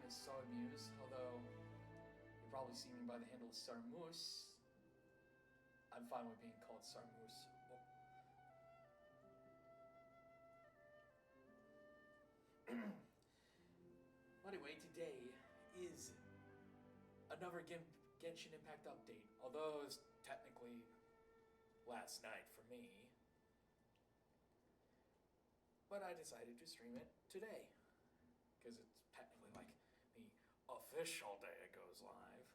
is Sarmuse, although you probably see me by the handle Sarmus. I'm fine with being called Sarmus. Oh. Anyway, today is another Genshin Impact update, although it's technically last night for me. But I decided to stream it today, because it's technically like the official day it goes live.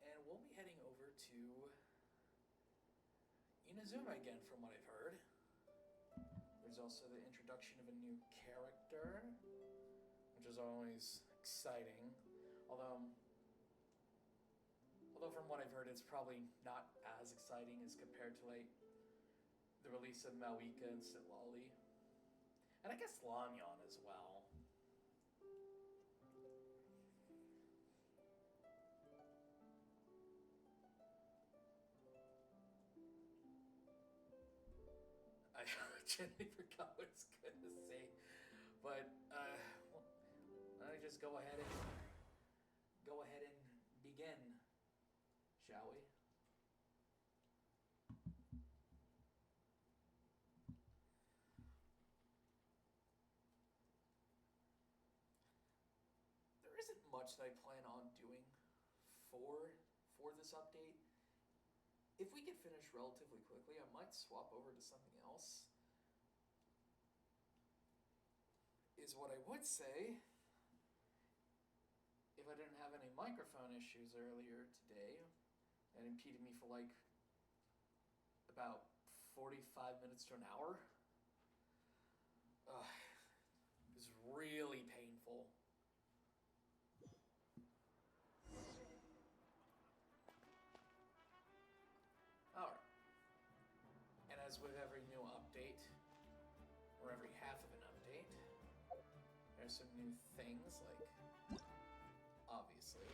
And we'll be heading over to Inazuma again, from what I've heard. There's also the introduction of a new character, which is always exciting. Although from what I've heard, it's probably not as exciting as compared to like the release of Mawika and Sitlali. And I guess Lanyon as well. I genuinely forgot what I was gonna say, but I just go ahead and begin, shall we? There isn't much that I plan on doing for this update. If we get finished relatively quickly, I might swap over to something else, is what I would say, if I didn't have any microphone issues earlier today that impeded me for like about 45 minutes to an hour. It was really painful. Alright. And as with every new update, or every half of an update, there's some new things, like, obviously,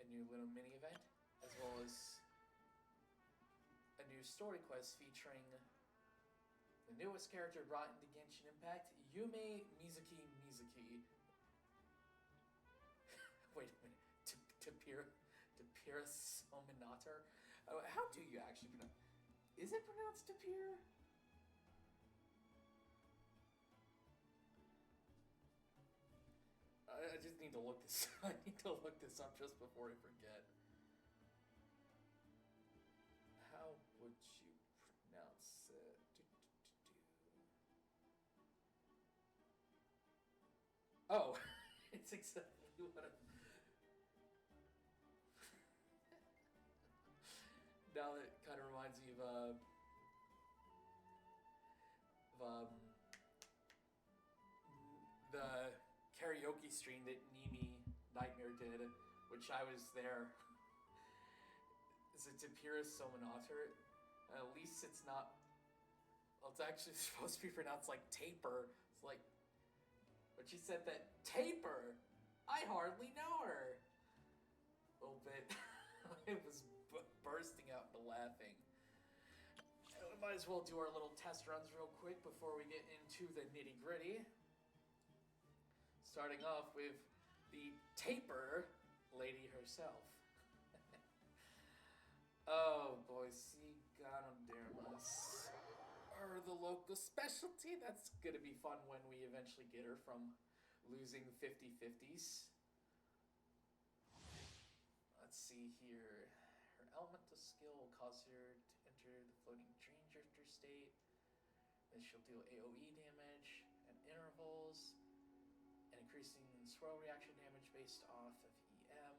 a new little mini-event, as well as a new story quest featuring the newest character brought into Genshin Impact, Yumemizuki Mizuki. Wait a minute. Tapir Sominator? How do you actually pronounce? Is it pronounced Tapir? I just need to look this. I need to look this up just before I forget. How would you pronounce it? Oh, it's exactly what I. Now that kind of reminds me of the karaoke stream that Nimi Nightmare did, which I was there. Is it Tapirus Sominator? At least it's not. Well, it's actually supposed to be pronounced like taper. It's like, but she said that taper. I hardly know her. A little bit. It was bursting out into laughing. And we might as well do our little test runs real quick before we get into the nitty gritty. Starting off with the taper lady herself. Oh boy, see Ganodermas. Or the local specialty. That's gonna be fun when we eventually get her from losing 50-50s. Let's see here. Her elemental skill will cause her to enter the floating train drifter state. Then she'll deal AoE damage at intervals, and increasing swirl reaction damage based off of EM.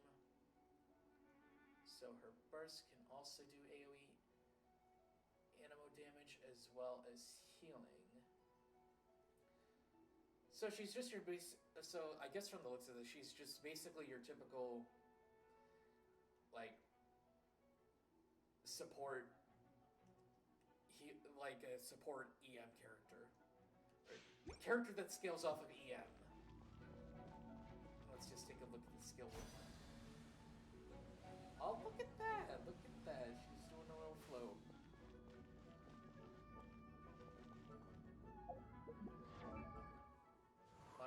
So her burst can also do AoE animo damage as well as healing. So she's just your base. So I guess from the looks of this, she's just basically your typical, like, support, like a support EM character. A character that scales off of EM. Let's just take a look at the skill. Oh, look at that! Look at that! She's doing a little flow.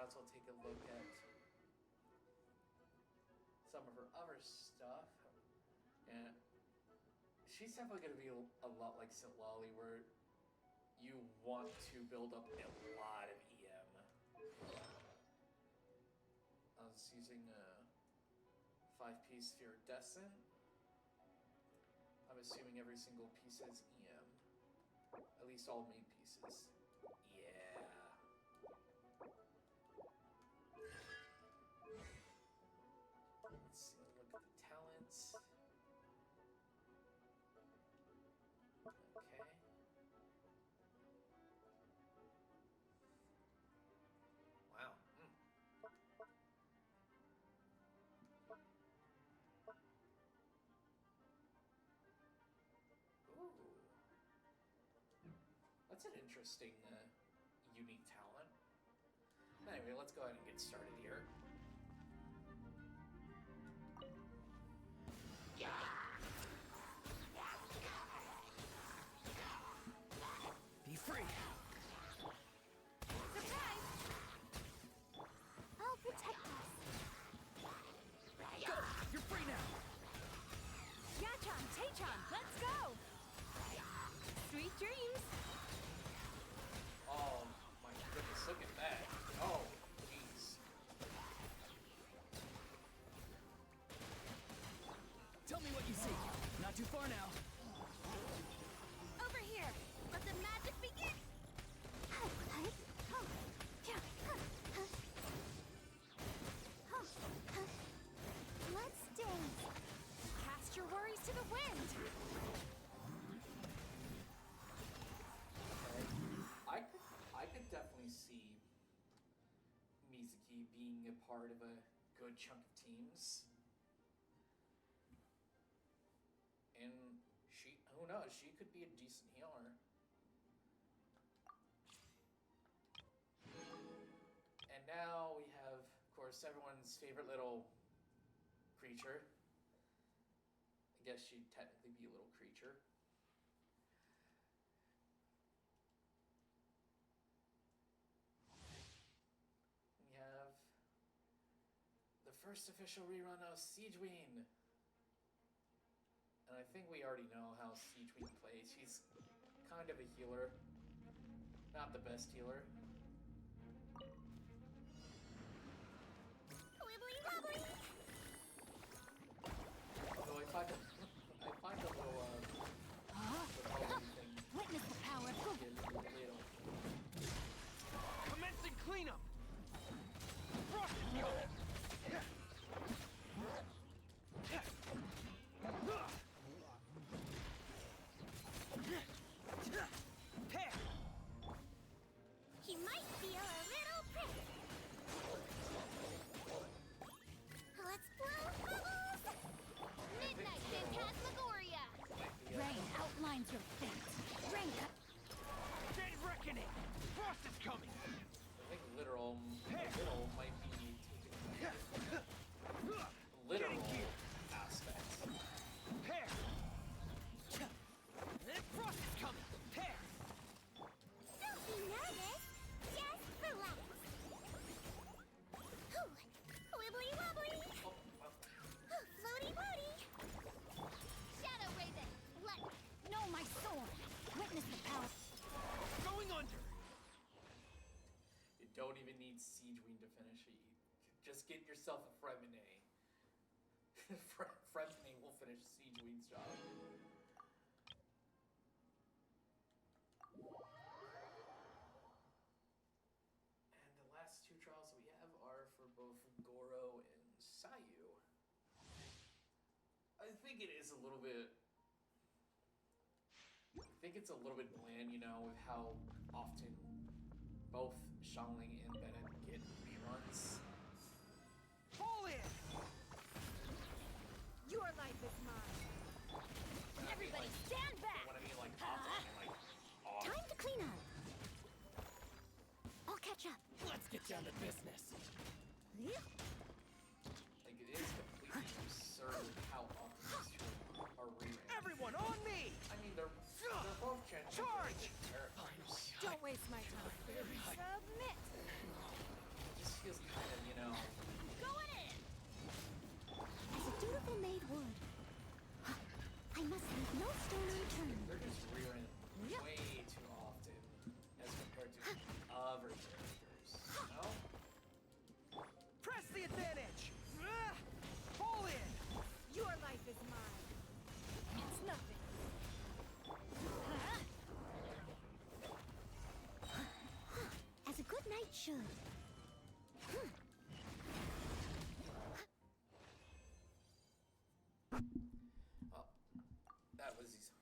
as well take a look at some of her other stuff. And she's definitely going to be a lot like Sitlali, where you want to build up a lot of EM. I was using a 5-piece Iridescent. I'm assuming every single piece has EM. At least all main pieces. Yeah. Let's see, look at the talents. Okay. Wow. Ooh. That's an interesting, unique talent. Anyway, let's go ahead and get started here. Be free! Surprise! I'll protect us. Go! You're free now! Yachan, Taechan, let's go! Sweet dreams! Oh my goodness, look at that. Oh, jeez. Tell me what you see. Not too far now. Over here! Let the magic begin! Let's dance! Cast your worries to the wind! I could definitely see Mizuki being a part of a good chunk of teams. And who knows, she could be a decent healer. And now we have, of course, everyone's favorite little creature. I guess she'd technically be a little creature. We have the first official rerun of Siegeween. And I think we already know how Siegeween plays. She's kind of a healer. Not the best healer. Wibbly wobbly! Although I find a little, thing Witness the power! is a little. Commencing cleanup! Frost is coming! He might feel a little prick. Let's blow bubbles! Midnight Phantasmagoria! Rain outlines your fate. Rain cut. Day reckoning! Frost is coming! I think literal might be taken literal aspect. Pair! Frost is coming! Pair! Don't be nervous. Just relax. Wibbly wobbly. Floaty floaty. Shadow Raven. Let know my sword. Witness the power. Going under! You don't even need Siegeween to finish it. Just get yourself a Fremine. Fremine will finish Siegeween's job. And the last two trials we have are for both Goro and Sayu. I think it is a little bit... I think it's a little bit bland, you know, with how often both Xiangling and Bennett get reruns. Fall in! Your life is mine. Everybody stand back. What I mean, like, often, like, often. Time to clean up. I'll catch up. Let's get down to business. Like, it is completely absurd how often these two are reruns. Everyone on me! I mean, they're both genuinely Charge! characters. Don't waste my time. Submit. Just should. Oh, that was easy.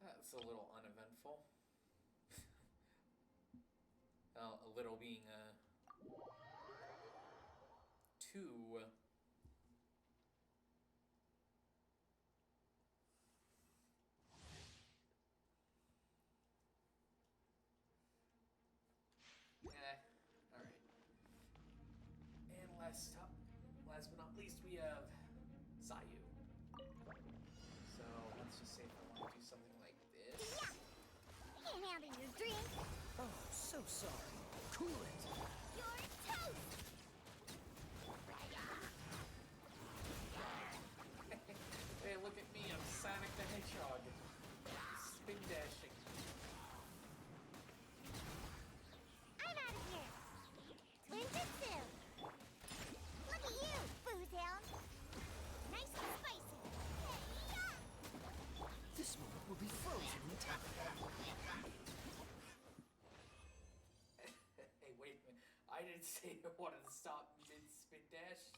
That's a little uneventful. Well, a little being two. Alright. And last but not least, we have Zayu. So let's just say if I want to do something like this. Can't handle your drink. Oh, so sorry. Cool it. You're toast. Hey, look at me, I'm Sonic the Hedgehog. Spin dashing. I'm out of here. Ninjutsu. Look at you, Bootown. Nice and spicy. This moment will be frozen in time. Hey, wait a minute. I didn't say I wanted to stop mid-spin dash.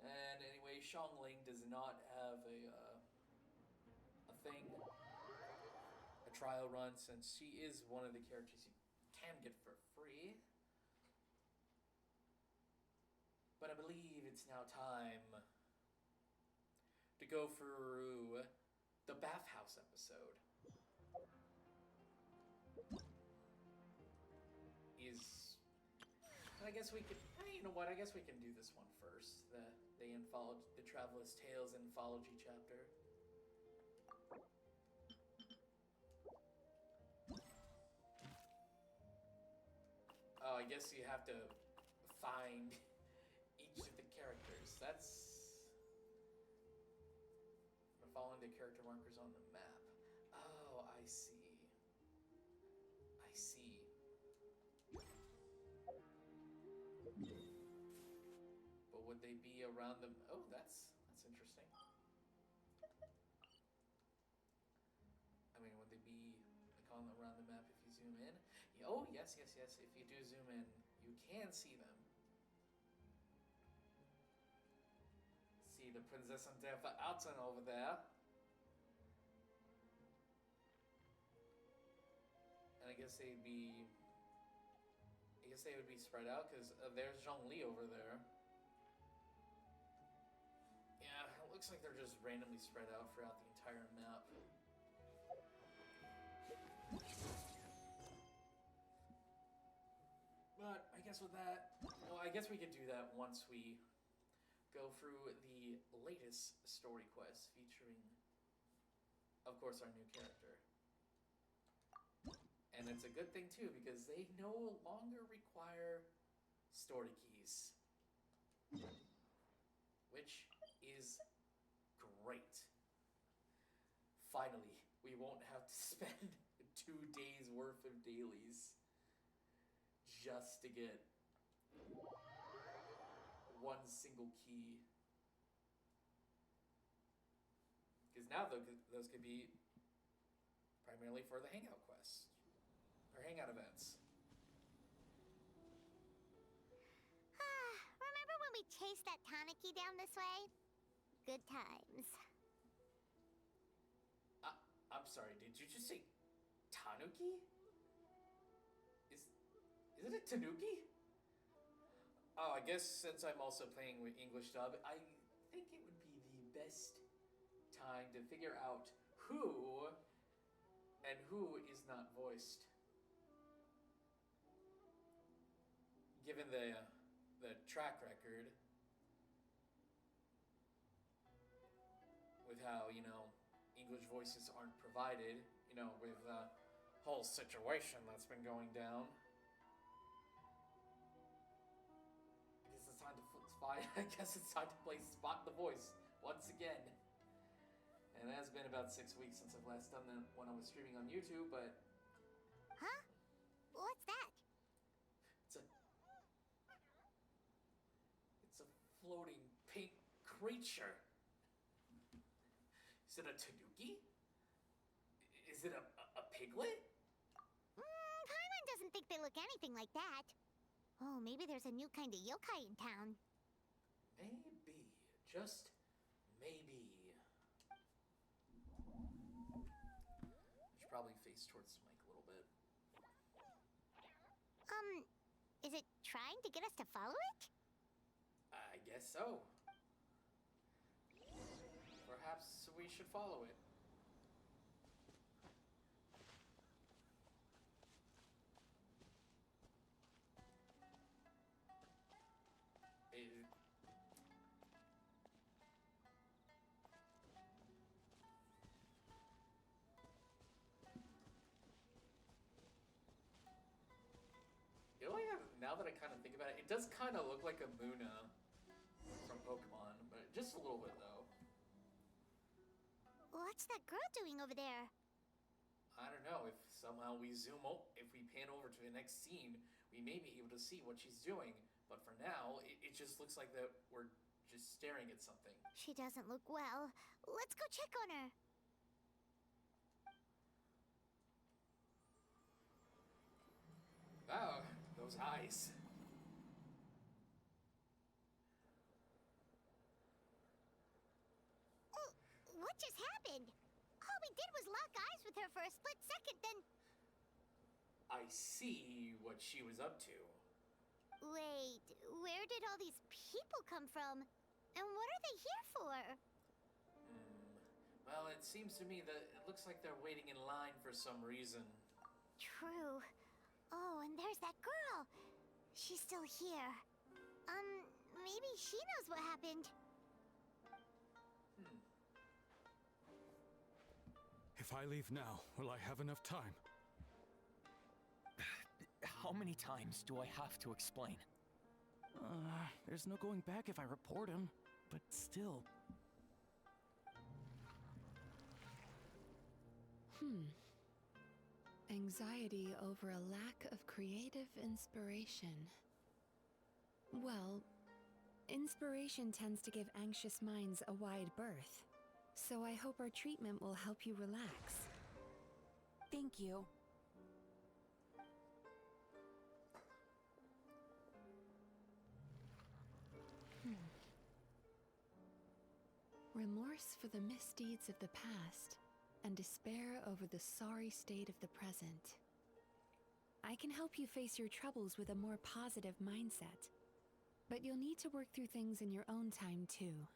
And anyway, Xiangling does not have a thing, a trial run, since she is one of the characters you can get for free. But I believe it's now time to go through the bathhouse episode. I guess we could. You know what? I guess we can do this one first. The Traveler's Tales Anthology chapter. Oh, I guess you have to find each of the characters. That's following the character markers on the map. Oh, I see. I see. But would they be around them? Oh, that's interesting. I mean, would they be like on around the map if you zoom in? Oh, yes. If you do zoom in, you can see them. See the Prinzessin der Veralten over there. And I guess they would be spread out because there's Zhongli over there. Yeah, it looks like they're just randomly spread out throughout the entire map. But I guess with that, well, I guess we could do that once we go through the latest story quest featuring, of course, our new character. And it's a good thing too, because they no longer require story keys. Which is great. Finally, we won't have to spend 2 days worth of dailies just to get one single key. Because now those could be primarily for the hangout quests. Or hangout events. Remember when we chased that tanuki down this way? Good times. I'm sorry, did you just say tanuki? Isn't it tanuki? Oh, I guess since I'm also playing with English dub, I think it would be the best time to figure out who and who is not voiced. Given the track record with how, English voices aren't provided, with the whole situation that's been going down. I guess it's time to play Spot the Voice once again. And it has been about 6 weeks since I've last done that when I was streaming on YouTube, but... Huh? What's that? It's a floating pink creature. Is it a tanuki? Is it a pig Piglet? Paimon doesn't think they look anything like that. Oh, maybe there's a new kind of yokai in town. Maybe. Just maybe. I should probably face towards the mic a little bit. Is it trying to get us to follow it? I guess so. Perhaps we should follow it. You know, now that I kind of think about it, it does kind of look like a Muna from Pokemon, but just a little bit though. What's that girl doing over there? I don't know, if somehow we if we pan over to the next scene, we may be able to see what she's doing. But for now, it just looks like that we're just staring at something. She doesn't look well. Let's go check on her. Wow, those eyes. Oh, what just happened? All we did was lock eyes with her for a split second, then... I see what she was up to. Wait, where did all these people come from? And what are they here for? Well, it seems to me that it looks like they're waiting in line for some reason. True. Oh, and there's that girl. She's still here. Maybe she knows what happened. If I leave now, will I have enough time? How many times do I have to explain? There's no going back if I report him, but still. Anxiety over a lack of creative inspiration. Well, inspiration tends to give anxious minds a wide berth, so I hope our treatment will help you relax. Thank you. Remorse for the misdeeds of the past, and despair over the sorry state of the present. I can help you face your troubles with a more positive mindset, but you'll need to work through things in your own time too.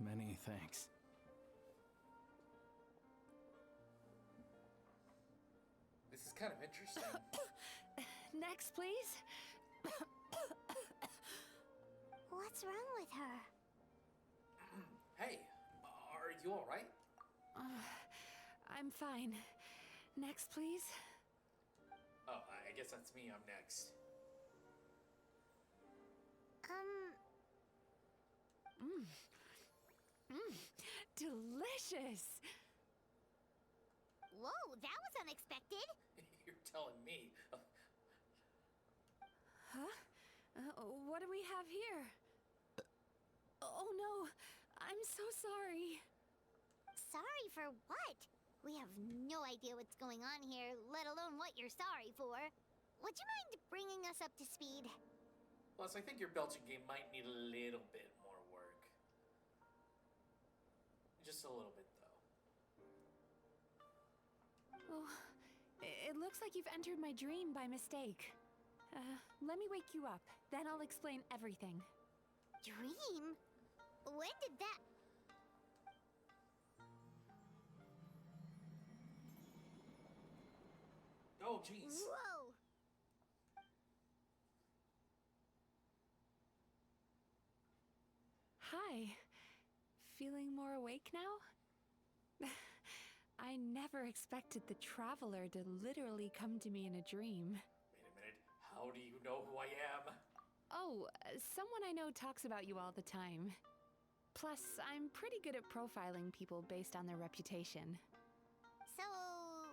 Many thanks. This is kind of interesting. Next, please. What's wrong with her? Hey, are you alright? I'm fine. Next, please. Oh, I guess that's me. I'm next. Delicious. Whoa, that was unexpected. You're telling me. Huh? What do we have here? Oh no, I'm so sorry. Sorry for what? We have no idea what's going on here, let alone what you're sorry for. Would you mind bringing us up to speed? Plus, I think your Belgian game might need a little bit more work. Just a little bit, though. Oh, it looks like you've entered my dream by mistake. Let me wake you up, then I'll explain everything. Dream? When did that... Oh, jeez. Whoa! Hi. Feeling more awake now? I never expected the Traveler to literally come to me in a dream. Wait a minute. How do you know who I am? Oh, someone I know talks about you all the time. Plus, I'm pretty good at profiling people based on their reputation. So,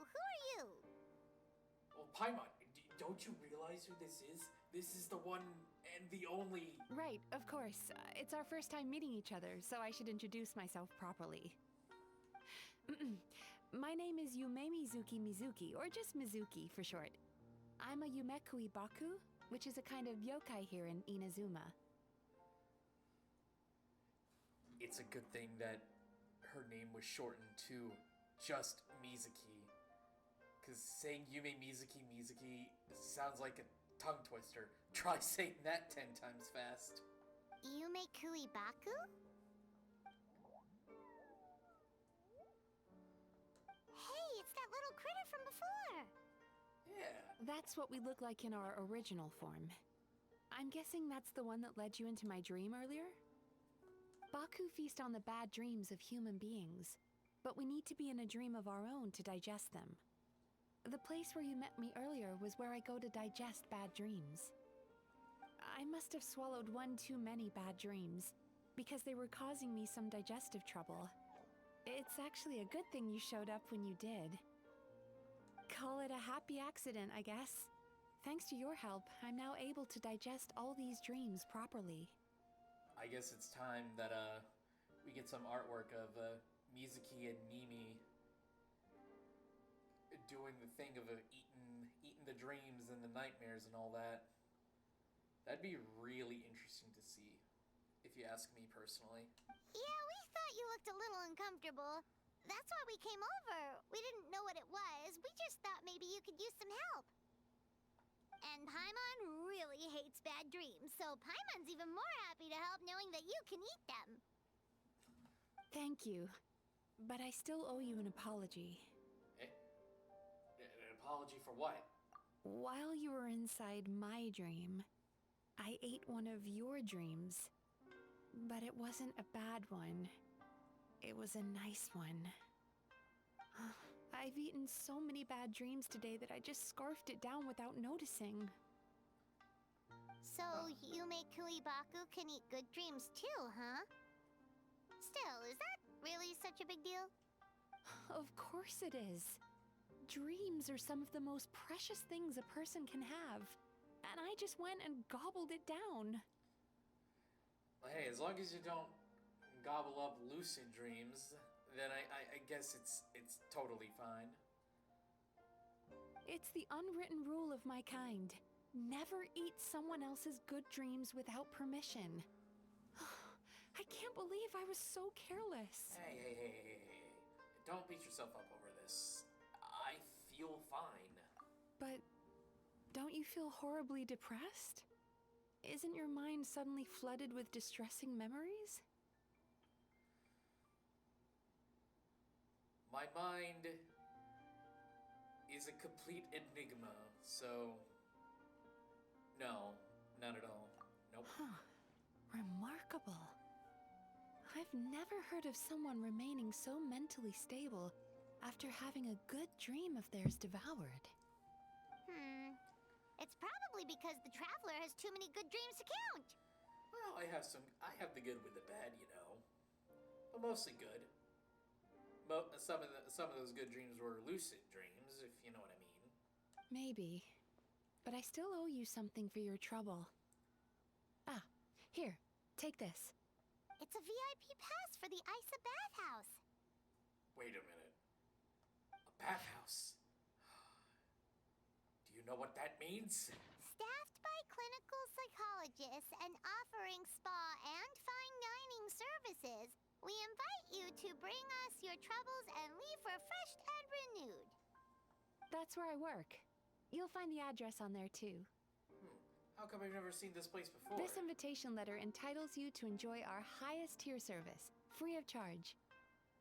who are you? Well, Paimon, don't you realize who this is? This is the one and and the only... Right, of course. It's our first time meeting each other, so I should introduce myself properly. My name is Yumemizuki Mizuki, or just Mizuki for short. I'm a Yumekui Baku, which is a kind of yokai here in Inazuma. It's a good thing that her name was shortened to just Mizuki. Because saying Yumemizuki Mizuki sounds like a tongue twister. Try saying that 10 times fast. Yumekui Baku? Hey, it's that little critter from before! Yeah. That's what we look like in our original form. I'm guessing that's the one that led you into my dream earlier? Baku feast on the bad dreams of human beings, but we need to be in a dream of our own to digest them. The place where you met me earlier was where I go to digest bad dreams. I must have swallowed one too many bad dreams, because they were causing me some digestive trouble. It's actually a good thing you showed up when you did. Call it a happy accident, I guess. Thanks to your help, I'm now able to digest all these dreams properly. I guess it's time that we get some artwork of Mizuki and Mimi doing the thing of eating the dreams and the nightmares and all that. That'd be really interesting to see, if you ask me personally. Yeah, we thought you looked a little uncomfortable. That's why we came over. We didn't know what it was. We just thought maybe you could use some help. And Paimon really hates bad dreams, so Paimon's even more happy to help knowing that you can eat them. Thank you, but I still owe you an apology. An apology for what? While you were inside my dream, I ate one of your dreams. But it wasn't a bad one. It was a nice one. I've eaten so many bad dreams today that I just scarfed it down without noticing. So, Yumekui Baku can eat good dreams too, huh? Still, is that really such a big deal? Of course it is. Dreams are some of the most precious things a person can have. And I just went and gobbled it down. Hey, as long as you don't gobble up lucid dreams, then I guess it's totally fine. It's the unwritten rule of my kind. Never eat someone else's good dreams without permission. I can't believe I was so careless. Hey. Don't beat yourself up over this. I feel fine. But don't you feel horribly depressed? Isn't your mind suddenly flooded with distressing memories? My mind is a complete enigma, so... No, not at all. Nope. Huh. Remarkable. I've never heard of someone remaining so mentally stable after having a good dream of theirs devoured. It's probably because the traveler has too many good dreams to count. Well, I have the good with the bad, you know. But mostly good. Some of those good dreams were lucid dreams, if you know what I mean. Maybe. But I still owe you something for your trouble. Ah, here, take this. It's a VIP pass for the Isa bathhouse. Wait a minute. A bathhouse? Do you know what that means? Staffed by clinical psychologists and offering spa and fine dining services, we invite you to bring us your troubles and leave refreshed and renewed. That's where I work. You'll find the address on there too. How come I've never seen this place before? This invitation letter entitles you to enjoy our highest tier service, free of charge.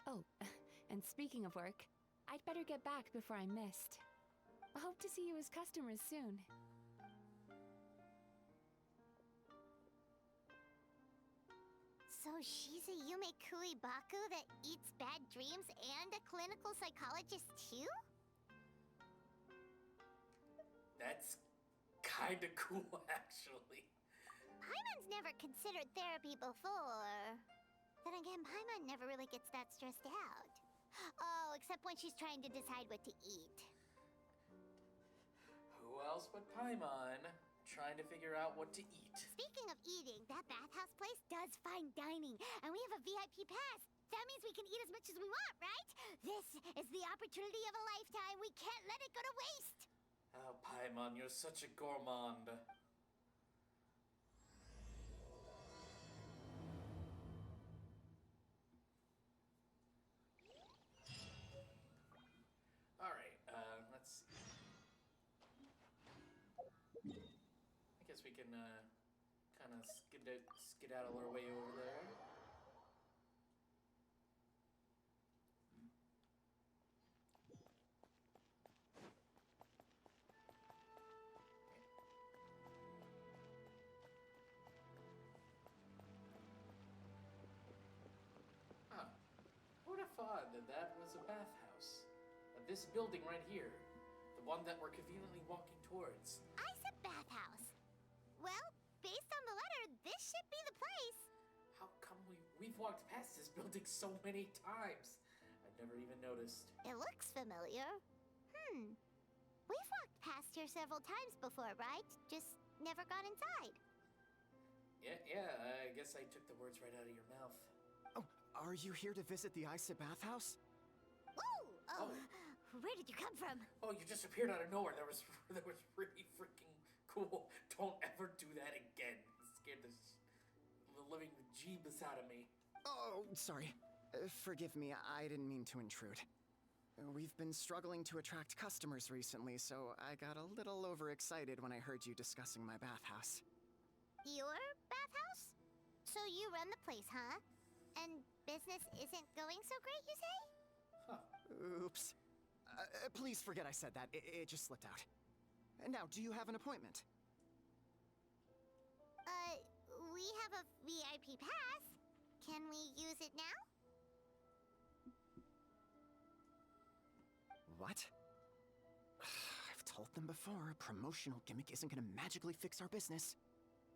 Oh, and speaking of work, I'd better get back before I'm missed. I hope to see you as customers soon. So she's a Yumekui Baku that eats bad dreams and a clinical psychologist too? That's kinda cool, actually. Paimon's never considered therapy before. Then again, Paimon never really gets that stressed out. Oh, except when she's trying to decide what to eat. Who else but Paimon trying to figure out what to eat. Speaking of eating, that bathhouse place does fine dining, and we have a VIP pass. That means we can eat as much as we want, right? This is the opportunity of a lifetime. We can't let it go to waste. Oh, Paimon, you're such a gourmand. Alright, let's see. I guess we can, kind of skedaddle our way over there. Huh. Who'd have thought that that was a bathhouse? This building right here, the one that we're conveniently walking towards. I said bathhouse. Well, based on the letter, this should be the place. How come we've walked past this building so many times? I've never even noticed. It looks familiar. We've walked past here several times before, right? Just never got inside. Yeah, I guess I took the words right out of your mouth. Oh, are you here to visit the Ice bathhouse? Whoa! Oh, where did you come from? Oh, you just appeared out of nowhere. That was really freaking cool. Don't ever do that again. It scared the living jeebus out of me. Oh, sorry. Forgive me, I didn't mean to intrude. We've been struggling to attract customers recently, so I got a little overexcited when I heard you discussing my bathhouse. Your bathhouse? So you run the place, huh? And business isn't going so great, you say? Huh. Oops. Please forget I said that. It just slipped out. Now, do you have an appointment? We have a VIP pass. Can we use it now? What? I've told them before, a promotional gimmick isn't gonna magically fix our business.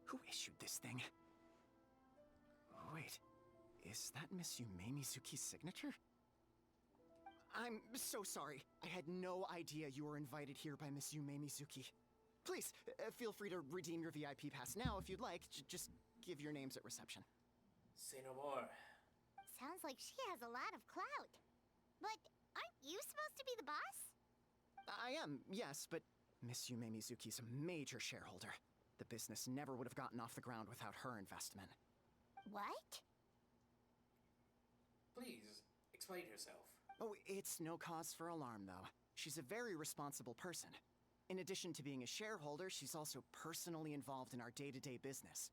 Who issued this thing? Wait, is that Miss Yumemizuki's signature? I'm so sorry. I had no idea you were invited here by Miss Yumemizuki. Please, feel free to redeem your VIP pass now if you'd like. Just give your names at reception. Say no more. Sounds like she has a lot of clout. But aren't you supposed to be the boss? I am, yes, but Miss Yumemizuki's a major shareholder. The business never would have gotten off the ground without her investment. What? Please, explain yourself. Oh, it's no cause for alarm, though. She's a very responsible person. In addition to being a shareholder, she's also personally involved in our day-to-day business.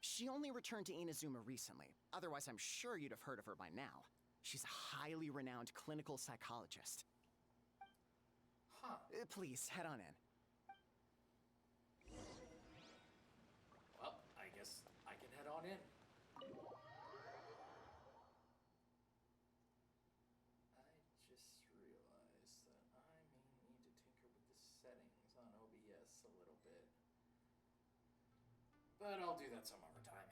She only returned to Inazuma recently. Otherwise, I'm sure you'd have heard of her by now. She's a highly renowned clinical psychologist. Huh. Please, head on in. Well, I guess I can head on in. I just realized that I may need to tinker with the settings on OBS a little bit. But I'll do that some other time.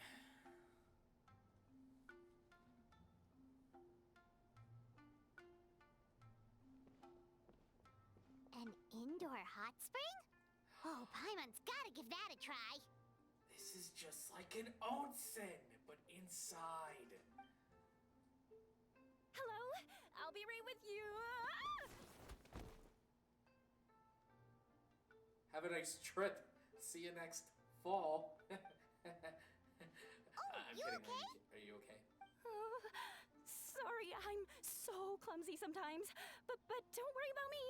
An indoor hot spring? Oh, Paimon's gotta give that a try. This is just like an onsen, but inside. Hello, I'll be right with you. Have a nice trip. See you next fall. I'm you kidding. okay? Are you okay? Oh, sorry, I'm so clumsy sometimes. But don't worry about me.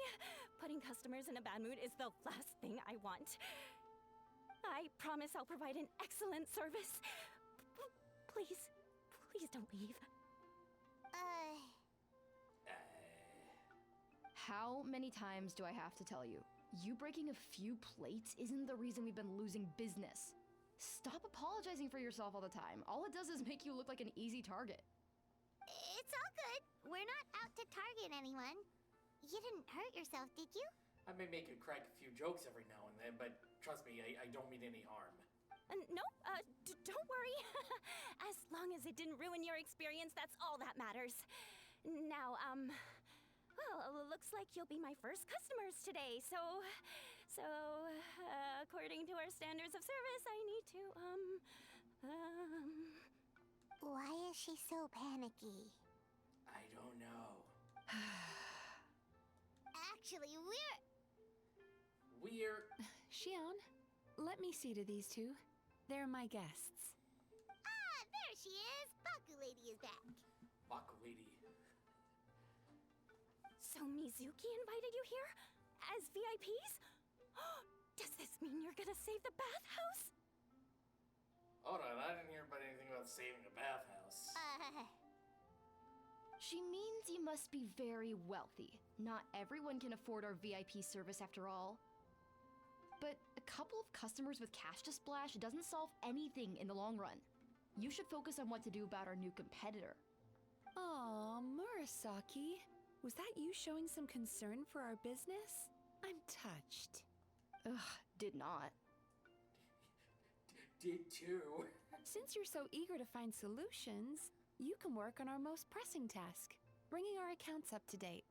Putting customers in a bad mood is the last thing I want. I promise I'll provide an excellent service. Please don't leave. How many times do I have to tell you? You breaking a few plates isn't the reason we've been losing business. Stop apologizing for yourself all the time. All it does is make you look like an easy target. It's all good. We're not out to target anyone. You didn't hurt yourself, did you? I may make you crack a few jokes every now and then, but trust me, I don't mean any harm. No, don't worry. As long as it didn't ruin your experience, that's all that matters. Now, Well, looks like you'll be my first customers today, so, according to our standards of service, I need to, Why is she so panicky? I don't know. Actually, We're... Shion, let me see to these two. They're my guests. Ah, there she is! Baku Lady is back. Baku Lady. So Mizuki invited you here? As VIPs? Does this mean you're gonna save the bathhouse? Hold on, I didn't hear about anything about saving a bathhouse. She means you must be very wealthy. Not everyone can afford our VIP service after all. But a couple of customers with cash to splash doesn't solve anything in the long run. You should focus on what to do about our new competitor. Aw, Murasaki. Was that you showing some concern for our business? I'm touched. Ugh, did not. Did too. Since you're so eager to find solutions, you can work on our most pressing task, bringing our accounts up to date.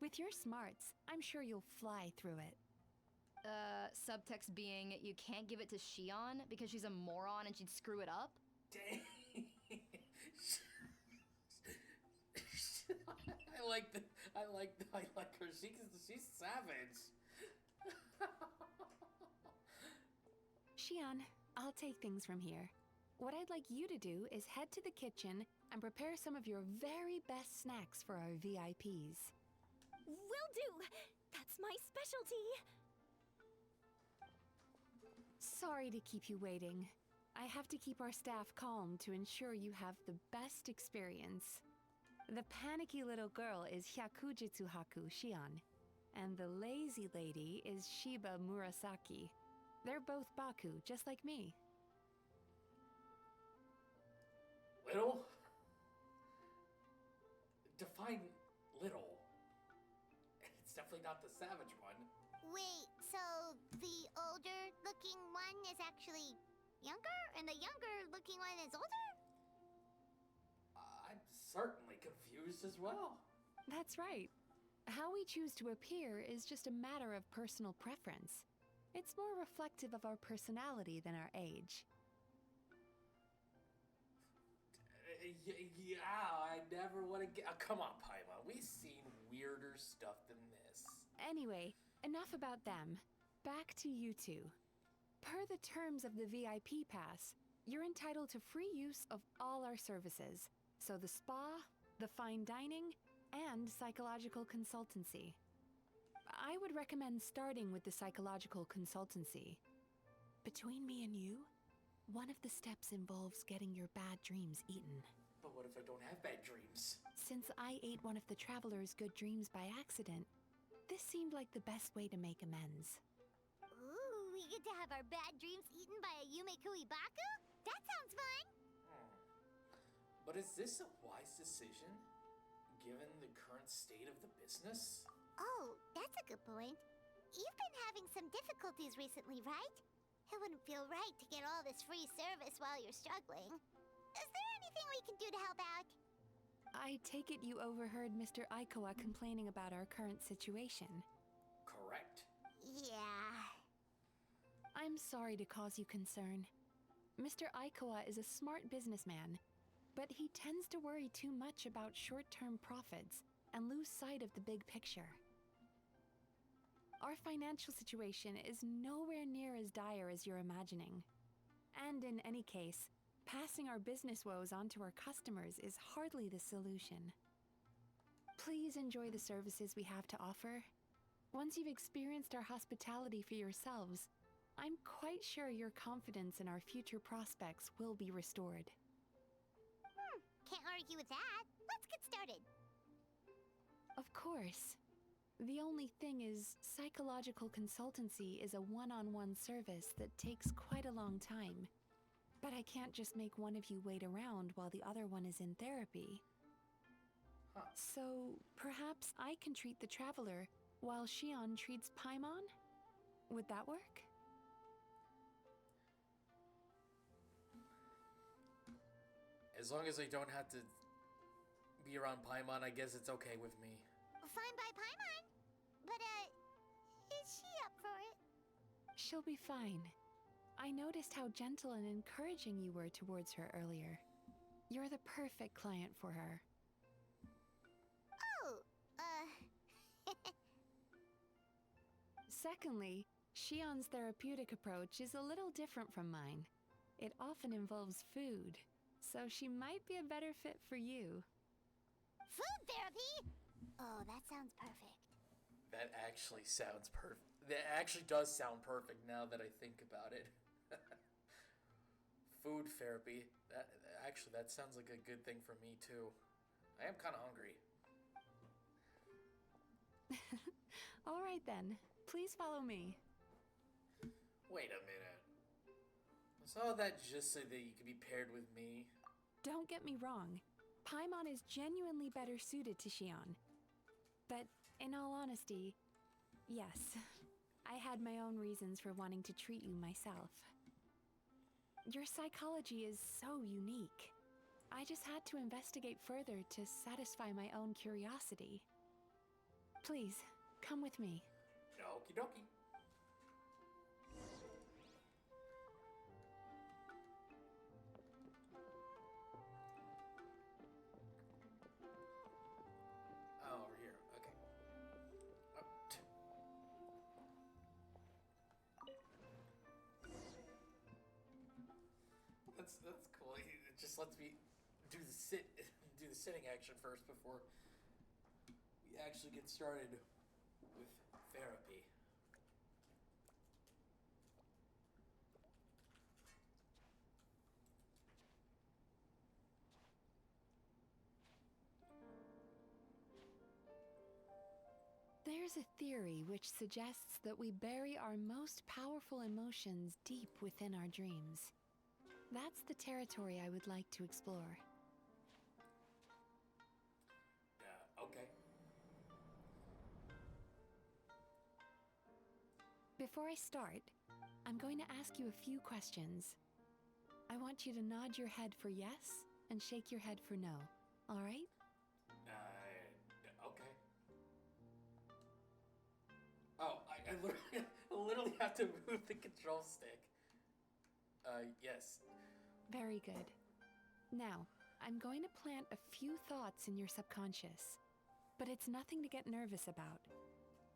With your smarts, I'm sure you'll fly through it. Subtext being, you can't give it to Shion because she's a moron and she'd screw it up? Dang. I like her. She's savage. Shion, I'll take things from here. What I'd like you to do is head to the kitchen and prepare some of your very best snacks for our VIPs. Will do! That's my specialty! Sorry to keep you waiting. I have to keep our staff calm to ensure you have the best experience. The panicky little girl is Hyakujitsu Haku Shion, and the lazy lady is Shiba Murasaki. They're both Baku, just like me. Little? Define little. It's definitely not the savage one. Wait, so the older-looking one is actually younger, and the younger-looking one is older? I'm certainly confused as well. That's right. How we choose to appear is just a matter of personal preference. It's more reflective of our personality than our age. Yeah, I never want to get... come on, Paimon. We've seen weirder stuff than this. Anyway, enough about them. Back to you two. Per the terms of the VIP pass, you're entitled to free use of all our services. So the spa, the fine dining, and psychological consultancy. I would recommend starting with the psychological consultancy. Between me and you, one of the steps involves getting your bad dreams eaten. But what if I don't have bad dreams? Since I ate one of the traveler's good dreams by accident, this seemed like the best way to make amends. Ooh, we get to have our bad dreams eaten by a Yumemizuki Baku? That sounds fun! But is this a wise decision, given the current state of the business? Oh, that's a good point. You've been having some difficulties recently, right? It wouldn't feel right to get all this free service while you're struggling. Is there anything we can do to help out? I take it you overheard Mr. Aikawa complaining about our current situation. Correct. Yeah. I'm sorry to cause you concern. Mr. Aikawa is a smart businessman, but he tends to worry too much about short-term profits and lose sight of the big picture. Our financial situation is nowhere near as dire as you're imagining. And in any case, passing our business woes on to our customers is hardly the solution. Please enjoy the services we have to offer. Once you've experienced our hospitality for yourselves, I'm quite sure your confidence in our future prospects will be restored. Can't argue with that. Let's get started. Of course. The only thing is, psychological consultancy is a one-on-one service that takes quite a long time. But I can't just make one of you wait around while the other one is in therapy. Huh. So, perhaps I can treat the traveler while Shion treats Paimon? Would that work? As long as I don't have to be around Paimon, I guess it's okay with me. fine by Paimon. But, is she up for it? She'll be fine. I noticed how gentle and encouraging you were towards her earlier. You're the perfect client for her. Oh, Secondly, Shion's therapeutic approach is a little different from mine. It often involves food, so she might be a better fit for you. food therapy? Oh, that sounds perfect. That actually sounds perfect. That actually does sound perfect now that I think about it. Food therapy. That sounds like a good thing for me too. I am kind of hungry. All right then, please follow me. Wait a minute. Was all that just so that you could be paired with me? Don't get me wrong. Paimon is genuinely better suited to Shion. But in all honesty, yes, I had my own reasons for wanting to treat you myself. Your psychology is so unique. I just had to investigate further to satisfy my own curiosity. Please, come with me. Okie dokie. Oh, over here. Okay. Up. That's cool. It just lets me do the sitting action first before we actually get started with therapy. There's a theory which suggests that we bury our most powerful emotions deep within our dreams. That's the territory I would like to explore. Okay. Before I start, I'm going to ask you a few questions. I want you to nod your head for yes and shake your head for no. All right? Okay. Oh, I literally have to move the control stick. Yes. Very good. Now, I'm going to plant a few thoughts in your subconscious, but it's nothing to get nervous about.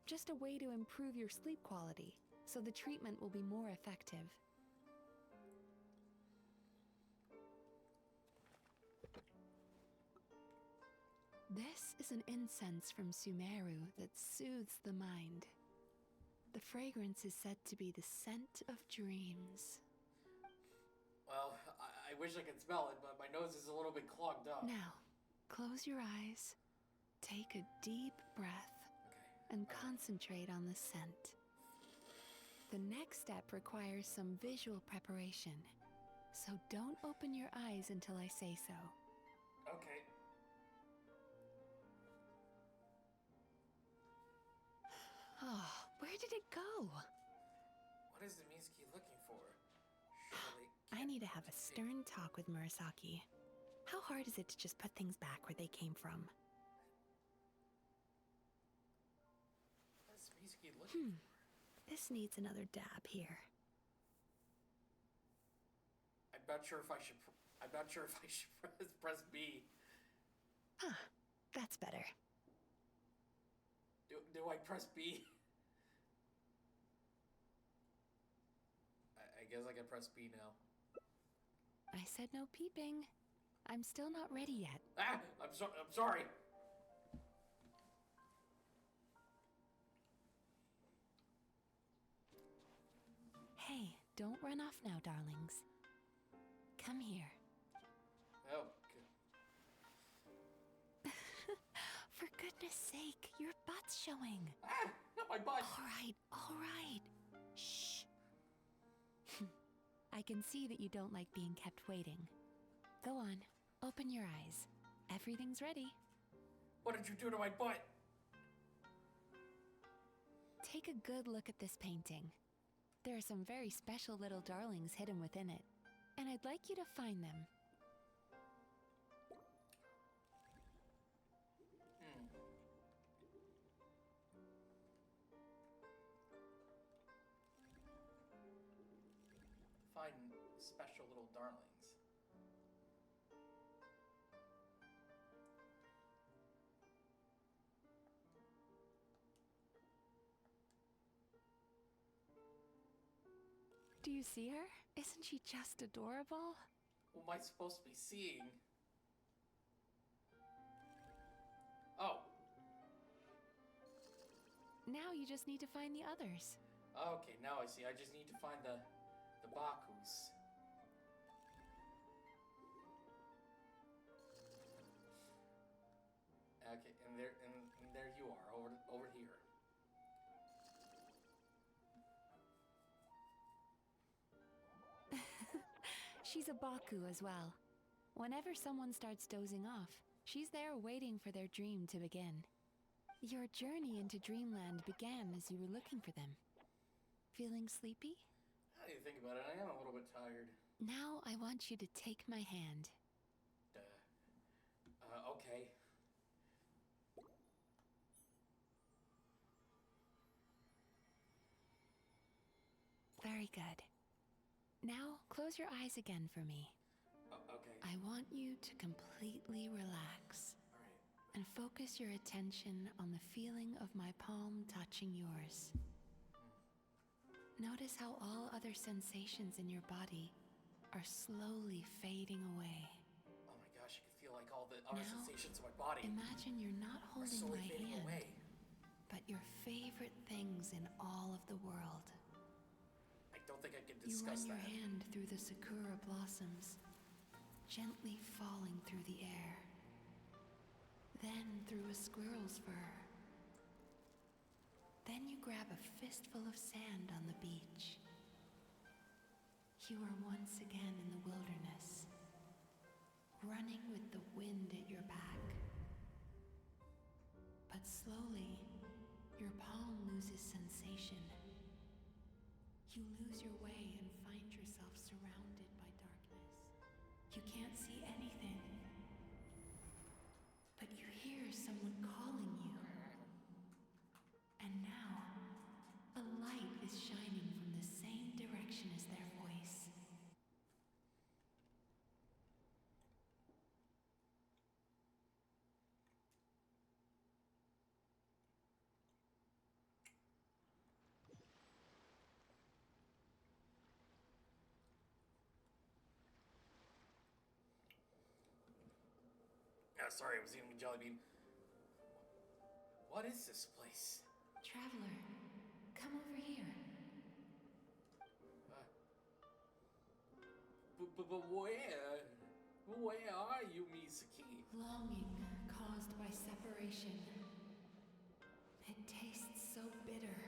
Just a way to improve your sleep quality, so the treatment will be more effective. This is an incense from Sumeru that soothes the mind. The fragrance is said to be the scent of dreams. Well, I wish I could smell it, but my nose is a little bit clogged up. Now, close your eyes, take a deep breath, Okay. and concentrate on the scent. The next step requires some visual preparation, so don't open your eyes until I say so. Okay. Oh, where did it go? What is the Mizuki looking for? Surely I need to have a stern talk with Murasaki. How hard is it to just put things back where they came from? What is Mizuki looking for? This needs another dab here. I'm not sure if I should press B. Ah, that's better. Do I press B? I guess I can press B now. I said no peeping. I'm still not ready yet. Ah! I'm sorry. Hey, don't run off now, darlings. Come here. Oh, good. For goodness sake, your butt's showing. Ah! Not my butt! All right. Shh. I can see that you don't like being kept waiting. Go on, open your eyes. Everything's ready. What did you do to my butt? Take a good look at this painting. There are some very special little darlings hidden within it, and I'd like you to find them. find special little darlings. Do you see her? Isn't she just adorable? What am I supposed to be seeing? Oh. Now you just need to find the others. Okay, now I see. I just need to find the Bakus. Okay, and there you are, over here. She's a Baku as well. Whenever someone starts dozing off, she's there waiting for their dream to begin. Your journey into Dreamland began as you were looking for them. Feeling sleepy? How do you think about it? I am a little bit tired. Now I want you to take my hand. Okay. Very good. Now close your eyes again for me. Okay. I want you to completely relax. Alright. And focus your attention on the feeling of my palm touching yours. Notice how all other sensations in your body are slowly fading away. Oh my gosh, you can feel like all the other Now, sensations of my body Imagine you're not are holding slowly my fading hand, away. but your favorite things in all of the world. I don't think I can You run discuss your that. hand through the sakura blossoms, gently falling through the air. Then through a squirrel's fur. Then you grab a fistful of sand on the beach. You are once again in the wilderness, running with the wind at your back. But slowly, your palm loses sensation. You lose your way and find yourself surrounded by darkness. You can't see anything, but you hear someone calling you. And now, a light is shining from the same direction as their voice. Sorry, I was eating a jelly bean. What is this place? Traveler, come over here. But where? Where are you, Mizuki? Longing caused by separation. It tastes so bitter.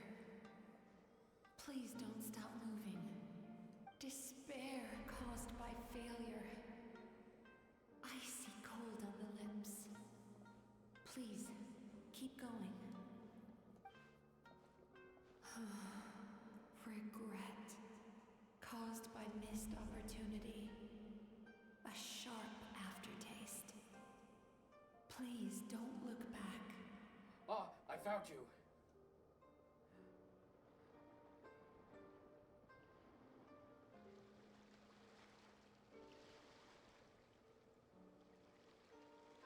Please don't stop moving. Despair caused by failure. Icy cold on the lips. Please, keep going. Regret caused by missed opportunity. A sharp aftertaste. Please don't look back. Oh, I found you.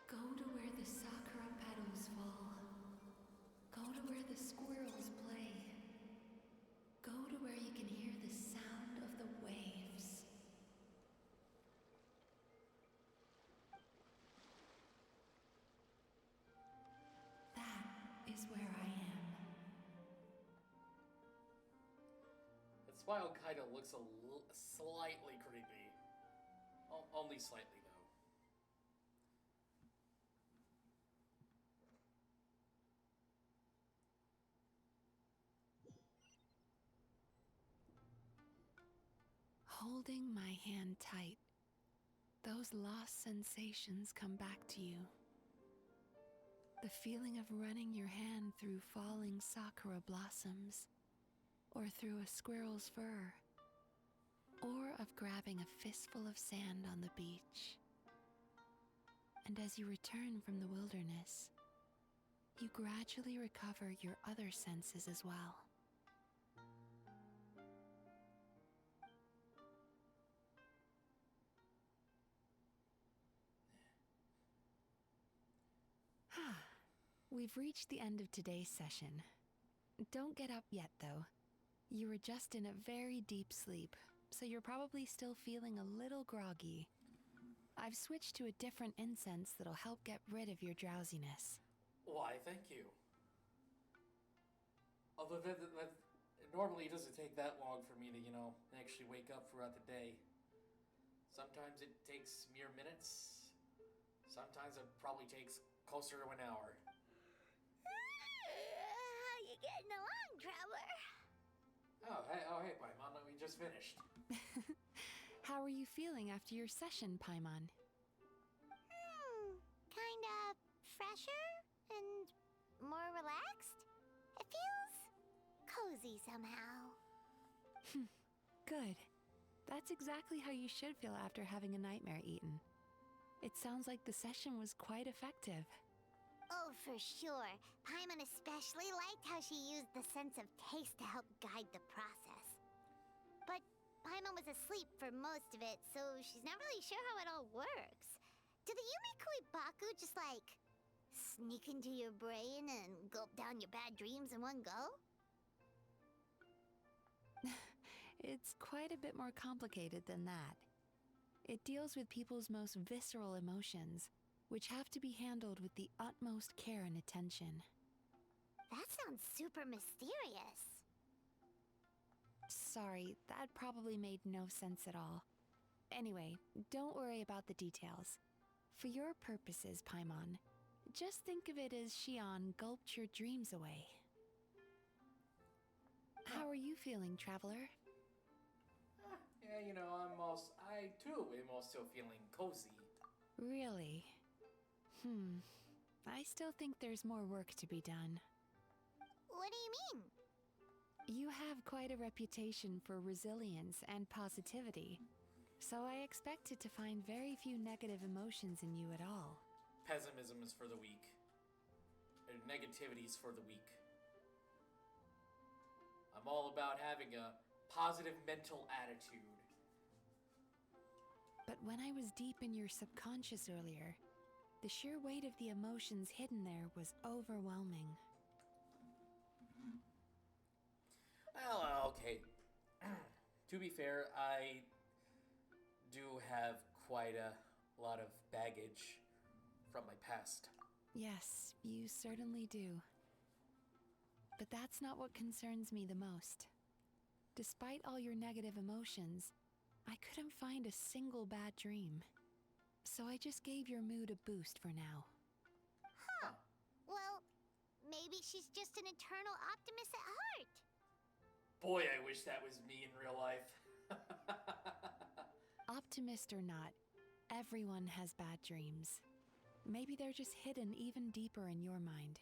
Go to where the sakura petals fall. Go to where the squirrels play. Go to where you can hear the sound of the waves. That is where I am. That smile kind of looks slightly creepy. Only slightly, though. Holding my hand tight, those lost sensations come back to you. The feeling of running your hand through falling sakura blossoms, or through a squirrel's fur, or of grabbing a fistful of sand on the beach. And as you return from the wilderness, you gradually recover your other senses as well. We've reached the end of today's session. Don't get up yet, though. You were just in a very deep sleep, so you're probably still feeling a little groggy. I've switched to a different incense that'll help get rid of your drowsiness. Why, thank you. Although that normally it doesn't take that long for me to, actually wake up throughout the day. Sometimes it takes mere minutes. Sometimes it probably takes closer to an hour. How you getting along, Traveler? Oh, hey, Paimon, we just finished. How are you feeling after your session, Paimon? Kinda fresher and more relaxed. It feels cozy somehow. Good. That's exactly how you should feel after having a nightmare eaten. It sounds like the session was quite effective. Oh, for sure. Paimon especially liked how she used the sense of taste to help guide the process. But Paimon was asleep for most of it, so she's not really sure how it all works. Do the Yumikuibaku just, sneak into your brain and gulp down your bad dreams in one go? It's quite a bit more complicated than that. It deals with people's most visceral emotions, which have to be handled with the utmost care and attention. That sounds super mysterious. Sorry, that probably made no sense at all. Anyway, don't worry about the details. For your purposes, Paimon, just think of it as Xion gulped your dreams away. How are you feeling, Traveler? Yeah, I too am also feeling cozy. Really? I still think there's more work to be done. What do you mean? You have quite a reputation for resilience and positivity, so I expected to find very few negative emotions in you at all. Pessimism is for the weak. And negativity is for the weak. I'm all about having a positive mental attitude. But when I was deep in your subconscious earlier, the sheer weight of the emotions hidden there was overwhelming. Well, okay. To be fair, I do have quite a lot of baggage from my past. Yes, you certainly do. But that's not what concerns me the most. Despite all your negative emotions, I couldn't find a single bad dream. So I just gave your mood a boost for now. Huh. Well, maybe she's just an eternal optimist at heart. Boy, I wish that was me in real life. Optimist or not, everyone has bad dreams. Maybe they're just hidden even deeper in your mind.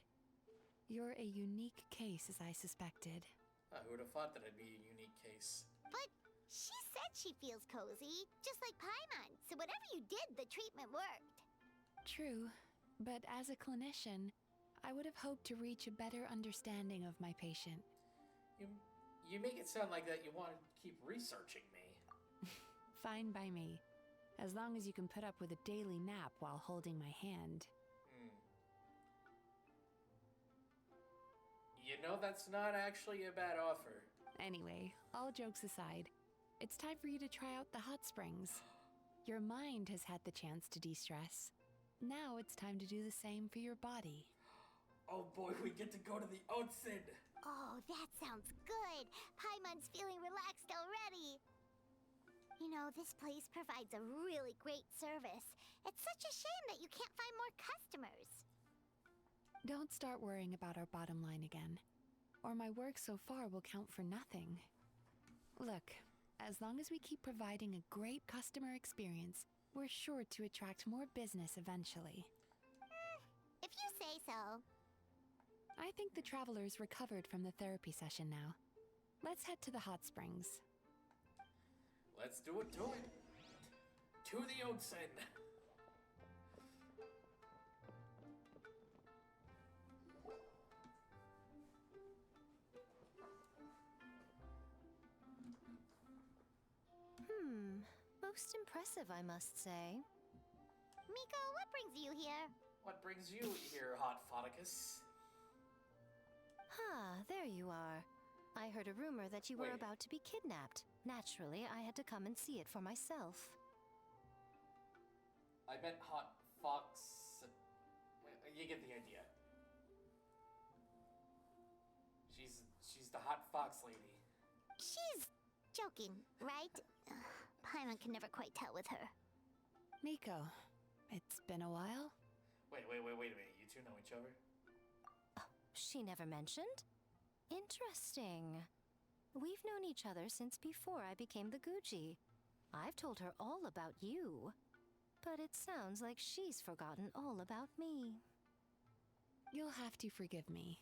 You're a unique case, as I suspected. Who would have thought that I'd be a unique case? But she said she feels cozy, just like Paimon, so whatever you did, the treatment worked. True, but as a clinician, I would have hoped to reach a better understanding of my patient. You make it sound like that you want to keep researching me. Fine by me, as long as you can put up with a daily nap while holding my hand. That's not actually a bad offer. Anyway, all jokes aside, it's time for you to try out the hot springs. Your mind has had the chance to de-stress. Now it's time to do the same for your body. Oh boy, we get to go to the onsen! Oh, that sounds good. Paimon's feeling relaxed already. This place provides a really great service. It's such a shame that you can't find more customers. Don't start worrying about our bottom line again, or my work so far will count for nothing. Look, as long as we keep providing a great customer experience, we're sure to attract more business eventually. If you say so. I think the traveler's recovered from the therapy session now. Let's head to the hot springs. Let's do it to it. To the onsen. Most impressive, I must say. Miko, what brings you here? What brings you here, Hot Photicus? Ah, there you are. I heard a rumor that you were Wait. about to be kidnapped. Naturally, I had to come and see it for myself. I meant Hot Fox. You get the idea. She's the Hot Fox lady. She's joking, right? Paimon can never quite tell with her. Miko, it's been a while. Wait a minute. You two know each other? She never mentioned? Interesting. We've known each other since before I became the Guji. I've told her all about you. But it sounds like she's forgotten all about me. You'll have to forgive me.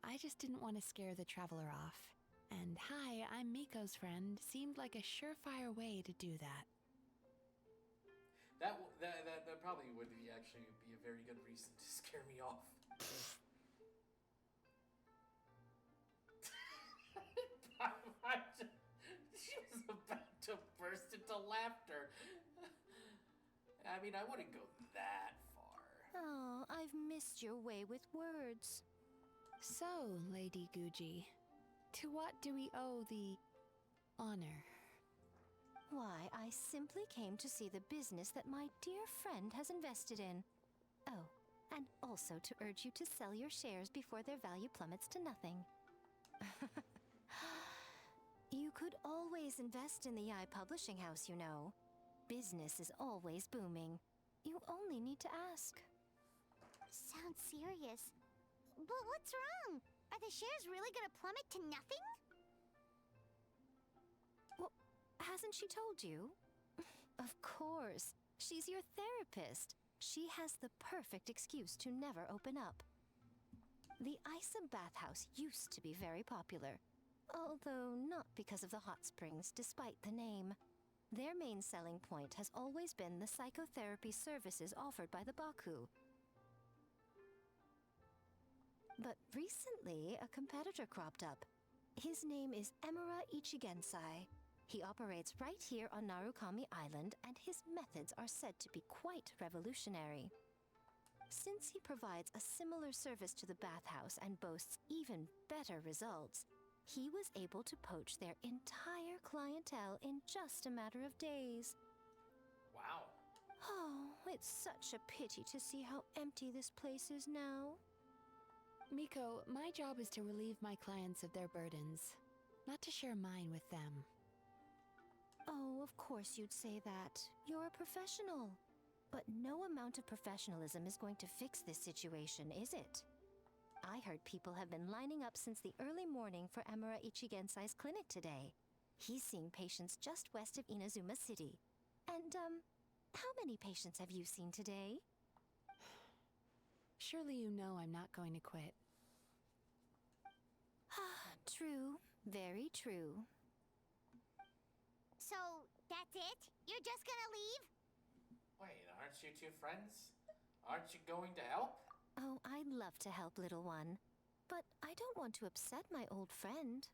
I just didn't want to scare the traveler off. And hi, I'm Miko's friend seemed like a surefire way to do that. That probably would actually be a very good reason to scare me off. She was about to burst into laughter. I mean, I wouldn't go that far. Oh, I've missed your way with words. So, Lady Guji, to what do we owe the honor? Why, I simply came to see the business that my dear friend has invested in. Oh, and also to urge you to sell your shares before their value plummets to nothing. You could always invest in the Eye Publishing House, you know. Business is always booming. You only need to ask. Sounds serious. But what's wrong? Are the shares really gonna plummet to nothing? Well, hasn't she told you? Of course. She's your therapist. She has the perfect excuse to never open up. The Isa bathhouse used to be very popular, although not because of the hot springs, despite the name. Their main selling point has always been the psychotherapy services offered by the Baku. But recently, a competitor cropped up. His name is Emura Ichigensai. He operates right here on Narukami Island, and his methods are said to be quite revolutionary. Since he provides a similar service to the bathhouse and boasts even better results, he was able to poach their entire clientele in just a matter of days. Wow. Oh, it's such a pity to see how empty this place is now. Miko, my job is to relieve my clients of their burdens, not to share mine with them. Oh, of course you'd say that. You're a professional. But no amount of professionalism is going to fix this situation, is it? I heard people have been lining up since the early morning for Emura Ichigensai's clinic today. He's seeing patients just west of Inazuma City. And, how many patients have you seen today? Surely you know I'm not going to quit. True. Very true. So, that's it? You're just gonna leave? Wait, aren't you two friends? Aren't you going to help? Oh, I'd love to help, little one. But I don't want to upset my old friend.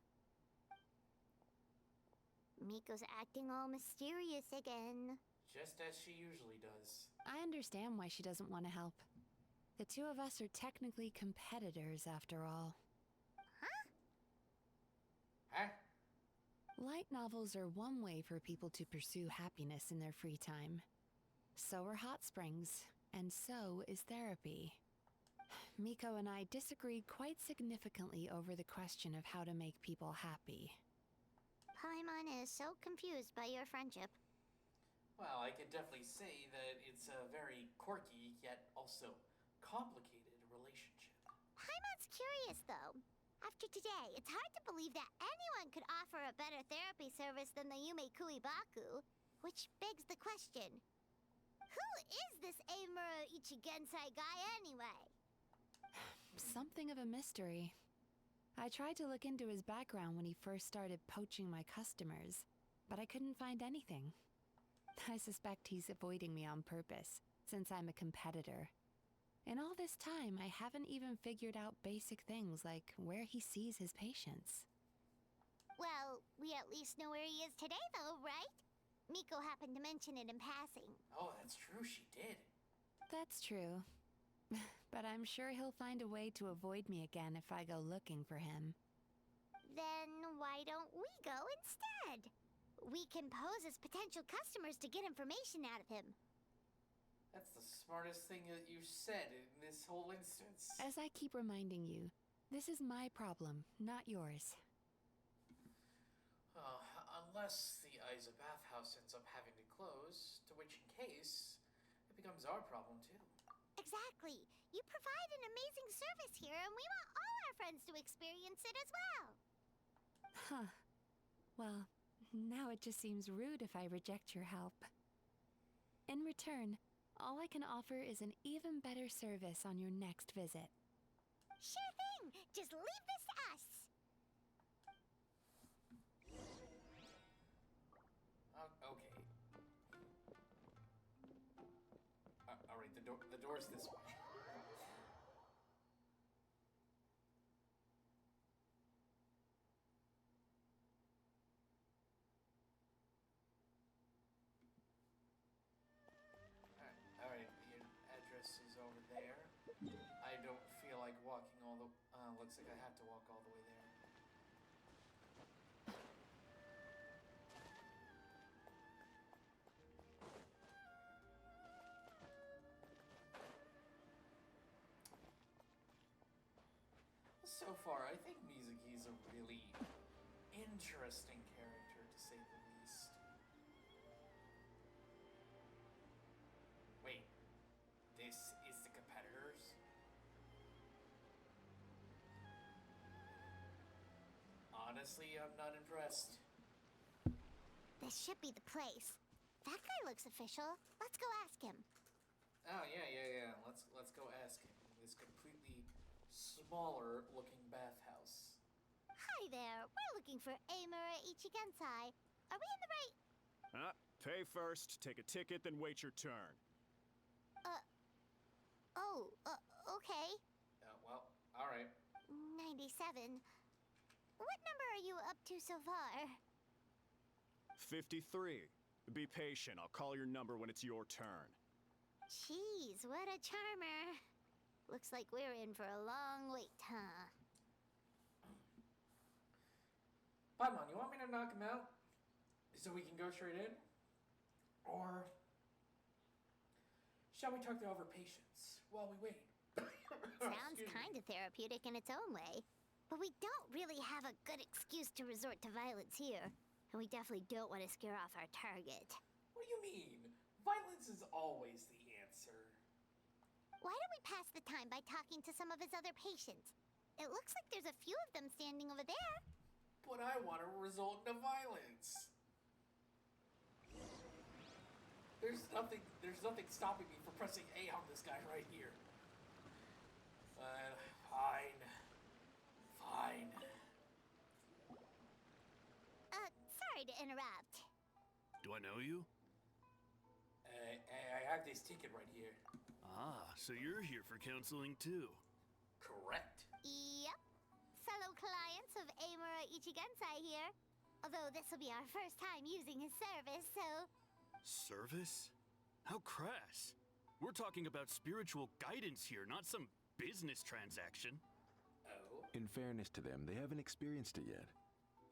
Miko's acting all mysterious again. Just as she usually does. I understand why she doesn't want to help. The two of us are technically competitors, after all. Huh? Light novels are one way for people to pursue happiness in their free time. So are hot springs, and so is therapy. Miko and I disagreed quite significantly over the question of how to make people happy. Paimon is so confused by your friendship. Well, I could definitely say that it's a very quirky, yet also complicated relationship. Paimon's curious, though. After today, it's hard to believe that anyone could offer a better therapy service than the Yumemizuki Baku. Which begs the question, who is this Emura Ichigensai guy anyway? Something of a mystery. I tried to look into his background when he first started poaching my customers, but I couldn't find anything. I suspect he's avoiding me on purpose, since I'm a competitor. In all this time, I haven't even figured out basic things like where he sees his patients. Well, we at least know where he is today, though, right? Miko happened to mention it in passing. Oh, that's true, she did. That's true. But I'm sure he'll find a way to avoid me again if I go looking for him. Then why don't we go instead? We can pose as potential customers to get information out of him. That's the smartest thing that you said in this whole instance. As I keep reminding you, this is my problem, not yours. Unless the Isa bathhouse ends up having to close, to which case, it becomes our problem too. Exactly. You provide an amazing service here, and we want all our friends to experience it as well. Huh. Well, now it just seems rude if I reject your help. In return, all I can offer is an even better service on your next visit. Sure thing. Just leave this to us. Okay. Alright, the door's this way. Alright, the address is over there. I don't feel like walking all the... looks like I have to walk all the way there. So far, I think Mizuki's a really interesting character, to say the least. Wait, this is the competitors? Honestly, I'm not impressed. This should be the place. That guy looks official. Let's go ask him. Oh, yeah. Let's go ask him. This completely smaller looking bathhouse. Hi there. We're looking for Amura Ichigensai. Are we in the right... Pay first, take a ticket, then wait your turn. Okay. Well, alright. 97. What number are you up to so far? 53. Be patient, I'll call your number when it's your turn. Jeez, what a charmer. Looks like we're in for a long wait, huh? Paimon, you want me to knock him out? So we can go straight in? Or... shall we talk to our patients while we wait? Sounds kind of therapeutic in its own way. But we don't really have a good excuse to resort to violence here. And we definitely don't want to scare off our target. What do you mean? Violence is always the answer. Why don't we pass the time by talking to some of his other patients? It looks like there's a few of them standing over there. But I want to result into violence. There's nothing stopping me from pressing A on this guy right here. Fine. Sorry to interrupt. Do I know you? I have this ticket right here. Ah, so you're here for counseling too. Correct. Yep. Fellow clients of Amura Ichigensai here. Although this will be our first time using his service, so... Service? How crass. We're talking about spiritual guidance here, not some business transaction. Oh? In fairness to them, they haven't experienced it yet.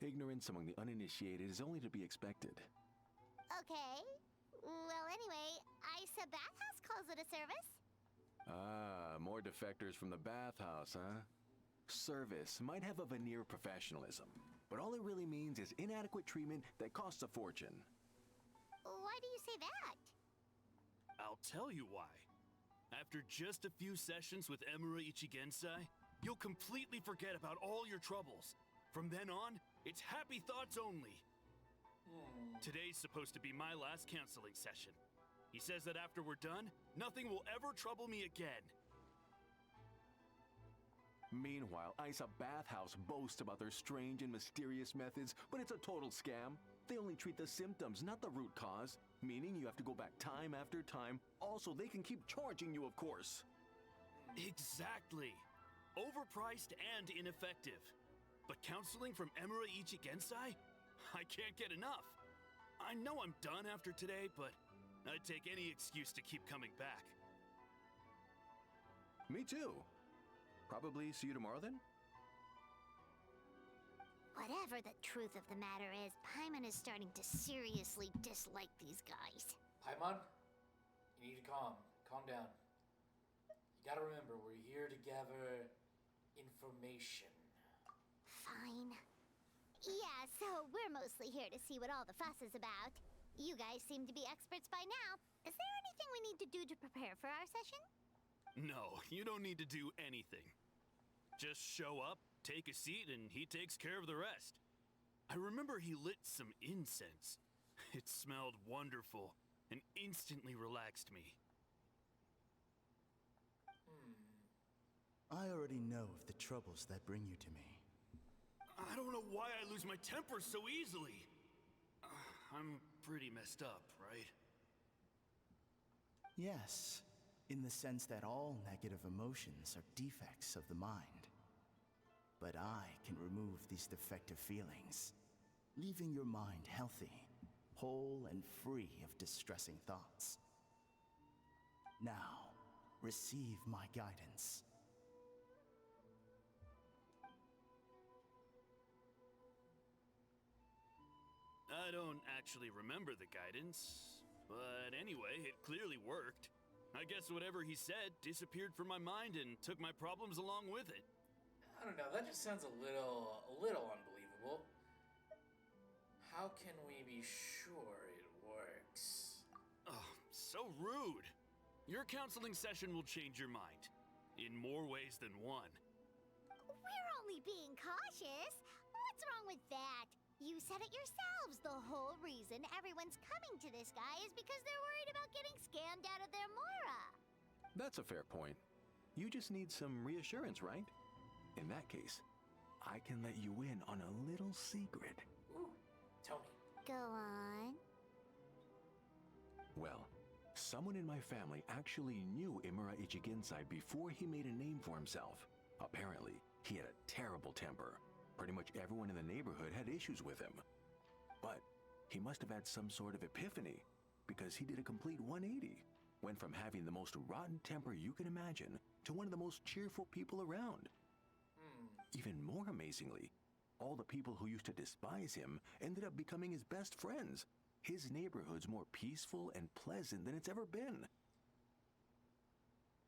Ignorance among the uninitiated is only to be expected. Okay. Well, anyway, Isa Bathhouse calls it a service. Ah, more defectors from the bathhouse, huh? Service might have a veneer of professionalism, but all it really means is inadequate treatment that costs a fortune. Why do you say that? I'll tell you why. After just a few sessions with Emura Ichigensai, you'll completely forget about all your troubles. From then on, it's happy thoughts only. Today's supposed to be my last counseling session. He says that after we're done, nothing will ever trouble me again. Meanwhile, Isa Bathhouse boasts about their strange and mysterious methods, but it's a total scam. They only treat the symptoms, not the root cause, meaning you have to go back time after time. Also, they can keep charging you, of course. Exactly. Overpriced and ineffective. But counseling from Emura Ichigensai? I can't get enough. I know I'm done after today, but I'd take any excuse to keep coming back. Me too. Probably see you tomorrow then? Whatever the truth of the matter is, Paimon is starting to seriously dislike these guys. Paimon, you need to calm down. You gotta remember, we're here to gather information. Fine. Yeah, so we're mostly here to see what all the fuss is about. You guys seem to be experts by now. Is there anything we need to do to prepare for our session? No, you don't need to do anything. Just show up, take a seat, and he takes care of the rest. I remember he lit some incense. It smelled wonderful and instantly relaxed me. I already know of the troubles that bring you to me. I don't know why I lose my temper so easily. I'm pretty messed up, right? Yes, in the sense that all negative emotions are defects of the mind. But I can remove these defective feelings, leaving your mind healthy, whole and free of distressing thoughts. Now, receive my guidance. I don't actually remember the guidance, but anyway, it clearly worked. I guess whatever he said disappeared from my mind and took my problems along with it. I don't know, that just sounds a little unbelievable. How can we be sure it works? Oh, so rude. Your counseling session will change your mind. In more ways than one. We're only being cautious. What's wrong with that? You said it yourselves. The whole reason everyone's coming to this guy is because they're worried about getting scammed out of their Mora. That's a fair point. You just need some reassurance, right? In that case, I can let you in on a little secret. Ooh, tell me. Go on. Well, someone in my family actually knew Imura Ichigensai before he made a name for himself. Apparently, he had a terrible temper. Pretty much everyone in the neighborhood had issues with him. But he must have had some sort of epiphany, because he did a complete 180. Went from having the most rotten temper you can imagine to one of the most cheerful people around. Even more amazingly, all the people who used to despise him ended up becoming his best friends. His neighborhood's more peaceful and pleasant than it's ever been.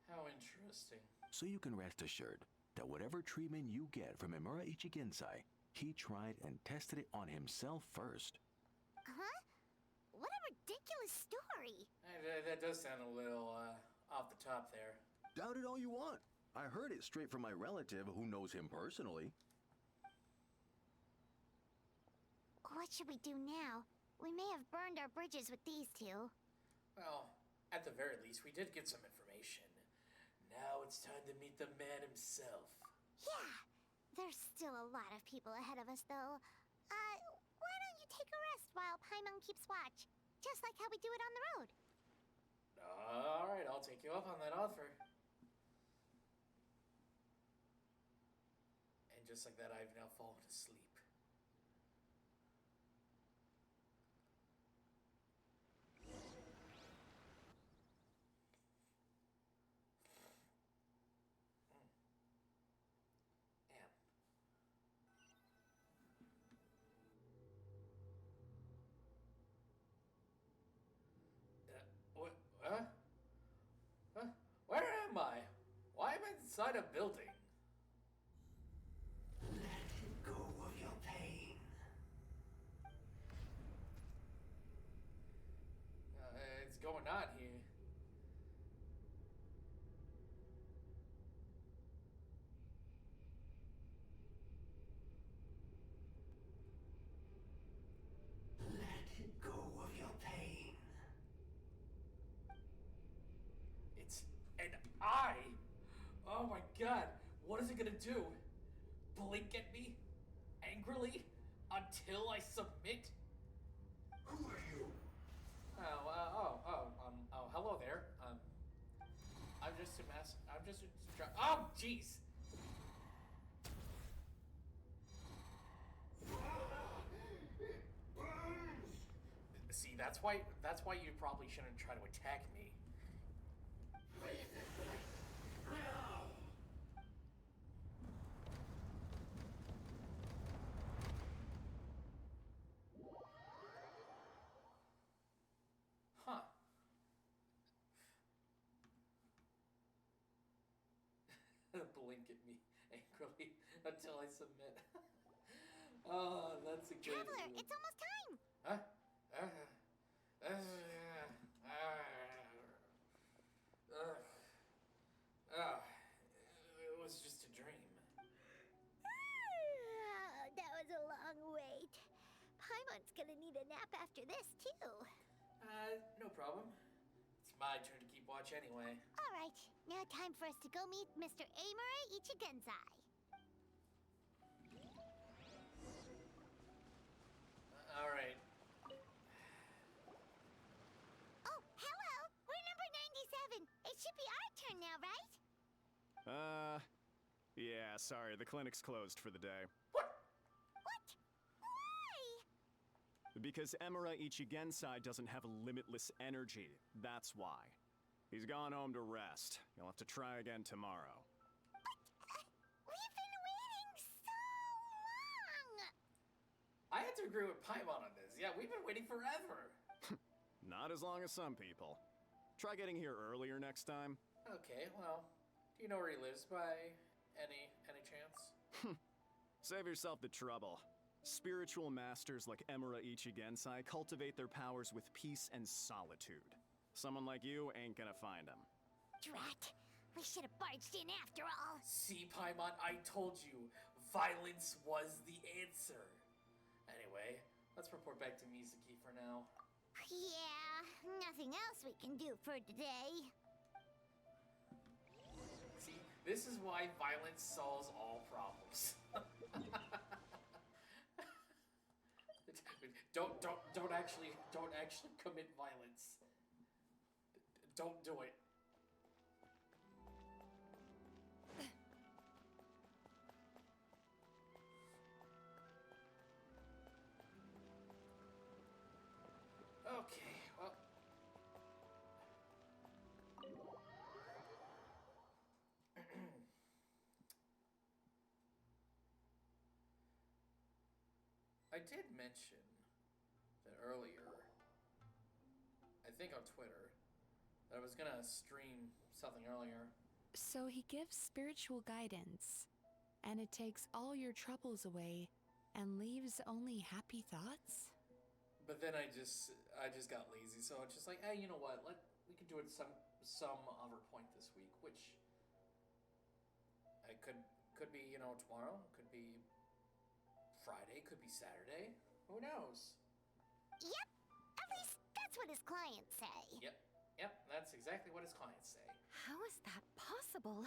How interesting. So you can rest assured that whatever treatment you get from Imura Ichigensai, he tried and tested it on himself first. Huh? What a ridiculous story. That does sound a little, off the top there. Doubt it all you want. I heard it straight from my relative who knows him personally. What should we do now? We may have burned our bridges with these two. Well, at the very least, we did get some information. Now it's time to meet the man himself. Yeah. There's still a lot of people ahead of us, though. Why don't you take a rest while Paimon keeps watch? Just like how we do it on the road. Alright, I'll take you up on that offer. And just like that, I've now fallen asleep. Where am I? Why am I inside a building? Let go of your pain. It's going on here. Let go of your pain. It's an eye! Oh my god, what is it gonna do? Blink at me? Angrily? Until I submit? Who are you? Hello there. I'm just oh, jeez! See, that's why you probably shouldn't try to attack me. No! blink at me angrily until I submit. Oh, that's a good Traveler, move. it's almost time! Huh? It was just a dream. That was a long wait. Paimon's gonna need a nap after this, too. No problem. It's my turn to keep watch anyway. Alright, now time for us to go meet Mr. Amura Ichigensai. Alright. Oh, hello! We're number 97. It should be our turn now, right? Yeah, sorry, the clinic's closed for the day. What? Why? Because Emura Ichigensai doesn't have limitless energy, that's why. He's gone home to rest. You'll have to try again tomorrow. We've been waiting so long! I had to agree with Paimon on this. Yeah, we've been waiting forever. Not as long as some people. Try getting here earlier next time. Okay, well, do you know where he lives by any chance? Save yourself the trouble. Spiritual masters like Emura Ichigensai cultivate their powers with peace and solitude. Someone like you ain't gonna find him. Drat! We should have barged in after all. See, Paimon, I told you, violence was the answer. Anyway, let's report back to Mizuki for now. Yeah, nothing else we can do for today. See, this is why violence solves all problems. Don't actually commit violence. Don't do it. Okay, well. I did mention that earlier, I think on Twitter, that I was gonna stream something earlier. So he gives spiritual guidance, and it takes all your troubles away and leaves only happy thoughts? But then I just got lazy, so it's just like, hey, you know what? We could do it some other point this week, which I could be, tomorrow, could be Friday, could be Saturday. Who knows? Yep, at least that's what his clients say. Yep, that's exactly what his clients say. How is that possible?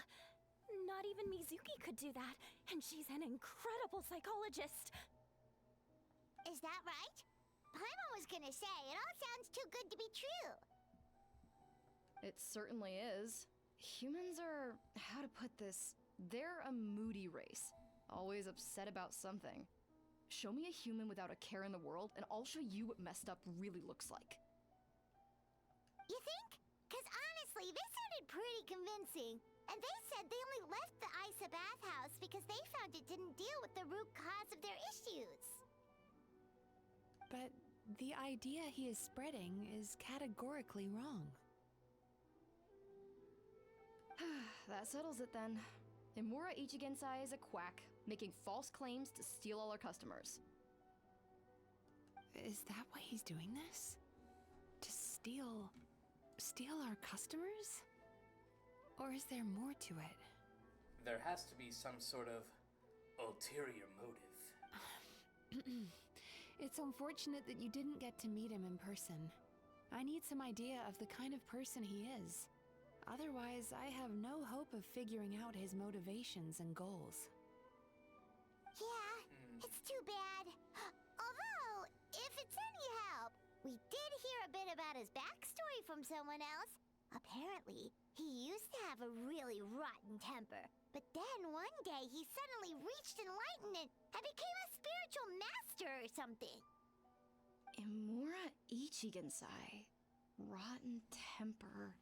Not even Mizuki could do that, and she's an incredible psychologist. Is that right? Paimon was gonna say, it all sounds too good to be true. It certainly is. Humans are, how to put this, they're a moody race. Always upset about something. Show me a human without a care in the world, and I'll show you what messed up really looks like. You think? Because honestly, this sounded pretty convincing. And they said they only left the Isa bathhouse because they found it didn't deal with the root cause of their issues. But the idea he is spreading is categorically wrong. That settles it then. Emura Ichigensai is a quack, making false claims to steal all our customers. Is that why he's doing this? To steal our customers? Or is there more to it? There has to be some sort of ulterior motive. It's unfortunate that you didn't get to meet him in person. I need some idea of the kind of person he is. Otherwise, I have no hope of figuring out his motivations and goals. Yeah, it's too bad. Although, if it's any help, we did hear a bit about his backstory from someone else. Apparently, he used to have a really rotten temper. But then one day he suddenly reached enlightenment and became a spiritual master or something. Emura Ichigensai. Rotten temper.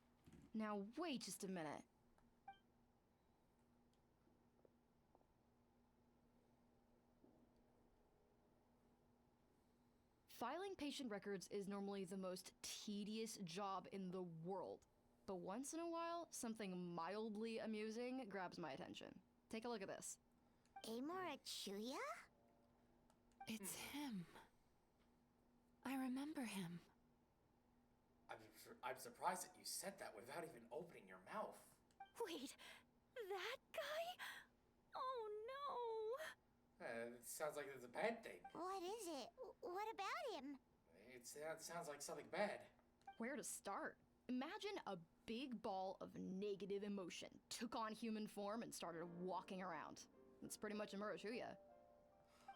Now wait just a minute. Filing patient records is normally the most tedious job in the world. But once in a while, something mildly amusing grabs my attention. Take a look at this. Amora Chuya? It's him. I remember him. I'm surprised that you said that without even opening your mouth. Wait, that guy? Oh no! It sounds like it's a bad thing. What is it? What about him? It sounds like something bad. Where to start? Imagine a big ball of negative emotion took on human form and started walking around. That's pretty much Amuro Chuya.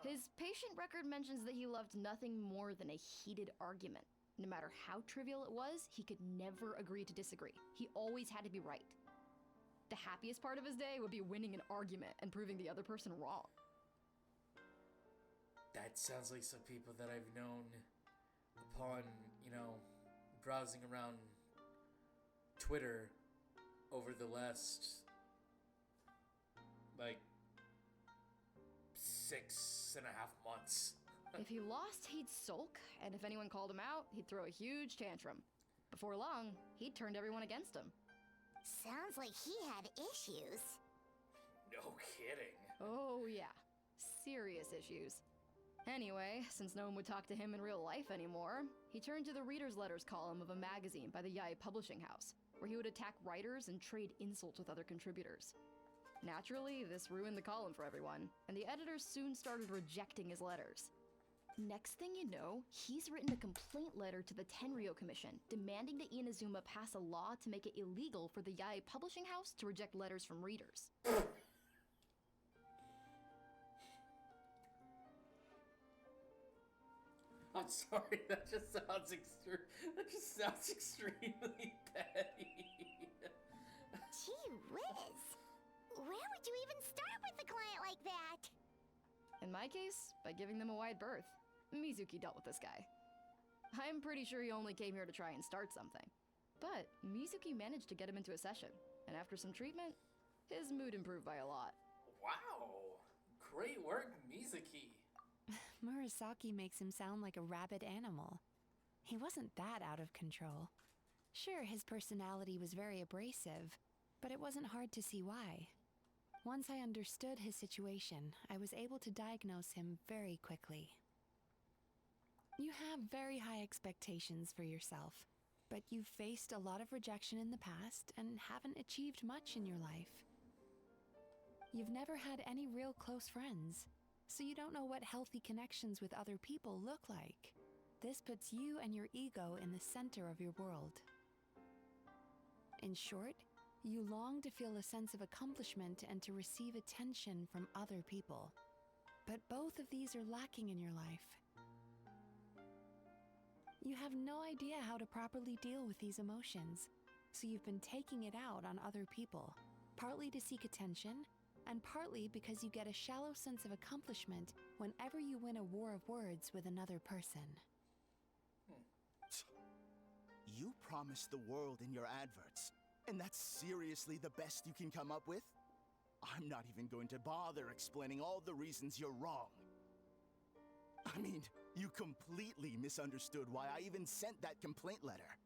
His patient record mentions that he loved nothing more than a heated argument. No matter how trivial it was, he could never agree to disagree. He always had to be right. The happiest part of his day would be winning an argument and proving the other person wrong. That sounds like some people that I've known upon, browsing around Twitter over the last, 6.5 months. If he lost, he'd sulk, and if anyone called him out, he'd throw a huge tantrum. Before long, he'd turned everyone against him. Sounds like he had issues. No kidding. Oh yeah, serious issues. Anyway, since no one would talk to him in real life anymore, he turned to the reader's letters column of a magazine by the Yae Publishing House, where he would attack writers and trade insults with other contributors. Naturally, this ruined the column for everyone, and the editors soon started rejecting his letters. Next thing you know, he's written a complaint letter to the Tenryo Commission, demanding that Inazuma pass a law to make it illegal for the Yae Publishing House to reject letters from readers. I'm sorry, that just sounds extremely petty. Gee whiz. Where would you even start with a client like that? In my case, by giving them a wide berth. Mizuki dealt with this guy. I'm pretty sure he only came here to try and start something. But Mizuki managed to get him into a session, and after some treatment, his mood improved by a lot. Wow! Great work, Mizuki! Murasaki makes him sound like a rabid animal. He wasn't that out of control. Sure, his personality was very abrasive, but it wasn't hard to see why. Once I understood his situation, I was able to diagnose him very quickly. You have very high expectations for yourself, but you've faced a lot of rejection in the past and haven't achieved much in your life. You've never had any real close friends, so you don't know what healthy connections with other people look like. This puts you and your ego in the center of your world. In short, you long to feel a sense of accomplishment and to receive attention from other people. But both of these are lacking in your life. You have no idea how to properly deal with these emotions, so you've been taking it out on other people, partly to seek attention, and partly because you get a shallow sense of accomplishment whenever you win a war of words with another person. You promised the world in your adverts, and that's seriously the best you can come up with? I'm not even going to bother explaining all the reasons you're wrong. I mean, you completely misunderstood why I even sent that complaint letter.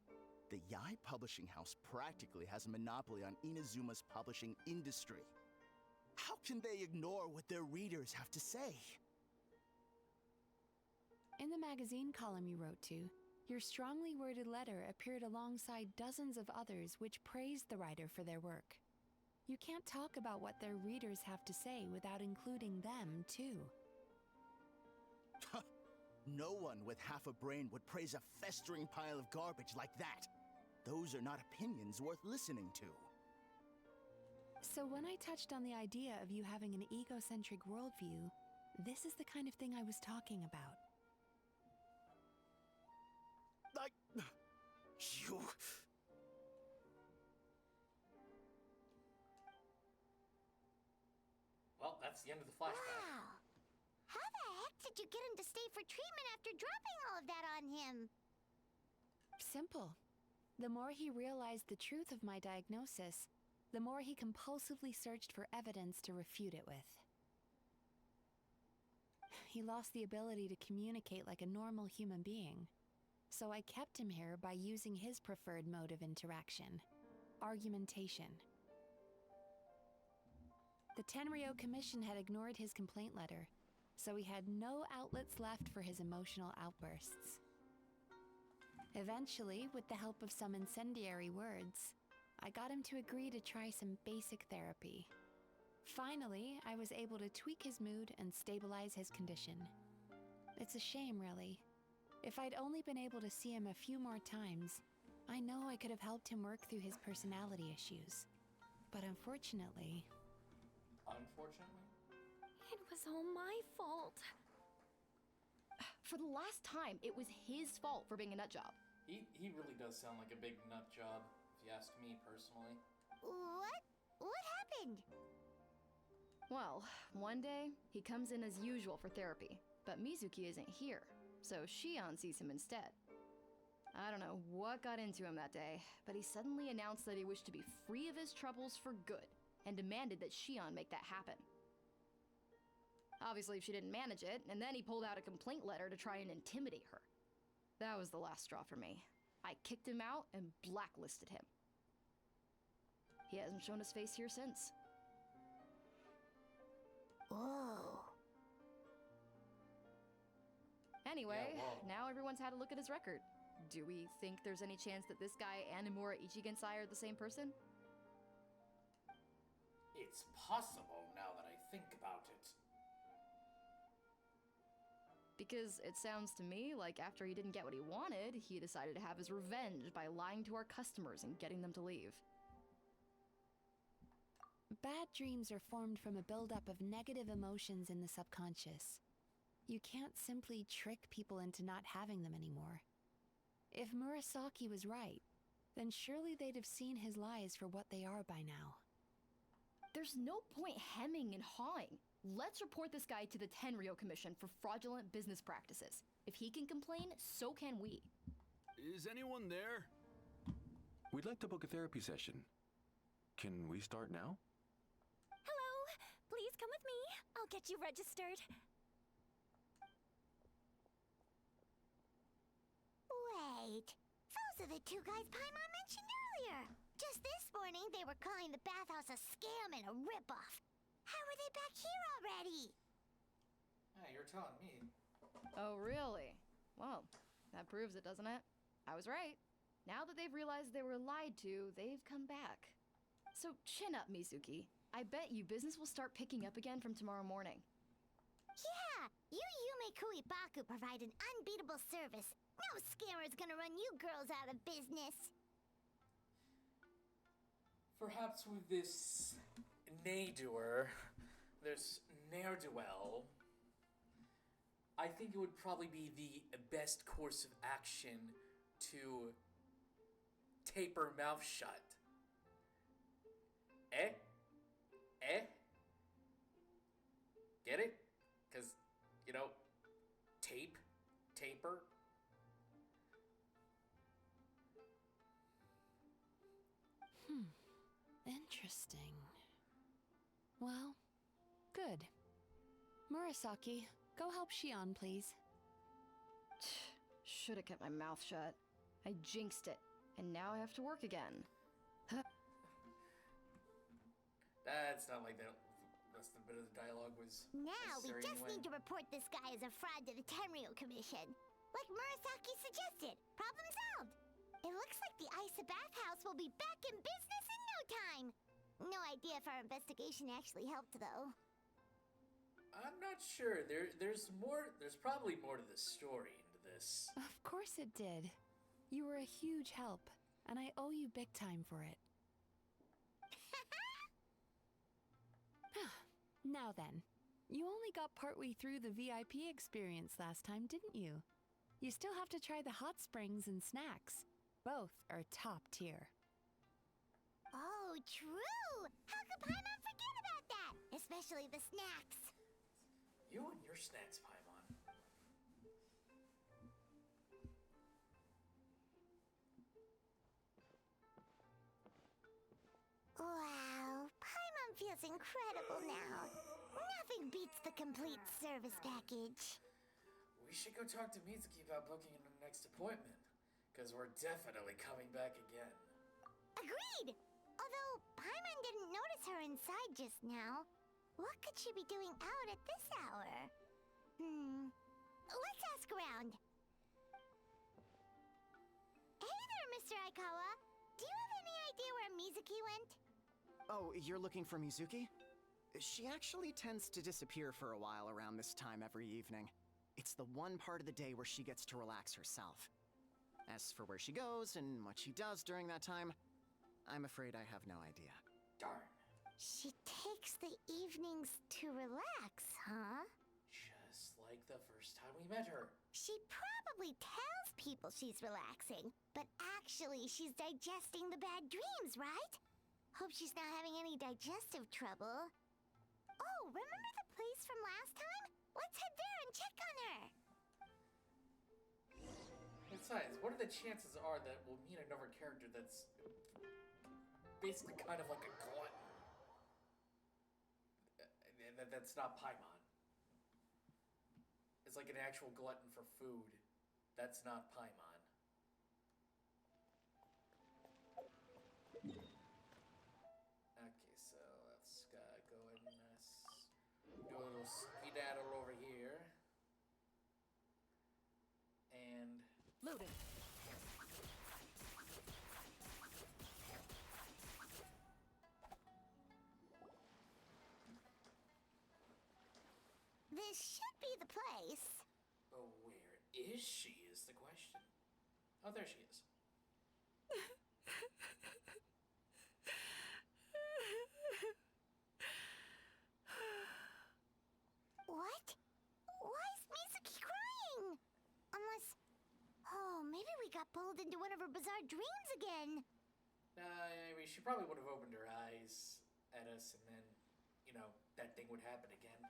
The Yae Publishing House practically has a monopoly on Inazuma's publishing industry. How can they ignore what their readers have to say? In the magazine column you wrote to, your strongly worded letter appeared alongside dozens of others which praised the writer for their work. You can't talk about what their readers have to say without including them, too. No one with half a brain would praise a festering pile of garbage like that. Those are not opinions worth listening to. So when I touched on the idea of you having an egocentric worldview, this is the kind of thing I was talking about. You... Well, that's the end of the flashback. Wow. How the heck did you get him to stay for treatment after dropping all of that on him? Simple. The more he realized the truth of my diagnosis, the more he compulsively searched for evidence to refute it with. He lost the ability to communicate like a normal human being, so I kept him here by using his preferred mode of interaction, argumentation. The Tenryo Commission had ignored his complaint letter, so he had no outlets left for his emotional outbursts. Eventually, with the help of some incendiary words, I got him to agree to try some basic therapy. Finally, I was able to tweak his mood and stabilize his condition. It's a shame, really. If I'd only been able to see him a few more times, I know I could have helped him work through his personality issues. But unfortunately... Unfortunately? It was all my fault. For the last time, it was his fault for being a nut job. He really does sound like a big nut job, if you ask me personally. What? What happened? Well, one day, he comes in as usual for therapy, but Mizuki isn't here, so Shion sees him instead. I don't know what got into him that day, but he suddenly announced that he wished to be free of his troubles for good, and demanded that Shion make that happen. Obviously, she didn't manage it, and then he pulled out a complaint letter to try and intimidate her. That was the last straw for me. I kicked him out and blacklisted him. He hasn't shown his face here since. Whoa. Anyway, Yeah, whoa. now everyone's had a look at his record. Do we think there's any chance that this guy and Imura Ichigensai are the same person? It's possible now that I think about it. Because it sounds to me like after he didn't get what he wanted, he decided to have his revenge by lying to our customers and getting them to leave. Bad dreams are formed from a buildup of negative emotions in the subconscious. You can't simply trick people into not having them anymore. If Murasaki was right, then surely they'd have seen his lies for what they are by now. There's no point hemming and hawing. Let's report this guy to the Tenryo Commission for fraudulent business practices. If he can complain, so can we. Is anyone there? We'd like to book a therapy session. Can we start now? Hello! Please come with me. I'll get you registered. Wait. Those are the two guys Paimon mentioned earlier. Just this morning, they were calling the bathhouse a scam and a ripoff. How are they back here already? Yeah, you're telling me. Oh, really? Well, that proves it, doesn't it? I was right. Now that they've realized they were lied to, they've come back. So chin up, Mizuki. I bet you business will start picking up again from tomorrow morning. Yeah, you Yume Kuibaku provide an unbeatable service. No scammer's gonna run you girls out of business. Perhaps with this ne'er-doer, this ne'er-do-well, I think it would probably be the best course of action to tape her mouth shut. Eh? Eh? Get it? Because, you know, taper. Interesting. Well, good. Murasaki, go help Shion, please. Should have kept my mouth shut. I jinxed it, and now I have to work again. That's not like that. That's the bit of the dialogue was. Now we necessary just anyway. need to report this guy as a fraud to the Tenryo Commission. Like Murasaki suggested. Problem solved. It looks like the Isa bathhouse will be back in business in no time. No idea if our investigation actually helped, though. I'm not sure. There's more. There's probably more to the story into this. Of course it did. You were a huge help, and I owe you big time for it. Now then, you only got partway through the VIP experience last time, didn't you? You still have to try the hot springs and snacks. Both are top tier. Oh, true! How could Paimon forget about that? Especially the snacks. You and your snacks, Paimon. Wow, Paimon feels incredible now. Nothing beats the complete service package. We should go talk to Mizuki about booking the next appointment, because we're definitely coming back again. Agreed! Although Paimon didn't notice her inside just now. What could she be doing out at this hour? Let's ask around. Hey there, Mr. Aikawa. Do you have any idea where Mizuki went? Oh, you're looking for Mizuki? She actually tends to disappear for a while around this time every evening. It's the one part of the day where she gets to relax herself. As for where she goes and what she does during that time, I'm afraid I have no idea. Darn. She takes the evenings to relax, huh? Just like the first time we met her. She probably tells people she's relaxing, but actually she's digesting the bad dreams, right? Hope she's not having any digestive trouble. Oh, remember the place from last time? Let's head there and check on her. Besides, what are the chances are that we'll meet another character that's basically kind of like a glutton? That's not Paimon. It's like an actual glutton for food. That's not Paimon. Okay, so let's go ahead and do a little skedaddle over here. And... Loaded. This should be the place. Oh, where is she is the question. Oh, there she is. What? Why is Mizuki crying? Unless... Oh, maybe we got pulled into one of her bizarre dreams again. I mean, she probably would have opened her eyes at us and then, you know, that thing would happen again.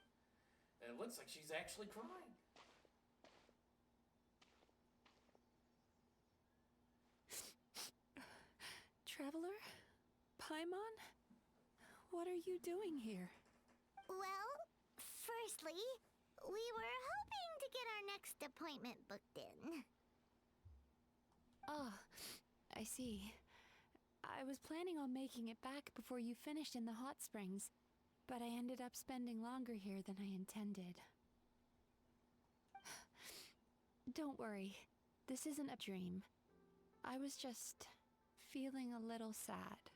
It looks like she's actually crying. Traveler? Paimon? What are you doing here? Well, firstly, we were hoping to get our next appointment booked in. Oh, I see. I was planning on making it back before you finished in the hot springs, but I ended up spending longer here than I intended. Don't worry, this isn't a dream. I was just feeling a little sad.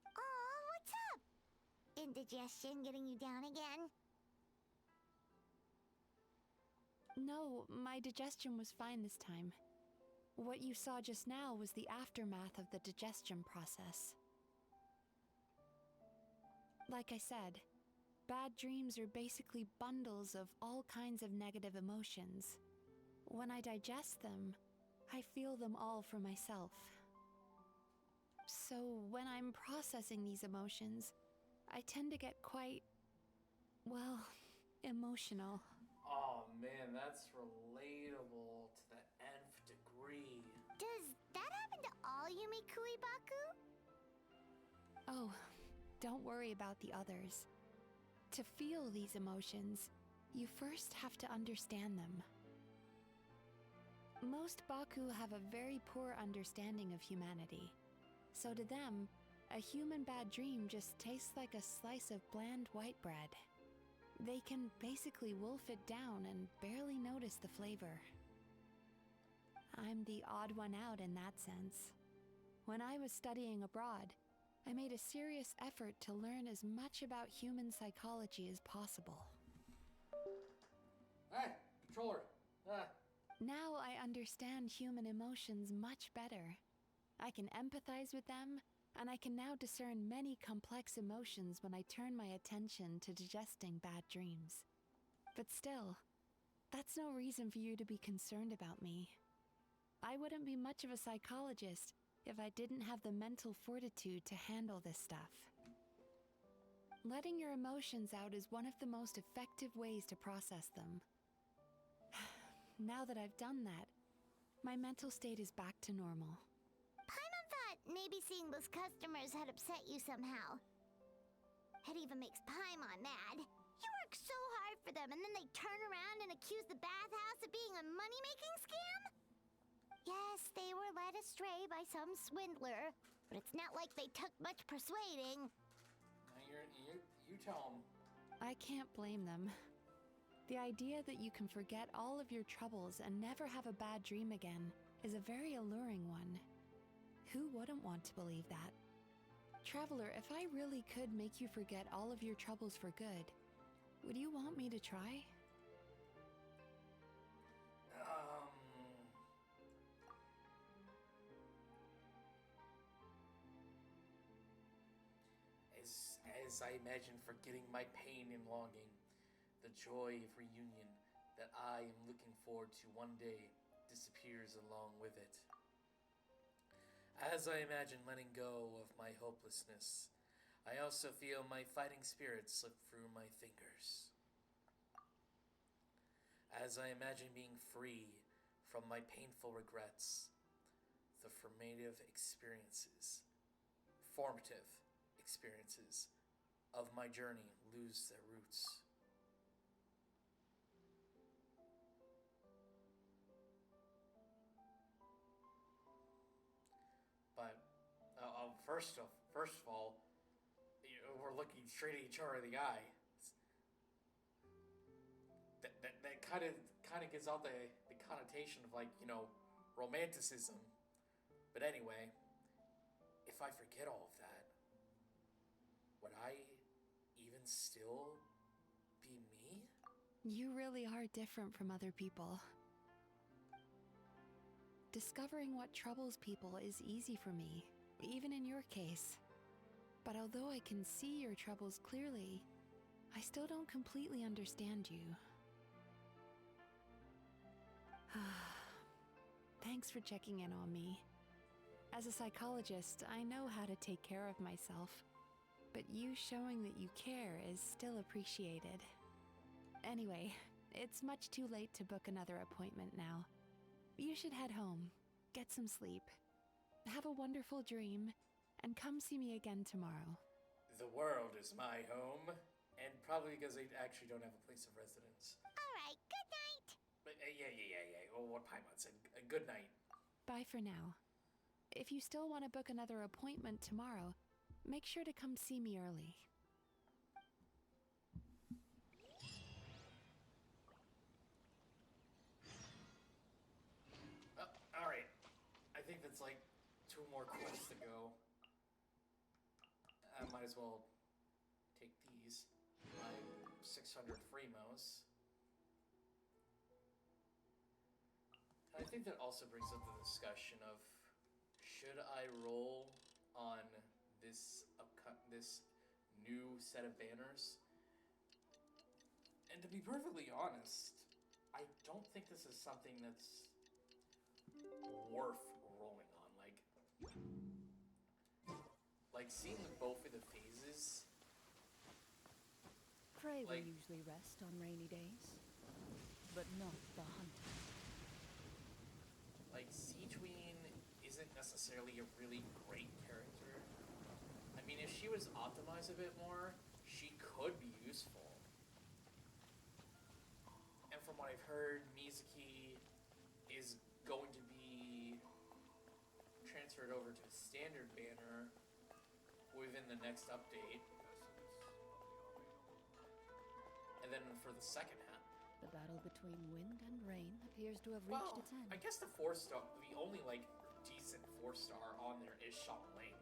Aw, what's up? Indigestion getting you down again? No, my digestion was fine this time. What you saw just now was the aftermath of the digestion process. Like I said, bad dreams are basically bundles of all kinds of negative emotions. When I digest them, I feel them all for myself. So when I'm processing these emotions, I tend to get quite, well, emotional. Oh man, that's relatable to the nth degree. Does that happen to all Yumikui Baku? Oh, don't worry about the others. To feel these emotions, you first have to understand them. Most Baku have a very poor understanding of humanity. So to them, a human bad dream just tastes like a slice of bland white bread. They can basically wolf it down and barely notice the flavor. I'm the odd one out in that sense. When I was studying abroad, I made a serious effort to learn as much about human psychology as possible. Hey, controller. Now I understand human emotions much better. I can empathize with them, and I can now discern many complex emotions when I turn my attention to digesting bad dreams. But still, that's no reason for you to be concerned about me. I wouldn't be much of a psychologist if I didn't have the mental fortitude to handle this stuff. Letting your emotions out is one of the most effective ways to process them. Now that I've done that, my mental state is back to normal. Paimon thought maybe seeing those customers had upset you somehow. It even makes Paimon mad. You work so hard for them and then they turn around and accuse the bathhouse of being a money-making scam? Yes, they were led astray by some swindler, but it's not like they took much persuading. You tell them. I can't blame them. The idea that you can forget all of your troubles and never have a bad dream again is a very alluring one. Who wouldn't want to believe that? Traveler, if I really could make you forget all of your troubles for good, would you want me to try? As I imagine forgetting my pain and longing, the joy of reunion that I am looking forward to one day disappears along with it. As I imagine letting go of my hopelessness, I also feel my fighting spirit slip through my fingers. As I imagine being free from my painful regrets, the formative experiences of my journey lose their roots. But first of all, we're looking straight at each other in the eye. That kind of gives out the connotation of, like, romanticism. But anyway, if I forget all of that, would I even still be me? You really are different from other people. Discovering what troubles people is easy for me, even in your case. But although I can see your troubles clearly, I still don't completely understand you. Thanks for checking in on me. As a psychologist, I know how to take care of myself, but you showing that you care is still appreciated. Anyway, it's much too late to book another appointment now. You should head home, get some sleep, have a wonderful dream, and come see me again tomorrow. The world is my home, and probably because I actually don't have a place of residence. Alright, good night! But yeah. Oh, what Paimon said. Good night. Bye for now. If you still want to book another appointment tomorrow, make sure to come see me early. Alright. I think that's like 2 more quests to go. I might as well take these. My 600 Freemos. I think that also brings up the discussion of, should I roll on this new set of banners? And to be perfectly honest, I don't think this is something that's worth rolling on. Like seeing both of the phases. Prey will usually rest on rainy days, but not the hunter. Like, Siegeween isn't necessarily a really great character. I mean, if she was optimized a bit more, she could be useful. And from what I've heard, Mizuki is going to be transferred over to a standard banner within the next update. And then for the second half, the battle between wind and rain appears to have reached its end. I guess the 4-star, the only decent 4-star on there is Xiangling.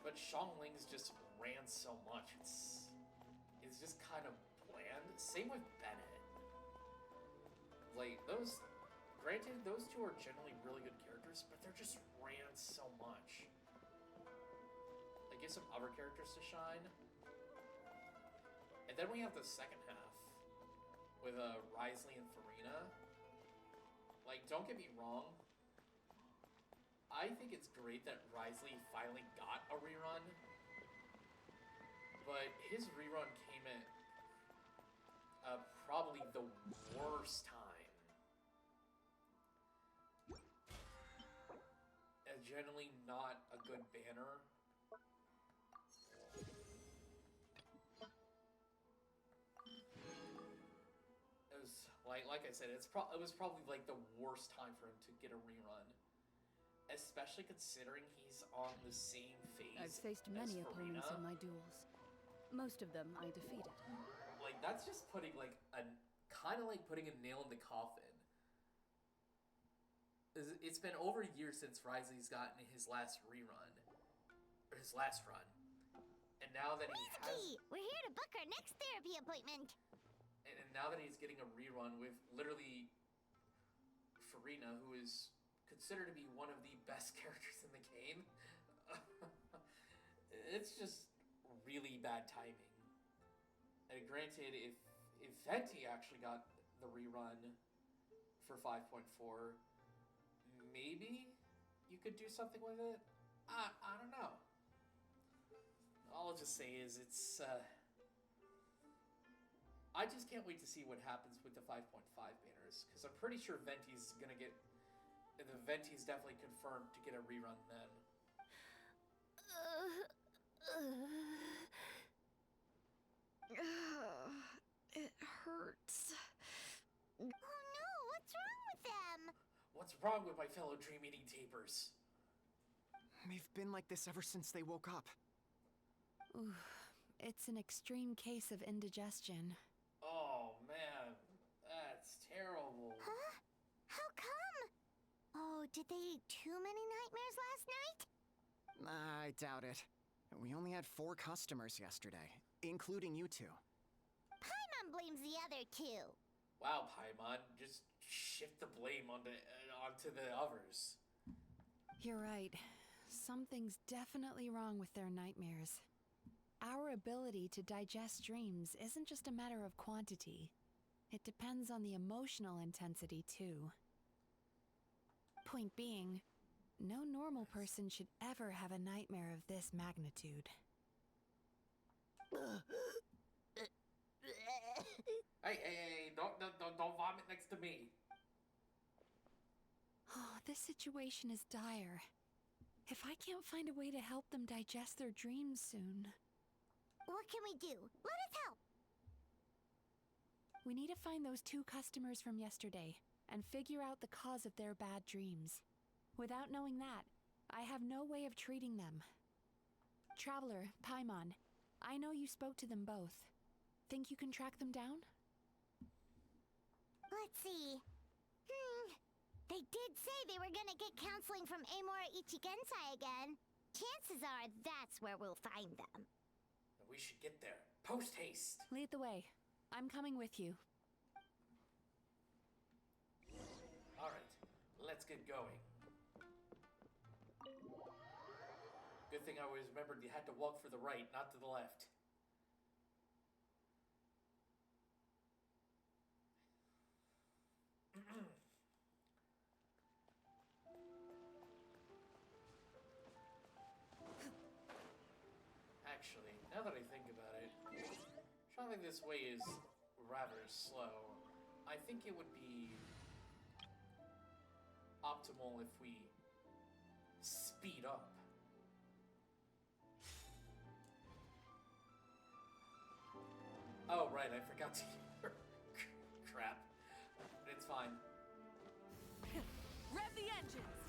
But Xiangling's just ran so much, it's just kind of bland. Same with Bennett. Like, granted, those two are generally really good characters, but they're just ran so much. Like, give some other characters to shine. And then we have the second half with Risley and Farina. Like, don't get me wrong, I think it's great that Risley finally got a rerun, but his rerun came at probably the worst time. And generally not a good banner. Like I said, it was probably like the worst time for him to get a rerun, especially considering he's on the same phase. I've faced as many Farina. opponents in my duels. Most of them I defeated. Like, that's just putting like kind of like putting a nail in the coffin. It's been over a year since Rizley's gotten his last rerun, or his last run, and now that he has, we're here to book our next therapy appointment. and now that he's getting a rerun with literally Farina, who is considered to be one of the best characters in the game, it's just really bad timing. And granted, if Venti actually got the rerun for 5.4, maybe you could do something with it. I don't know. All I'll just say is it's I just can't wait to see what happens with the 5.5 banners, because I'm pretty sure Venti's gonna get the Venti's definitely confirmed to get a rerun then. It hurts. Oh no, what's wrong with them? What's wrong with my fellow dream-eating tapers? They've been like this ever since they woke up. Ooh, it's an extreme case of indigestion. Oh man, that's terrible. Huh? How come? Oh, did they eat too many nightmares last night? I doubt it. We only had 4 customers yesterday, including you two. Paimon blames the other 2. Wow, Paimon, just shift the blame onto the others. You're right. Something's definitely wrong with their nightmares. Our ability to digest dreams isn't just a matter of quantity. It depends on the emotional intensity, too. Point being, no normal person should ever have a nightmare of this magnitude. Hey, don't vomit next to me. Oh, this situation is dire. If I can't find a way to help them digest their dreams soon... What can we do? Let us help! We need to find those 2 customers from yesterday and figure out the cause of their bad dreams. Without knowing that, I have no way of treating them. Traveler, Paimon, I know you spoke to them both. Think you can track them down? Let's see. They did say they were gonna get counseling from Amora Ichigensai again. Chances are that's where we'll find them. We should get there. Post haste. Lead the way. I'm coming with you. Alright, let's get going. Good thing I always remembered you had to walk for the right, not to the left. Actually, now that I think about it, traveling this way is rather slow. I think it would be optimal if we speed up. Oh, right, I forgot to crap. But it's fine. Rev the engines!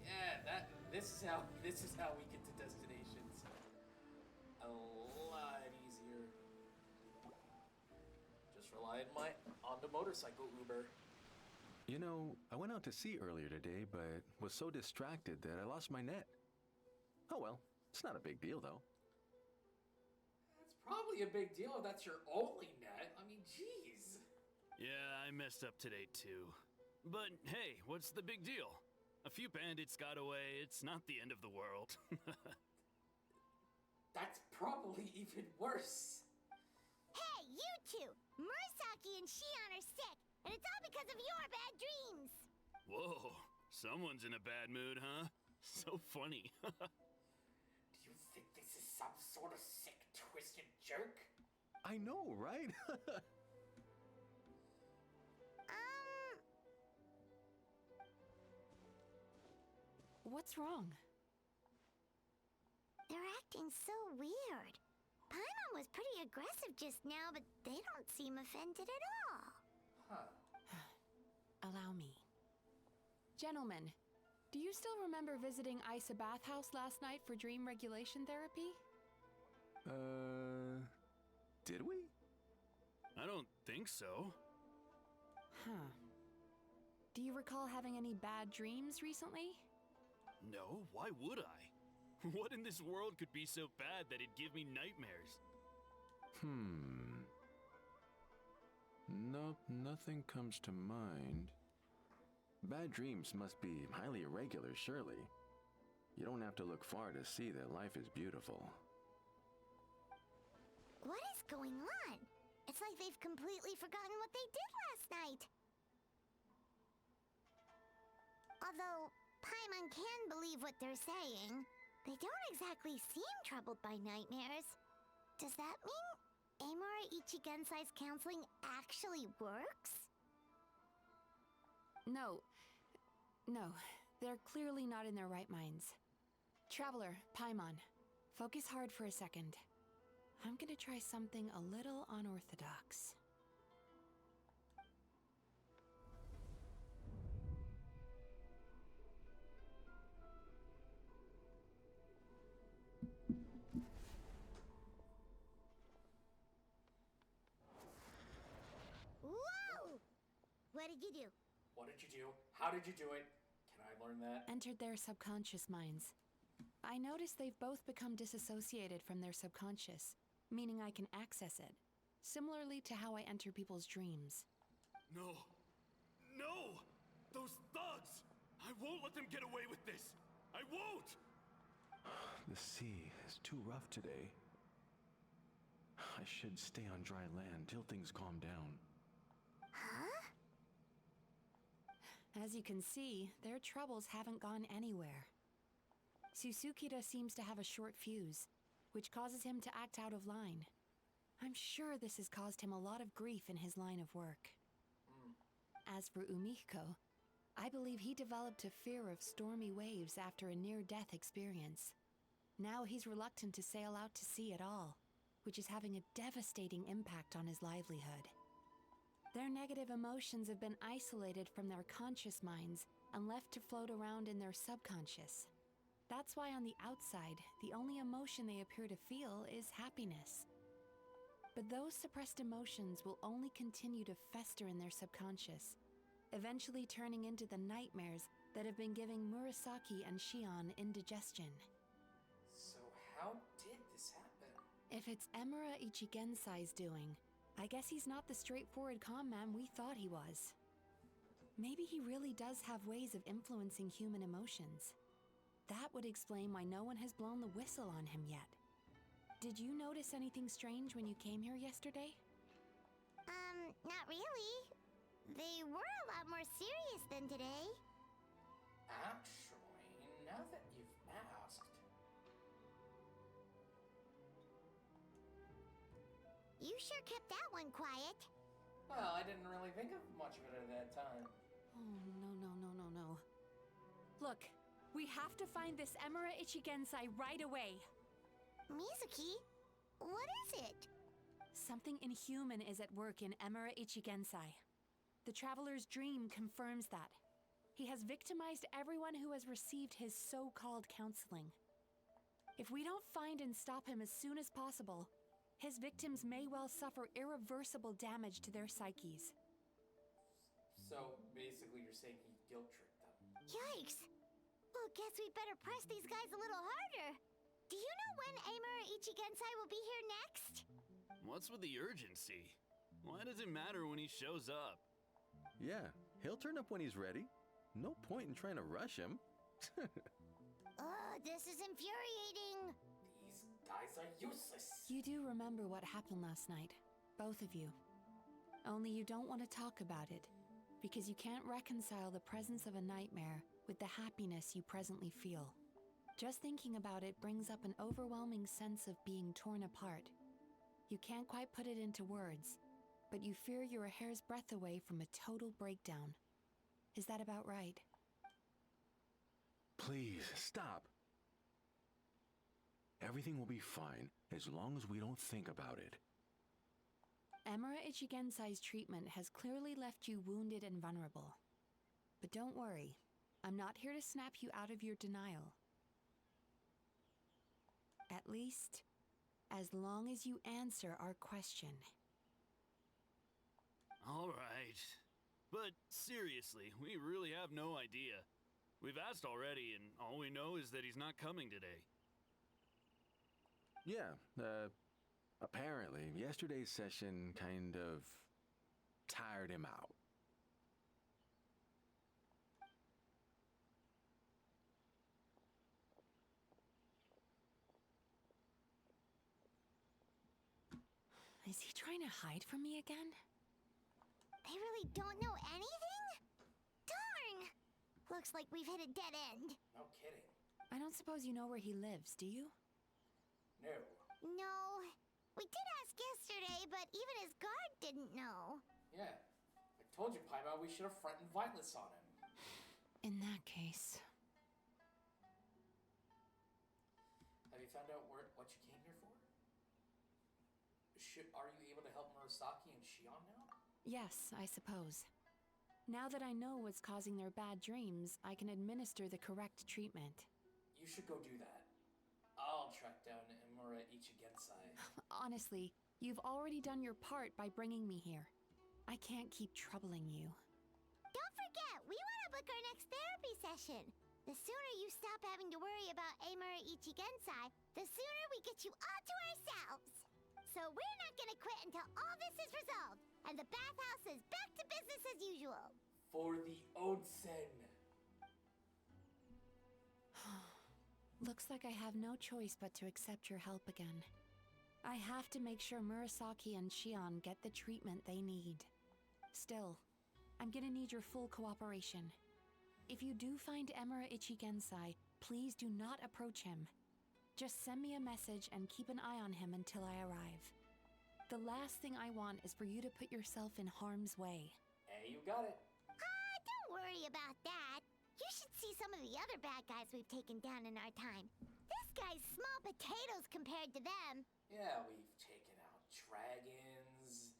Yeah, this is how we get to destinations. A lot easier. Just rely on the motorcycle Uber. You know, I went out to sea earlier today, but was so distracted that I lost my net. Oh well, it's not a big deal though. It's probably a big deal if that's your only net. I mean, jeez. Yeah, I messed up today too. But hey, what's the big deal? A few bandits got away, it's not the end of the world. That's probably even worse. Hey, you 2! Murasaki and Shion are sick, and it's all because of your bad dreams! Whoa, someone's in a bad mood, huh? So funny. Do you think this is some sort of sick, twisted joke? I know, right? What's wrong? They're acting so weird. Paimon was pretty aggressive just now, but they don't seem offended at all. Huh. Allow me. Gentlemen, do you still remember visiting Isa Bathhouse last night for dream regulation therapy? Did we? I don't think so. Huh. Do you recall having any bad dreams recently? No, why would I? What in this world could be so bad that it'd give me nightmares? Nope, nothing comes to mind. Bad dreams must be highly irregular, surely. You don't have to look far to see that life is beautiful. What is going on? It's like they've completely forgotten what they did last night. Although Paimon can believe what they're saying, they don't exactly seem troubled by nightmares. Does that mean Amora Ichigensai's counseling actually works? No. No, they're clearly not in their right minds. Traveler, Paimon, focus hard for a second. I'm gonna try something a little unorthodox. Whoa! What did you do? What did you do? How did you do it? Can I learn that? Entered their subconscious minds. I noticed they've both become disassociated from their subconscious, meaning I can access it, similarly to how I enter people's dreams. No! No! Those thugs! I won't let them get away with this! I won't! The sea is too rough today. I should stay on dry land till things calm down. Huh? As you can see, their troubles haven't gone anywhere. Susukida seems to have a short fuse, which causes him to act out of line. I'm sure this has caused him a lot of grief in his line of work. As for Umihiko, I believe he developed a fear of stormy waves after a near-death experience. Now he's reluctant to sail out to sea at all, which is having a devastating impact on his livelihood. Their negative emotions have been isolated from their conscious minds and left to float around in their subconscious. That's why on the outside, the only emotion they appear to feel is happiness. But those suppressed emotions will only continue to fester in their subconscious, eventually turning into the nightmares that have been giving Murasaki and Shion indigestion. So how did this happen? If it's Emura Ichigensai's doing, I guess he's not the straightforward calm man we thought he was. Maybe he really does have ways of influencing human emotions. That would explain why no one has blown the whistle on him yet. Did you notice anything strange when you came here yesterday? Not really. They were a lot more serious than today. Actually, now that you've asked... You sure kept that one quiet. Well, I didn't really think of much of it at that time. Oh, no. Look, we have to find this Emura Ichigensai right away. Mizuki, what is it? Something inhuman is at work in Emura Ichigensai. The Traveler's dream confirms that. He has victimized everyone who has received his so-called counseling. If we don't find and stop him as soon as possible, his victims may well suffer irreversible damage to their psyches. So, basically you're saying he guilt-tripped them. Yikes! Well, guess we'd better press these guys a little harder. Do you know when Amura Ichigensai will be here next? What's with the urgency? Why does it matter when he shows up? Yeah, he'll turn up when he's ready. No point in trying to rush him. This is infuriating. These guys are useless. You do remember what happened last night, both of you. Only you don't want to talk about it, because you can't reconcile the presence of a nightmare with the happiness you presently feel. Just thinking about it brings up an overwhelming sense of being torn apart. You can't quite put it into words, but you fear you're a hair's breadth away from a total breakdown. Is that about right? Please, stop. Everything will be fine as long as we don't think about it. Emura Ichigensai's treatment has clearly left you wounded and vulnerable. But don't worry, I'm not here to snap you out of your denial. At least, as long as you answer our question. All right. But seriously, we really have no idea. We've asked already, and all we know is that he's not coming today. Yeah, apparently, yesterday's session kind of tired him out. Is he trying to hide from me again? They really don't know anything? Darn! Looks like we've hit a dead end. No kidding. I don't suppose you know where he lives, do you? No. No. We did ask yesterday, but even his guard didn't know. Yeah. I told you, Paimon, we should have threatened violence on him. In that case... Have you found out what you came here for? Are you able to help Murasaki and Shion now? Yes, I suppose. Now that I know what's causing their bad dreams, I can administer the correct treatment. You should go do that. I'll track down Emura Ichigensai. Honestly, you've already done your part by bringing me here. I can't keep troubling you. Don't forget, we want to book our next therapy session. The sooner you stop having to worry about Emura Ichigensai, the sooner we get you all to ourselves. So we're not gonna quit until all this is resolved, and the bathhouse is back to business as usual. For the onsen. Looks like I have no choice but to accept your help again. I have to make sure Murasaki and Shion get the treatment they need. Still, I'm gonna need your full cooperation. If you do find Emura Ichigensai, please do not approach him. Just send me a message and keep an eye on him until I arrive. The last thing I want is for you to put yourself in harm's way. Hey, you got it. Don't worry about that. You should see some of the other bad guys we've taken down in our time. This guy's small potatoes compared to them. Yeah, we've taken out dragons,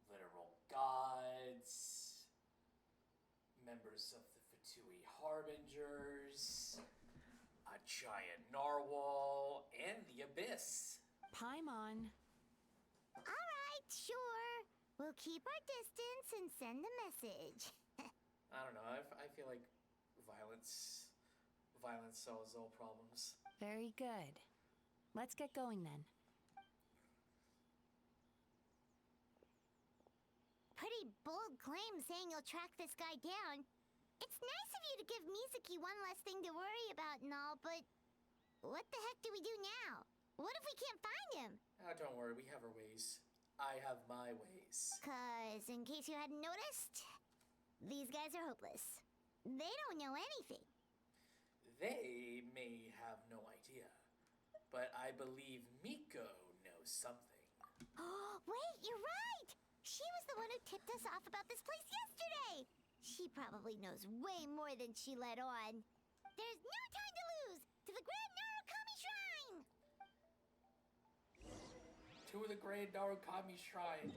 literal gods, members of the Fatui Harbingers, a giant narwhal, and the Abyss. Paimon. Alright, sure. We'll keep our distance and send the message. I don't know, I feel like violence solves all problems. Very good. Let's get going then. Pretty bold claim saying you'll track this guy down. It's nice of you to give Mizuki one less thing to worry about and all, but what the heck do we do now? What if we can't find him? Don't worry, we have our ways. I have my ways. 'Cause, in case you hadn't noticed, these guys are hopeless. They don't know anything. They may have no idea, but I believe Miko knows something. Oh, wait, you're right! She was the one who tipped us off about this place yesterday! She probably knows way more than she let on. There's no time to lose! To the Grand Narukami Shrine! To the Grand Narukami Shrine.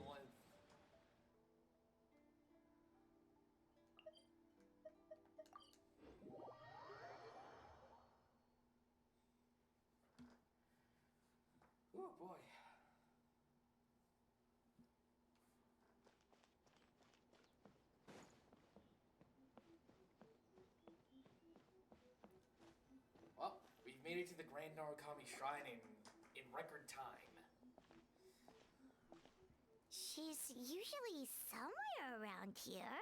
Oh boy. Well, we've made it to the Grand Narukami Shrine in record time. She's usually somewhere around here.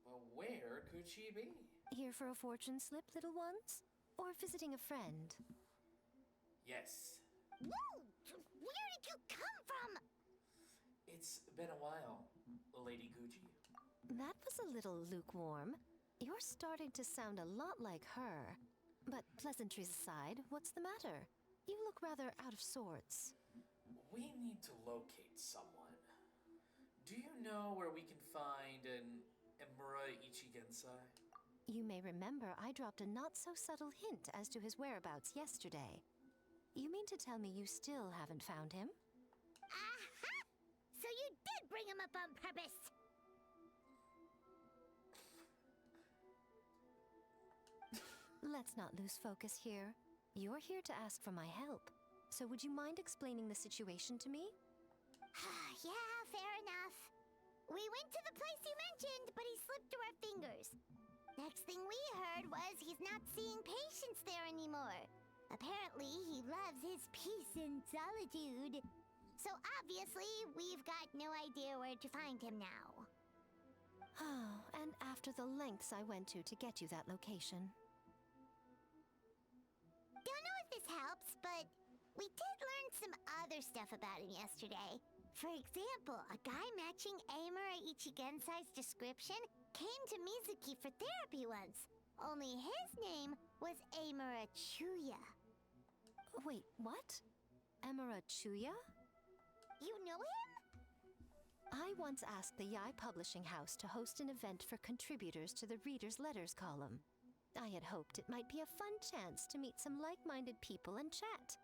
Well, where could she be? Here for a fortune slip, little ones? Or visiting a friend? Yes. Whoa! Where did you come from? It's been a while, Lady Gucci. That was a little lukewarm. You're starting to sound a lot like her. But pleasantries aside, what's the matter? You look rather out of sorts. We need to locate someone. Do you know where we can find an Emura Ichigensai? You may remember I dropped a not-so-subtle hint as to his whereabouts yesterday. You mean to tell me you still haven't found him? Aha! So you did bring him up on purpose! Let's not lose focus here. You're here to ask for my help. So would you mind explaining the situation to me? Yeah, fair enough. We went to the place you mentioned, but he slipped through our fingers. Next thing we heard was he's not seeing patients there anymore. Apparently, he loves his peace and solitude. So obviously, we've got no idea where to find him now. Oh, and after the lengths I went to get you that location. Don't know if this helps, but we did learn some other stuff about him yesterday. For example, a guy matching Amura Ichigensai's description came to Mizuki for therapy once. Only his name was Amura Chuya. Wait, what? Amura Chuya? You know him? I once asked the Yai Publishing House to host an event for contributors to the Reader's Letters column. I had hoped it might be a fun chance to meet some like-minded people and chat.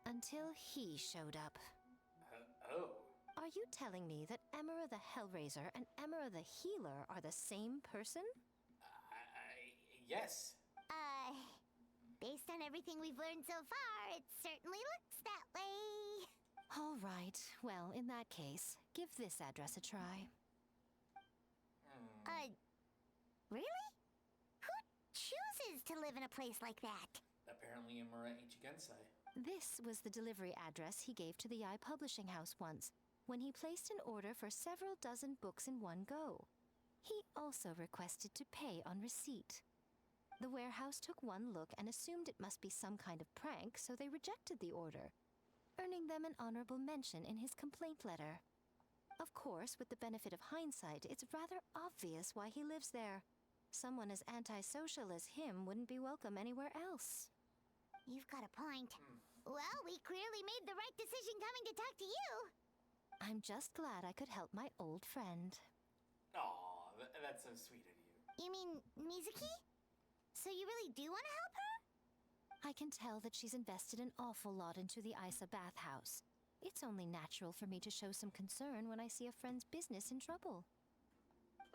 Until he showed up. Oh. Are you telling me that Emera the Hellraiser and Emera the Healer are the same person? Yes. Based on everything we've learned so far, it certainly looks that way. All right. Well, in that case, give this address a try. Really? Who chooses to live in a place like that? Apparently Amura Ichigensai. This was the delivery address he gave to the Yai Publishing House once, when he placed an order for several dozen books in one go. He also requested to pay on receipt. The warehouse took one look and assumed it must be some kind of prank, so they rejected the order, earning them an honorable mention in his complaint letter. Of course, with the benefit of hindsight, it's rather obvious why he lives there. Someone as antisocial as him wouldn't be welcome anywhere else. You've got a point. Well, we clearly made the right decision coming to talk to you. I'm just glad I could help my old friend. Aw, that's so sweet of you. You mean Mizuki? So you really do want to help her? I can tell that she's invested an awful lot into the Isa bathhouse. It's only natural for me to show some concern when I see a friend's business in trouble.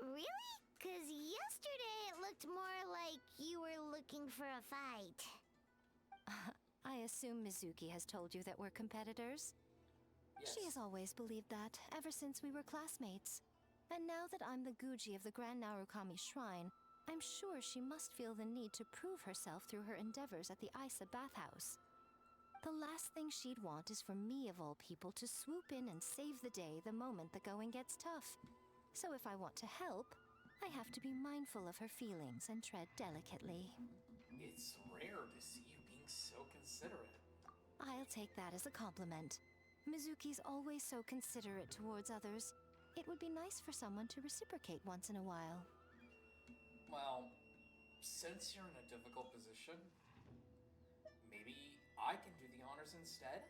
Really? 'Cause yesterday it looked more like you were looking for a fight. I assume Mizuki has told you that we're competitors? Yes. She has always believed that, ever since we were classmates. And now that I'm the Guji of the Grand Narukami Shrine, I'm sure she must feel the need to prove herself through her endeavors at the Isa bathhouse. The last thing she'd want is for me, of all people, to swoop in and save the day the moment the going gets tough. So if I want to help, I have to be mindful of her feelings and tread delicately. It's rare to see you being so considerate. I'll take that as a compliment. Mizuki's always so considerate towards others. It would be nice for someone to reciprocate once in a while. Well, since you're in a difficult position, maybe I can do the honors instead?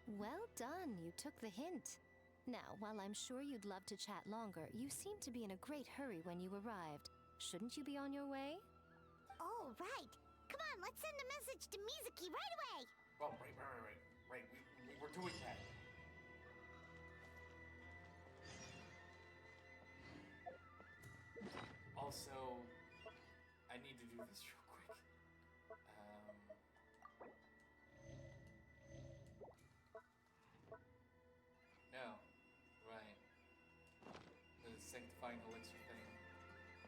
Well done, you took the hint. Now, while I'm sure you'd love to chat longer, you seemed to be in a great hurry when you arrived. Shouldn't you be on your way? Oh, right. Come on, let's send a message to Mizuki right away. Oh, right. We were doing that. Also, I need to do this real quick. No. Right. The sanctifying elixir thing.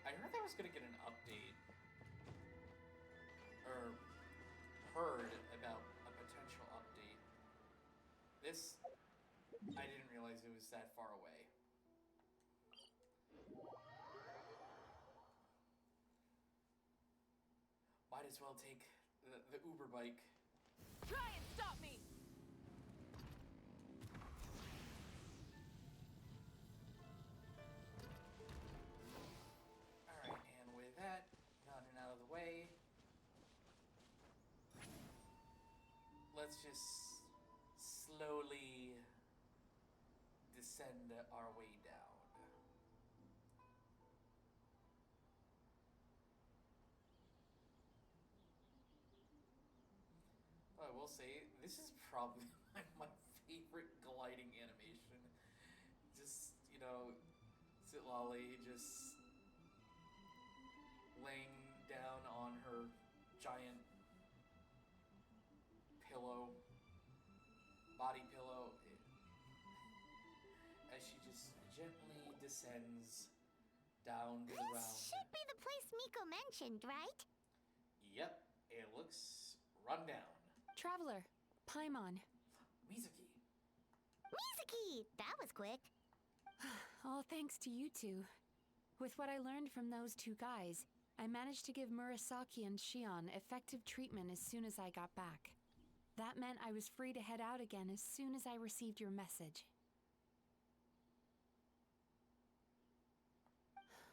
I heard I was gonna get an update. Or heard about a potential update. This, I didn't realize it was that far away. Might as well take the Uber bike. Try and stop me! Alright, and with that done and out of the way, let's just slowly descend our way down. I will will say, this is probably my favorite gliding animation. Just, you know, Zitlali just laying down on her giant pillow, body pillow, as she just gently descends down to the ground. This should be the place Miko mentioned, right? Yep, it looks run down. Traveler, Paimon. Mizuki. Mizuki! That was quick. All thanks to you two. With what I learned from those two guys, I managed to give Murasaki and Shion effective treatment as soon as I got back. That meant I was free to head out again as soon as I received your message.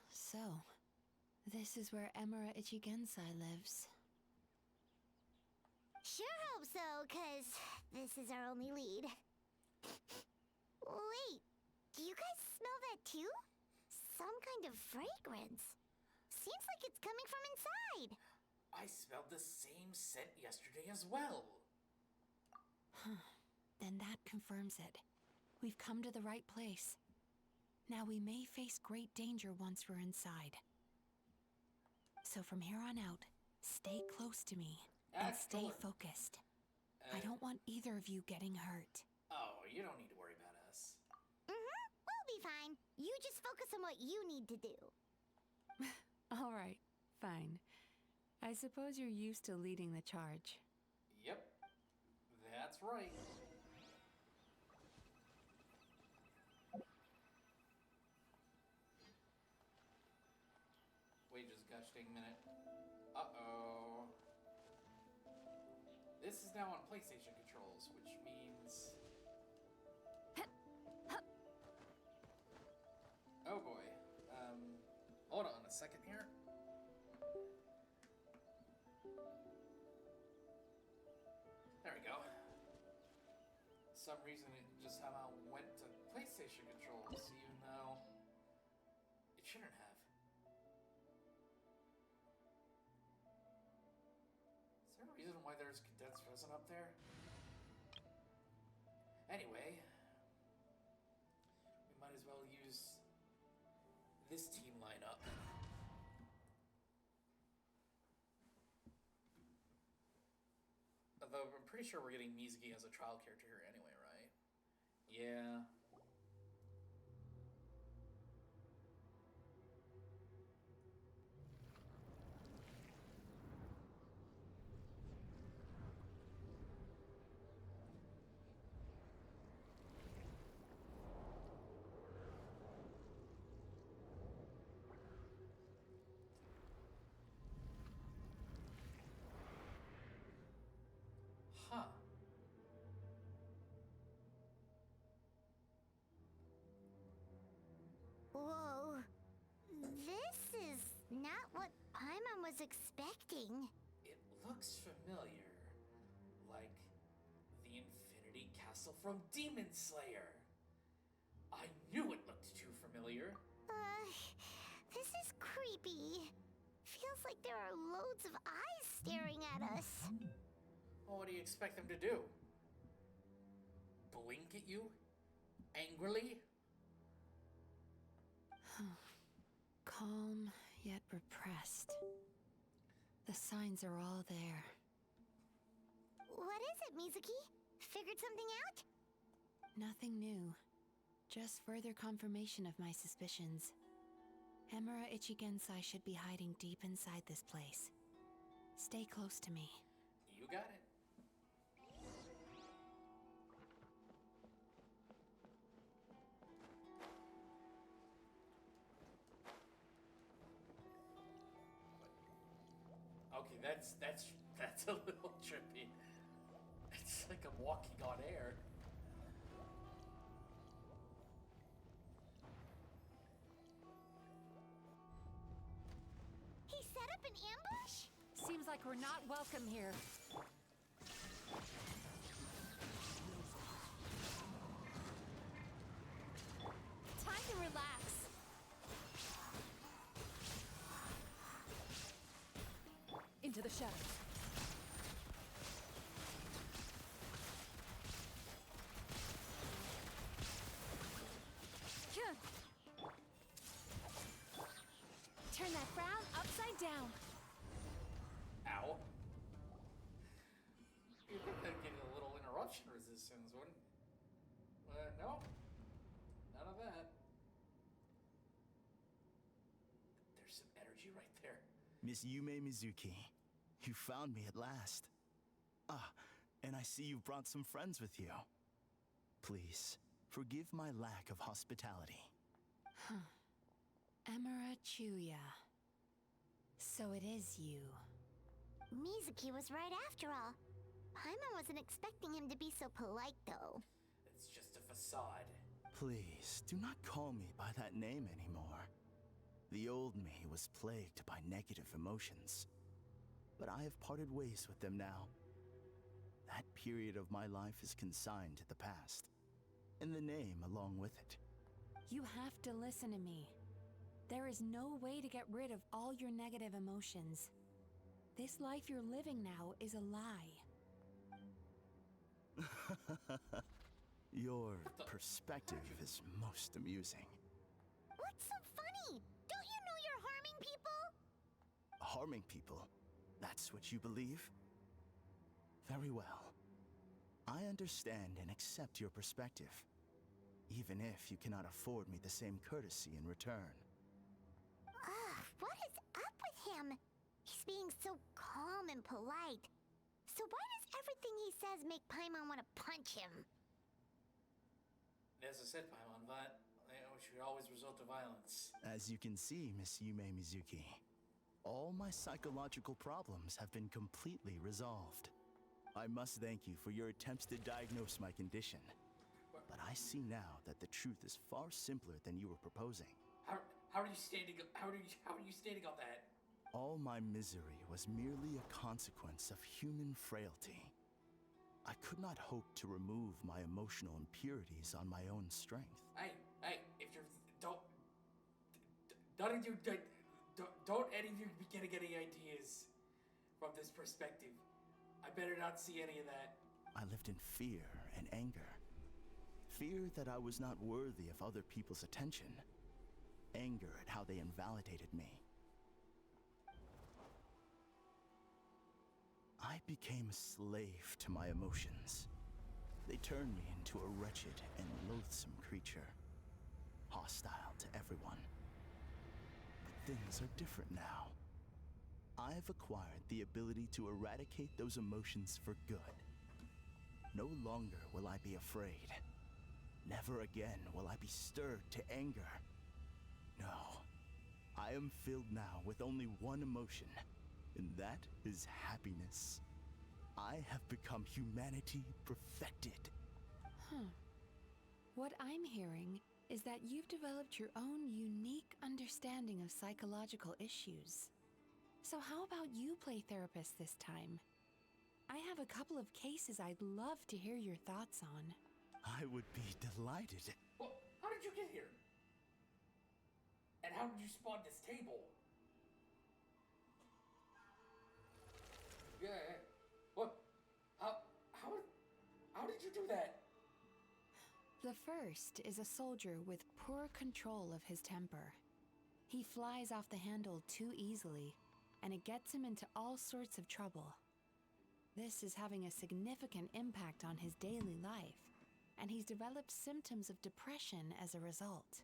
So, this is where Emura Ichigensai lives. Sure hope so, 'cause this is our only lead. Wait, do you guys smell that too? Some kind of fragrance. Seems like it's coming from inside. I smelled the same scent yesterday as well. Then that confirms it. We've come to the right place. Now we may face great danger once we're inside. So from here on out, stay close to me and stay focused. I don't want either of you getting hurt. Oh, you don't need to worry about us. We'll be fine. You just focus on what you need to do. All right, fine. I suppose you're used to leading the charge. Yep, that's right. Wait just gosh dang minute. Uh-oh. This is now on PlayStation controls, which means... Oh boy. Hold on a second here. There we go. Some reason it just somehow went to PlayStation controls, even though it shouldn't have. Is there a reason why there's condensed resin up there? Anyway, we might as well use this team lineup. Although I'm pretty sure we're getting Mizuki as a trial character here anyway, right? Yeah. Huh. Whoa. This is not what Paimon was expecting. It looks familiar. Like the Infinity Castle from Demon Slayer. I knew it looked too familiar. This is creepy. Feels like there are loads of eyes staring at us. Well, what do you expect them to do? Blink at you? Angrily? Calm, yet repressed. The signs are all there. What is it, Mizuki? Figured something out? Nothing new. Just further confirmation of my suspicions. Emura Ichigensai should be hiding deep inside this place. Stay close to me. You got it. Okay, that's a little trippy. It's like I'm walking on air. He set up an ambush? Seems like we're not welcome here. Time to relax. Into the shadows. that frown upside down. Ow. You think that'd give you a little interruption resistance, wouldn't? No. None of that. There's some energy right there. Miss Yumemizuki, you found me at last. Ah, and I see you've brought some friends with you. Please, forgive my lack of hospitality. Emira Chuya. So it is you. Mizuki was right after all. Paimon wasn't expecting him to be so polite, though. It's just a facade. Please, do not call me by that name anymore. The old me was plagued by negative emotions. But I have parted ways with them now. That period of my life is consigned to the past. And the name along with it. You have to listen to me. There is no way to get rid of all your negative emotions. This life you're living now is a lie. Your perspective is most amusing. What's so funny? Don't you know you're harming people? Harming people? That's what you believe? Very well. I understand and accept your perspective, even if you cannot afford me the same courtesy in return. Ugh, what is up with him? He's being so calm and polite. So why does everything he says make Paimon want to punch him? As I said, Paimon, but which would always result to violence. As you can see, Miss Yumemizuki, all my psychological problems have been completely resolved. I must thank you for your attempts to diagnose my condition. But I see now that the truth is far simpler than you were proposing. How are you standing? How are you standing on that? All my misery was merely a consequence of human frailty. I could not hope to remove my emotional impurities on my own strength. Hey, if you're don't any of you be getting any ideas from this perspective. I better not see any of that. I lived in fear and anger. Fear that I was not worthy of other people's attention. Anger at how they invalidated me. I became a slave to my emotions. They turned me into a wretched and loathsome creature, hostile to everyone. But things are different now. I've acquired the ability to eradicate those emotions for good. No longer will I be afraid. Never again will I be stirred to anger. No, I am filled now with only one emotion. And that is happiness. I have become humanity perfected. What I'm hearing is that you've developed your own unique understanding of psychological issues. So how about you play therapist this time? I have a couple of cases I'd love to hear your thoughts on. I would be delighted. Well, how did you get here? And how did you spawn this table? Yeah. What? How did you do that? The first is a soldier with poor control of his temper. He flies off the handle too easily, and it gets him into all sorts of trouble. This is having a significant impact on his daily life, and he's developed symptoms of depression as a result.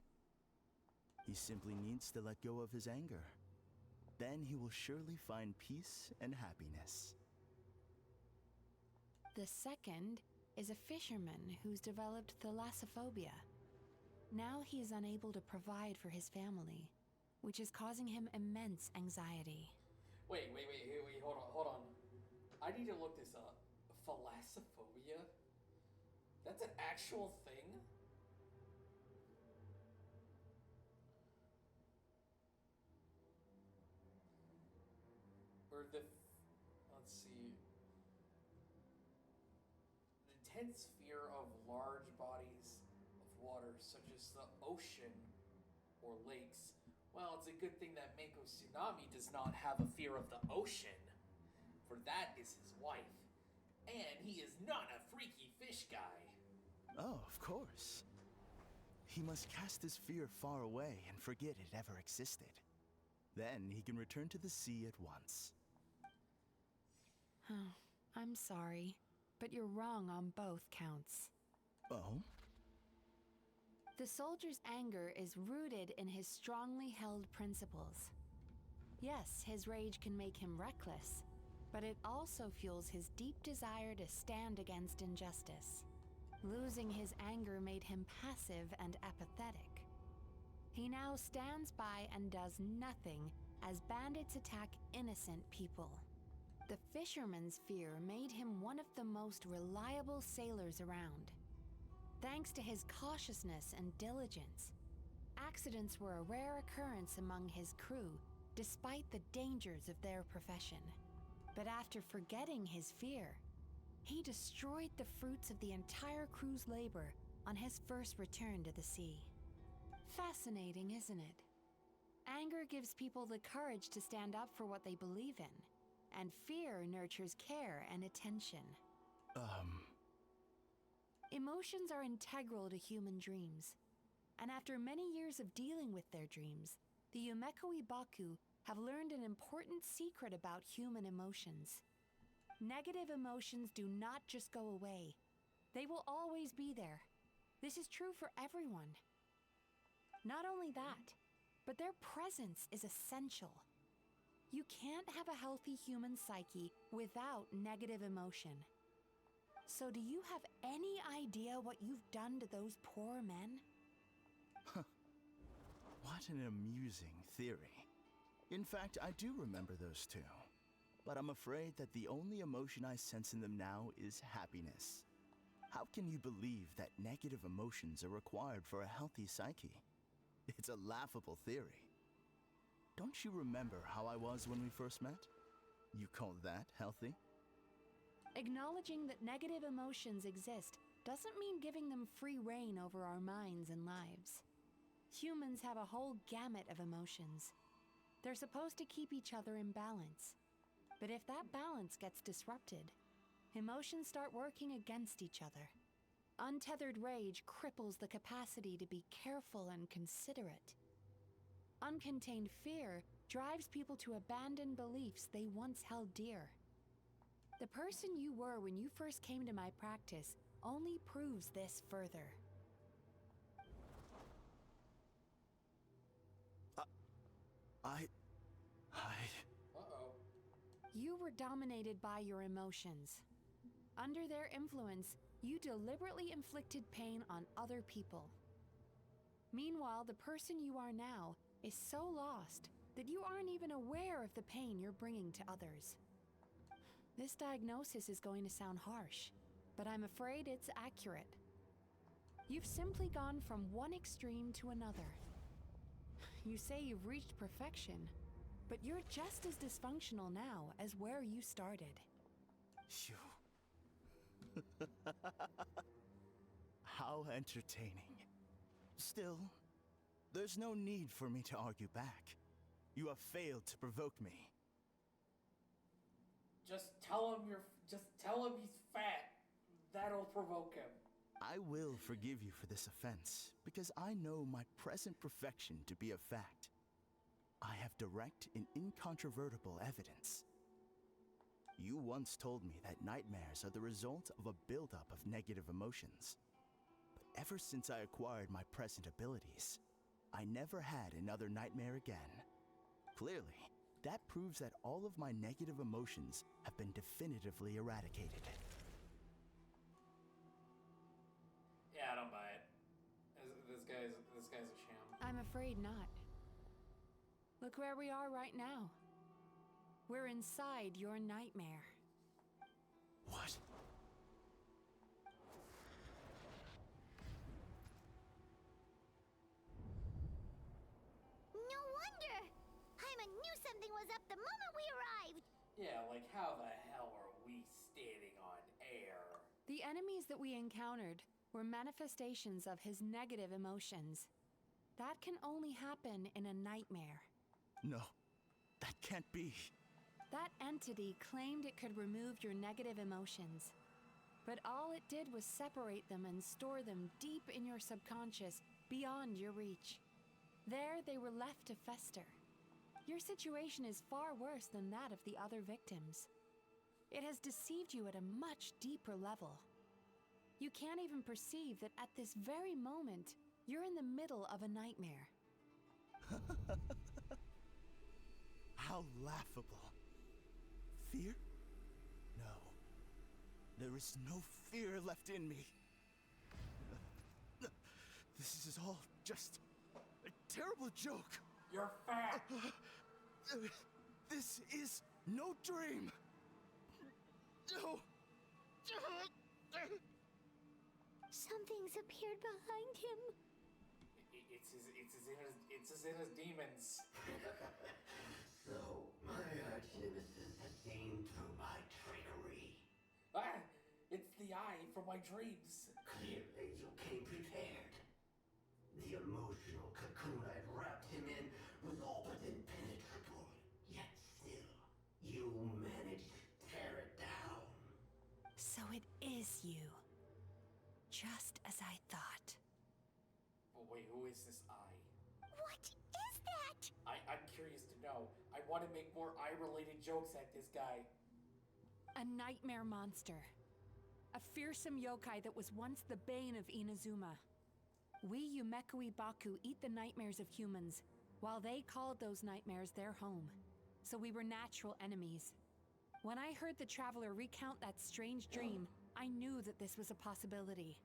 He simply needs to let go of his anger. Then he will surely find peace and happiness. The second is a fisherman who's developed thalassophobia. Now he is unable to provide for his family, which is causing him immense anxiety. Wait, hold on. I need to look this up. Thalassophobia? That's an actual thing? Or let's see. An intense fear of large bodies of water, such as the ocean or lakes. Well, it's a good thing that Mako Tsunami does not have a fear of the ocean, for that is his wife. And he is not a freaky fish guy. Oh, of course. He must cast his fear far away and forget it ever existed. Then he can return to the sea at once. I'm sorry, but you're wrong on both counts. Oh? The soldier's anger is rooted in his strongly held principles. Yes, his rage can make him reckless, but it also fuels his deep desire to stand against injustice. Losing his anger made him passive and apathetic. He now stands by and does nothing as bandits attack innocent people. The fisherman's fear made him one of the most reliable sailors around. Thanks to his cautiousness and diligence, accidents were a rare occurrence among his crew, despite the dangers of their profession. But after forgetting his fear, he destroyed the fruits of the entire crew's labor on his first return to the sea. Fascinating, isn't it? Anger gives people the courage to stand up for what they believe in, and fear nurtures care and attention. Emotions are integral to human dreams, and after many years of dealing with their dreams, the Yumemizuki Mizuki have learned an important secret about human emotions. Negative emotions do not just go away. They will always be there. This is true for everyone. Not only that, but their presence is essential. You can't have a healthy human psyche without negative emotion. So do you have any idea what you've done to those poor men? What an amusing theory. In fact, I do remember those two. But I'm afraid that the only emotion I sense in them now is happiness. How can you believe that negative emotions are required for a healthy psyche? It's a laughable theory. Don't you remember how I was when we first met? You call that healthy? Acknowledging that negative emotions exist doesn't mean giving them free rein over our minds and lives. Humans have a whole gamut of emotions. They're supposed to keep each other in balance. But if that balance gets disrupted, emotions start working against each other. Untethered rage cripples the capacity to be careful and considerate. Uncontained fear drives people to abandon beliefs they once held dear. The person you were when you first came to my practice only proves this further. Uh-oh. You were dominated by your emotions. Under their influence, you deliberately inflicted pain on other people. Meanwhile, the person you are now is so lost that you aren't even aware of the pain you're bringing to others. This diagnosis is going to sound harsh, but I'm afraid it's accurate. You've simply gone from one extreme to another. You say you've reached perfection, but you're just as dysfunctional now as where you started. Phew. How entertaining. Still, there's no need for me to argue back. You have failed to provoke me. Just tell him he's fat. That'll provoke him. I will forgive you for this offense, because I know my present perfection to be a fact. I have direct and incontrovertible evidence. You once told me that nightmares are the result of a buildup of negative emotions. But ever since I acquired my present abilities, I never had another nightmare again. Clearly, that proves that all of my negative emotions have been definitively eradicated. Yeah, I don't buy it. This guy's a sham. I'm afraid not. Look where we are right now. We're inside your nightmare. What? No wonder! Paimon knew something was up the moment we arrived! Yeah, like how the hell are we standing on air? The enemies that we encountered were manifestations of his negative emotions. That can only happen in a nightmare. No, that can't be. That entity claimed it could remove your negative emotions. But all it did was separate them and store them deep in your subconscious, beyond your reach. There they were left to fester. Your situation is far worse than that of the other victims. It has deceived you at a much deeper level. You can't even perceive that at this very moment, you're in the middle of a nightmare. How laughable. Fear? No. There is no fear left in me. This is all just a terrible joke. You're fat! This is no dream! No! Something's appeared behind him. It's as in his demons. So, my arch nemesis has seen through my trickery. Ah! It's the eye from my dreams. Clearly, you came prepared. The emotional cocoon I'd wrapped him in was all but impenetrable. Yet still, you managed to tear it down. So it is you. Just as I thought. But wait, who is this eye? What is that? I'm curious to know. I want to make more eye-related jokes at this guy. A nightmare monster. A fearsome yokai that was once the bane of Inazuma. We Yumemizuki Baku eat the nightmares of humans, while they called those nightmares their home. So we were natural enemies. When I heard the traveler recount that strange dream, I knew that this was a possibility.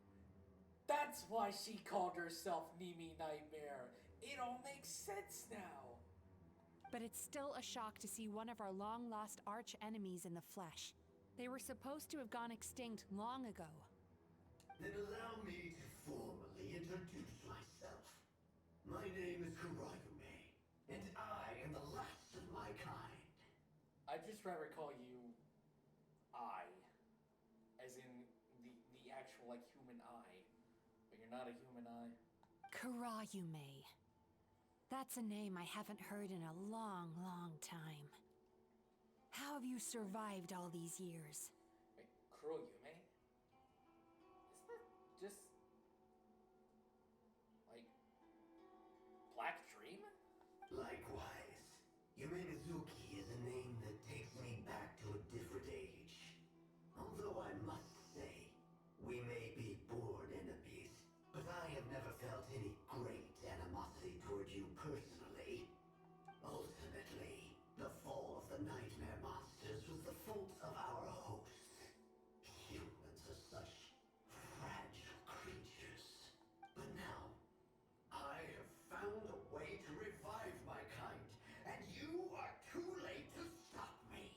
That's why she called herself Nimi Nightmare. It all makes sense now. But it's still a shock to see one of our long-lost arch-enemies in the flesh. They were supposed to have gone extinct long ago. Then allow me to formally introduce myself. My name is Kurayume, and I am the last of my kind. I'd just rather call you I, as in the actual like human eye, but you're not a human eye. Kurayume. That's a name I haven't heard in a long, long time. How have you survived all these years? Wait, Kurayume? Isn't that just like Black Dream? Likewise, Yumemizuki is a name that takes me back to a different age. Although I must say, we may be born enemies, but I have never felt any great animosity toward you personally. Ultimately, the fall of the nightmare monsters was the fault of our hosts. Humans are such fragile creatures. But now, I have found a way to revive my kind, and you are too late to stop me.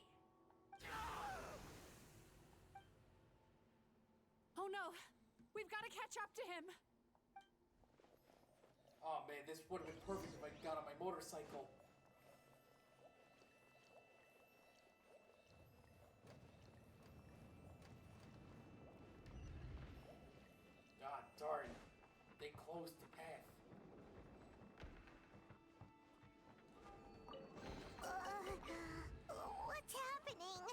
Oh no! We've got to catch up to him! Oh man, this would have been perfect if I got on my motorcycle. God darn, they closed the path. What's happening?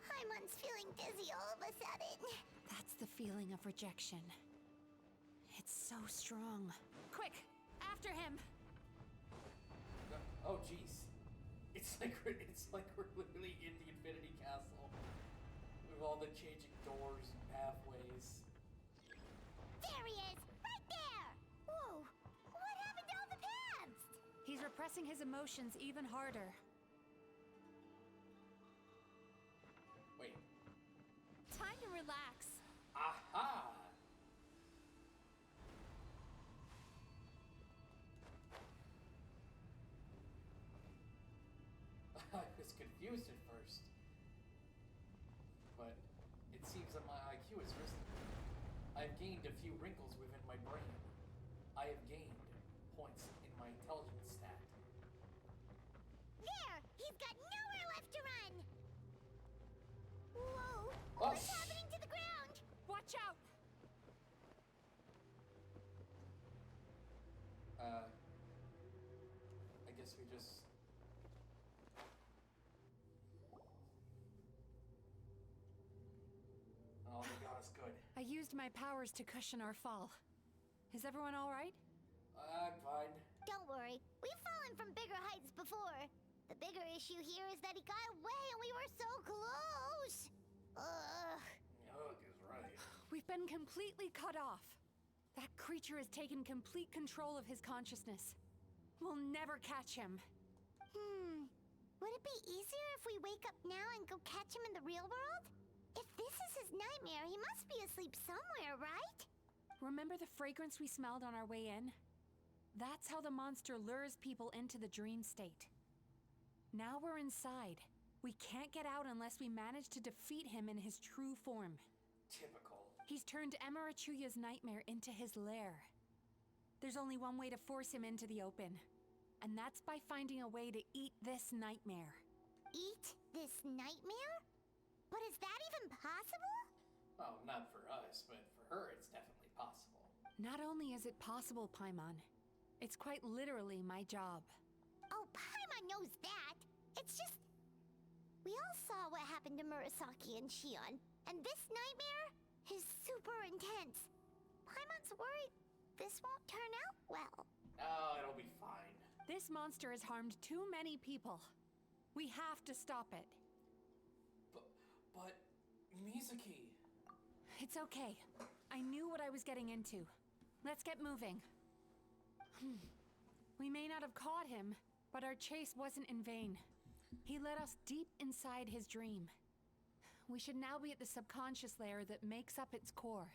Haimon's feeling dizzy all of a sudden. That's the feeling of rejection. It's so strong. Quick! After him! Oh jeez. It's like we're literally in the Infinity Castle. With all the changing doors and pathways. There he is! Right there! Whoa! What happened to all the paths? He's repressing his emotions even harder. Wait. Time to relax. Aha! I was confused at first. But it seems that my IQ has risen. I've gained a few wrinkles within my brain. I have gained points in my intelligence stat. There! He's got nowhere left to run! Whoa! Oh, What's happening to the ground? Watch out! I guess we just... Oh my god, it's good. I used my powers to cushion our fall. Is everyone all right? I'm fine. Don't worry. We've fallen from bigger heights before. The bigger issue here is that he got away and we were so close. Ugh. Ugh is right. We've been completely cut off. That creature has taken complete control of his consciousness. We'll never catch him. Would it be easier if we wake up now and go catch him in the real world? If this is his nightmare, he must be asleep somewhere, right? Remember the fragrance we smelled on our way in? That's how the monster lures people into the dream state. Now we're inside. We can't get out unless we manage to defeat him in his true form. Typical. He's turned Emirachuya's nightmare into his lair. There's only one way to force him into the open, and that's by finding a way to eat this nightmare. Eat this nightmare? But is that even possible? Well, not for us, but for her it's definitely possible. Not only is it possible, Paimon, it's quite literally my job. Oh, Paimon knows that. It's just... We all saw what happened to Murasaki and Shion, and this nightmare is super intense. Paimon's worried this won't turn out well. Oh, it'll be fine. This monster has harmed too many people. We have to stop it. But Mizuki... It's okay. I knew what I was getting into. Let's get moving. We may not have caught him, but our chase wasn't in vain. He led us deep inside his dream. We should now be at the subconscious layer that makes up its core.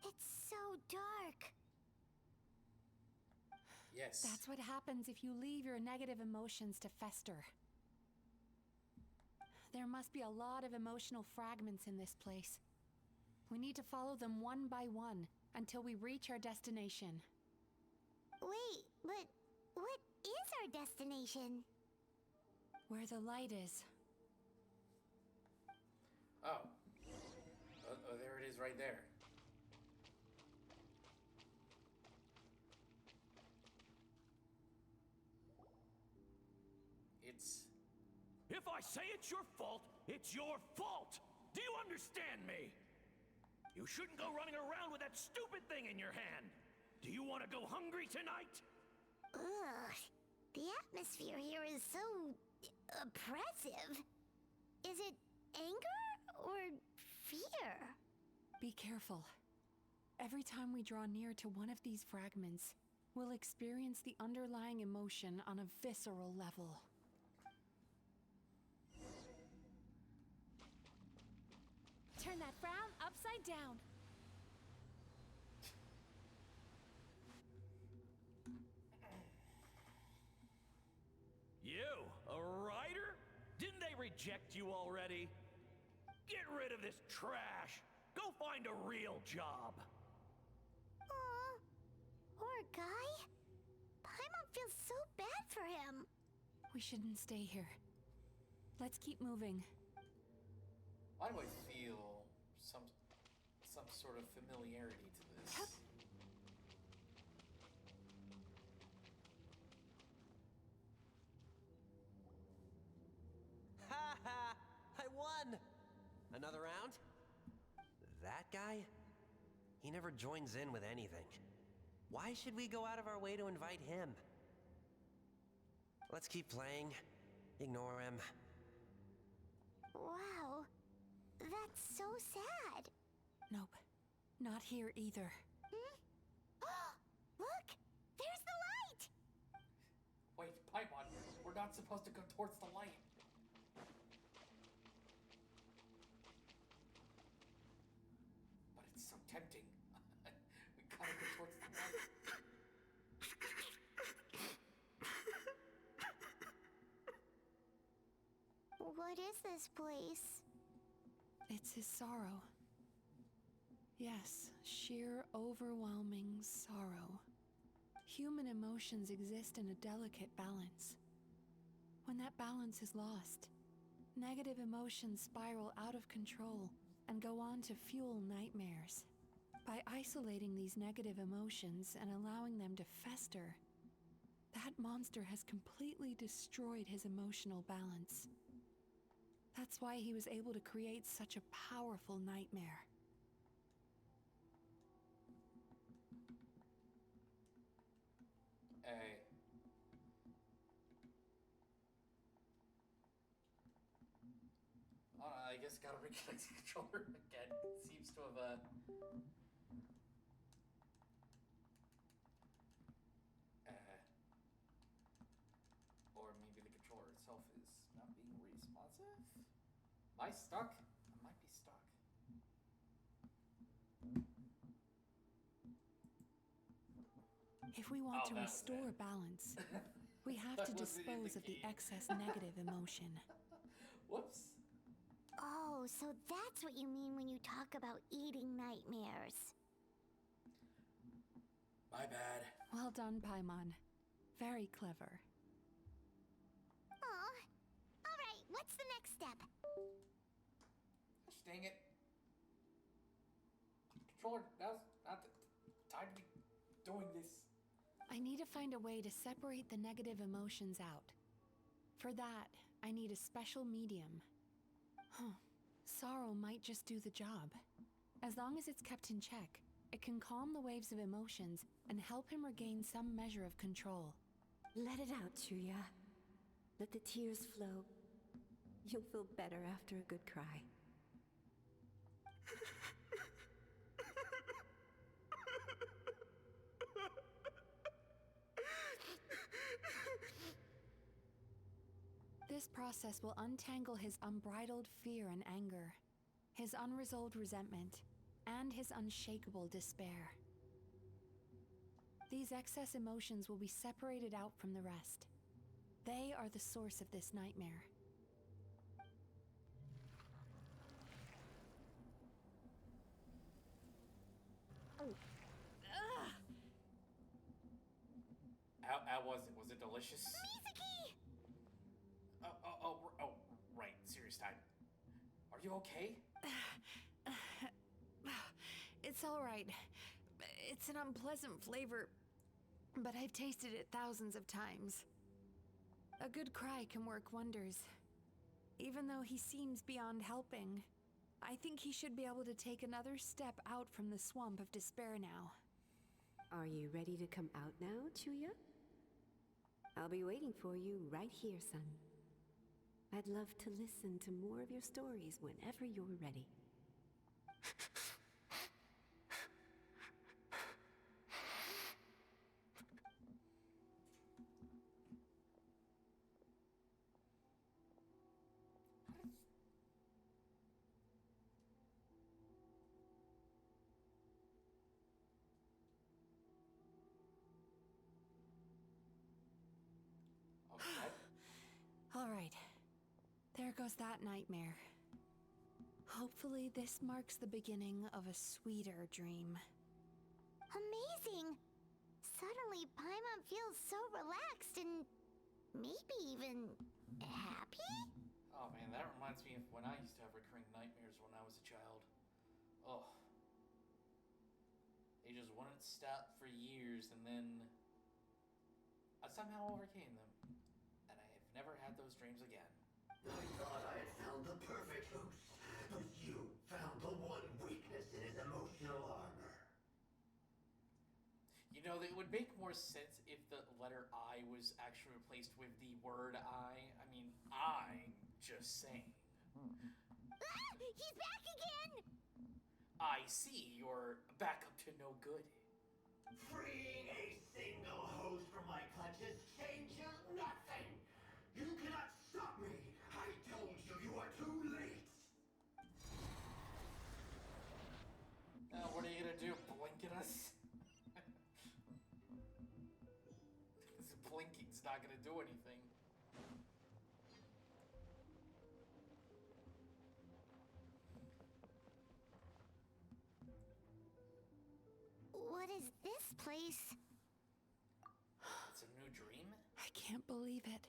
It's so dark. Yes. That's what happens if you leave your negative emotions to fester. There must be a lot of emotional fragments in this place. We need to follow them one by one until we reach our destination. Wait, but what is our destination? Where the light is. Oh. Oh, there it is right there. It's... If I say it's your fault, it's your fault! Do you understand me? You shouldn't go running around with that stupid thing in your hand! Do you want to go hungry tonight? Ugh. The atmosphere here is so... oppressive. Is it anger or fear? Be careful. Every time we draw near to one of these fragments, we'll experience the underlying emotion on a visceral level. Turn that frown upside down. You, a writer? Didn't they reject you already? Get rid of this trash! Go find a real job! Aw, poor guy. Paimon feels so bad for him. We shouldn't stay here. Let's keep moving. Why do I feel some sort of familiarity to this? Ha ha! I won! Another round? That guy? He never joins in with anything. Why should we go out of our way to invite him? Let's keep playing. Ignore him. Wow, that's so sad. Nope, not here either. Look, there's the light! Wait, Paimon, we're not supposed to go towards the light. But it's so tempting. We gotta go towards the light. What is this place? It's his sorrow. Yes, sheer overwhelming sorrow. Human emotions exist in a delicate balance. When that balance is lost, negative emotions spiral out of control and go on to fuel nightmares. By isolating these negative emotions and allowing them to fester, that monster has completely destroyed his emotional balance. That's why he was able to create such a powerful nightmare. guess gotta reconnect the controller again. Seems to have, or maybe the controller itself is not being responsive? Am I stuck? I might be stuck. If we want Oh, to that was restore bad. balance, we have That to wasn't in the dispose of the game. excess negative emotion. Whoops. Oh, so that's what you mean when you talk about eating nightmares. My bad. Well done, Paimon. Very clever. Aw. Alright, what's the next step? Gosh dang it. Controller, now's not the time to be doing this. I need to find a way to separate the negative emotions out. For that, I need a special medium. Sorrow might just do the job. As long as it's kept in check, it can calm the waves of emotions and help him regain some measure of control. Let it out, Chuya. Let the tears flow. You'll feel better after a good cry. This process will untangle his unbridled fear and anger, his unresolved resentment, and his unshakable despair. These excess emotions will be separated out from the rest. They are the source of this nightmare. How was it? Was it delicious? Mizuki! Oh, right. Serious time. Are you okay? It's all right. It's an unpleasant flavor, but I've tasted it thousands of times. A good cry can work wonders. Even though he seems beyond helping, I think he should be able to take another step out from the swamp of despair now. Are you ready to come out now, Chuya? I'll be waiting for you right here, son. I'd love to listen to more of your stories whenever you're ready. All right. There goes that nightmare. Hopefully this marks the beginning of a sweeter dream. Amazing! Suddenly, Paimon feels so relaxed and maybe even happy? Oh man, that reminds me of when I used to have recurring nightmares when I was a child. Oh. They just wouldn't stop for years, and then I somehow overcame them. And I have never had those dreams again. I thought I had found the perfect host, but you found the one weakness in his emotional armor. You know, it would make more sense if the letter I was actually replaced with the word I. I mean, I'm just saying. Ah! He's back again! I see you're back up to no good. Freeing a single host from my clutches changes nothing! You cannot stop me! I told you you are too late! What are you gonna do? Blink at us? This blinking's not gonna do anything. What is this place? It's a new dream? I can't believe it.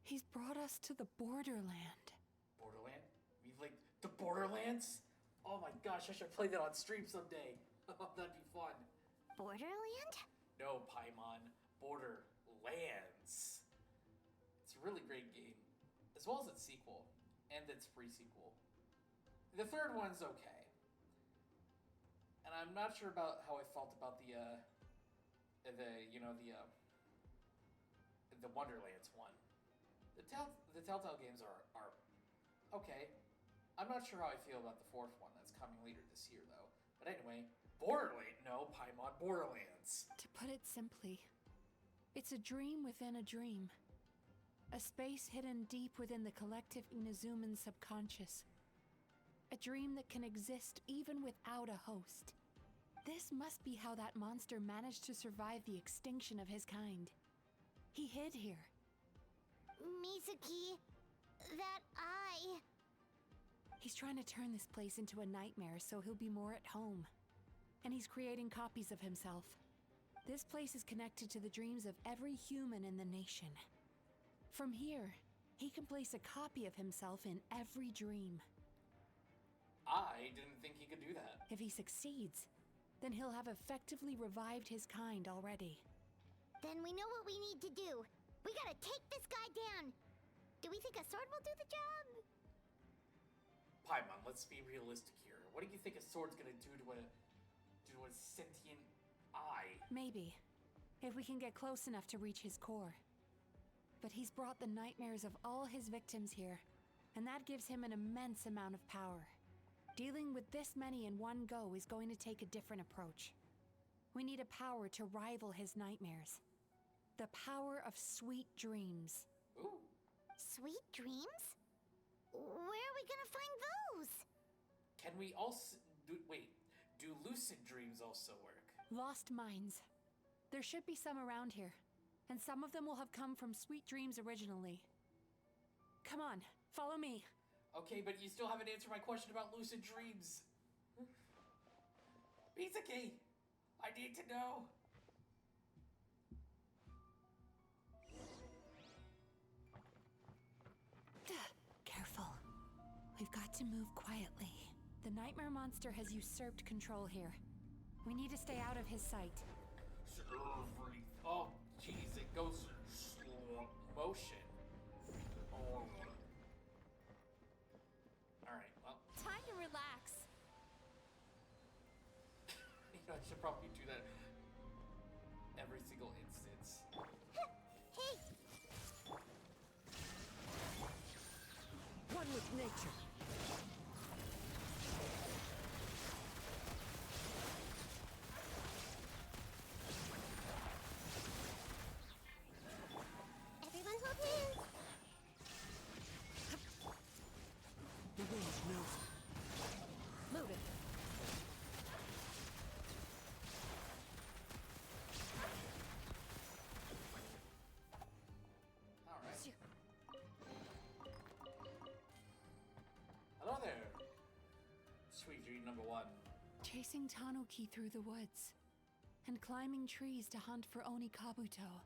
He's brought us to the Borderland. Borderland? You mean like the Borderlands? Oh my gosh, I should play that on stream someday. That'd be fun. Borderland? No, Paimon. Borderlands. It's a really great game. As well as its sequel. And its pre-sequel. The third one's okay. And I'm not sure about how I felt about the Wonderlands one. The Telltale games are okay. I'm not sure how I feel about the fourth one that's coming later this year, though. But anyway, Borderlands. No, Paimon, Borderlands. To put it simply, it's a dream within a dream. A space hidden deep within the collective Inazuman subconscious. A dream that can exist even without a host. This must be how that monster managed to survive the extinction of his kind. He hid here. Mizuki, that eye. He's trying to turn this place into a nightmare so he'll be more at home. And he's creating copies of himself. This place is connected to the dreams of every human in the nation. From here, he can place a copy of himself in every dream. I didn't think he could do that. If he succeeds, then he'll have effectively revived his kind already. Then we know what we need to do. We gotta take this guy down. Do we think a sword will do the job? Paimon, let's be realistic here. What do you think a sword's gonna do to a sentient eye? Maybe, if we can get close enough to reach his core. But he's brought the nightmares of all his victims here, and that gives him an immense amount of power. Dealing with this many in one go is going to take a different approach. We need a power to rival his nightmares. The power of sweet dreams. Ooh. Sweet dreams? Where are we gonna find those? Can we also... do lucid dreams also work? Lost minds. There should be some around here, and some of them will have come from sweet dreams originally. Come on, follow me. Okay, but you still haven't answered my question about lucid dreams. Mizuki, I need to know. Careful. We've got to move quietly. The nightmare monster has usurped control here. We need to stay out of his sight. Oh, jeez, it goes slow motion. Oh. Alright, well. Time to relax. You know, I should probably do that every single instance. Hey! One with nature. Everyone hold hands. The wind knows it. Move it. Alright. Hello there. Sweet dream number one. Chasing Tanuki through the woods, and climbing trees to hunt for Oni Kabuto.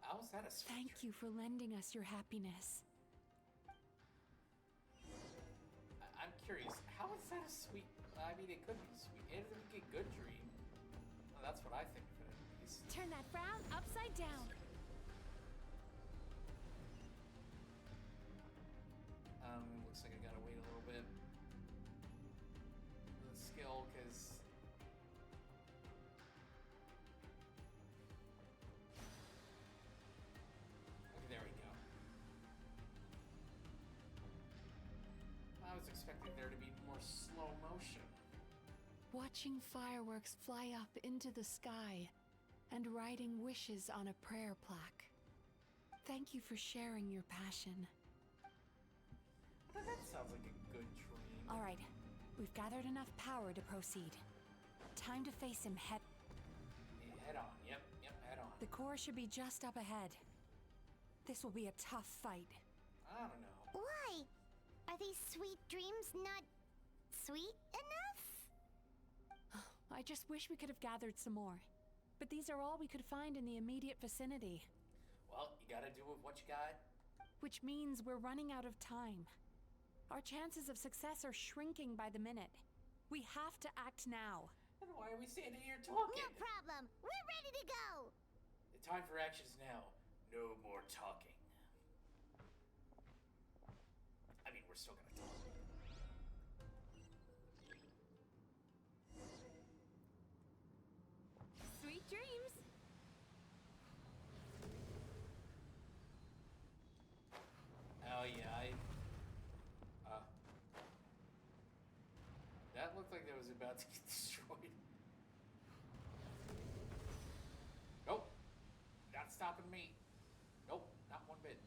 How's that a sweet Thank you for lending us your happiness. I'm curious, how is that a sweet... I mean, it could be sweet. It would be a good dream. Well, that's what I think of it, at least. Turn that frown upside down. Looks like I gotta wait a little bit for the skill, because... Okay, there we go. I was expecting there to be more slow motion. Watching fireworks fly up into the sky and writing wishes on a prayer plaque. Thank you for sharing your passion. That sounds like a good dream. All right, we've gathered enough power to proceed. Time to face him head... Head on, yep, head on. The core should be just up ahead. This will be a tough fight. I don't know. Why? Are these sweet dreams not sweet enough? I just wish we could have gathered some more. But these are all we could find in the immediate vicinity. Well, you gotta do with what you got. Which means we're running out of time. Our chances of success are shrinking by the minute. We have to act now. Then why are we standing here talking? No problem. We're ready to go. The time for action is now. No more talking. I mean, we're still gonna talk. Sweet dreams. Oh yeah, like that was about to get destroyed. Nope. Not stopping me. Nope, not one bit.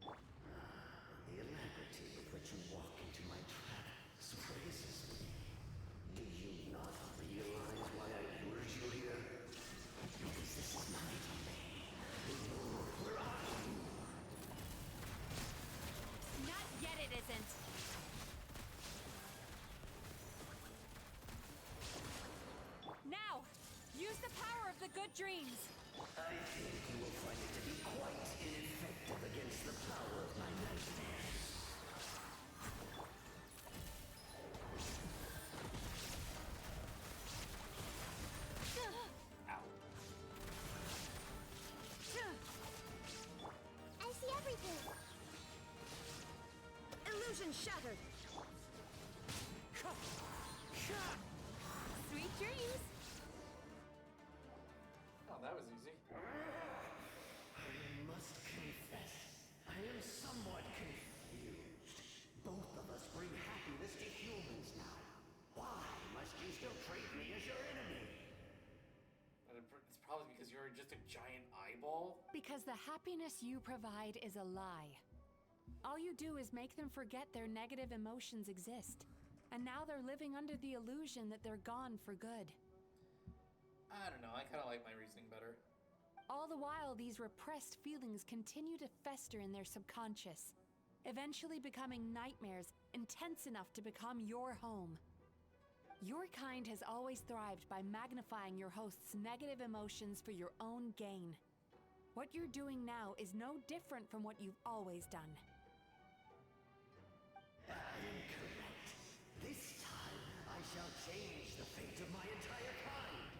The alacrity with which you walk into my trap surprises me. Do you not realize why I lured you here? Because this is my domain. Where are you? Not yet, it isn't. Now, use the power of the good dreams. I think you will find it to be quite ineffective against the power of my nightmares. I see everything. Illusion shattered. Sweet dreams. Oh, that was easy. I must confess, I am somewhat confused. Both of us bring happiness to humans now. Why must you still treat me as your enemy? It's probably because you're just a giant eyeball. Because the happiness you provide is a lie. All you do is make them forget their negative emotions exist. And now they're living under the illusion that they're gone for good. I don't know, I kind of like my reasoning better. All the while, these repressed feelings continue to fester in their subconscious, eventually becoming nightmares intense enough to become your home. Your kind has always thrived by magnifying your host's negative emotions for your own gain. What you're doing now is no different from what you've always done. I am correct. This time, I shall change the fate of my entire kind.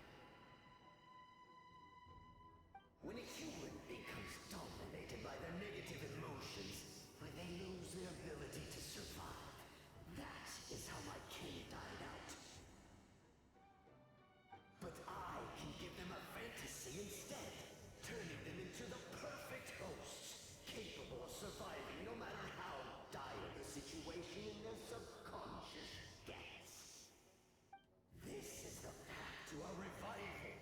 When a human becomes dominated by their negative emotions, when they lose their ability to survive, that is how my kin died out. But I can give them a fantasy instead, turning them into the perfect hosts, capable of surviving no matter how dire the situation in their subconscious gets. This is the path to a revival.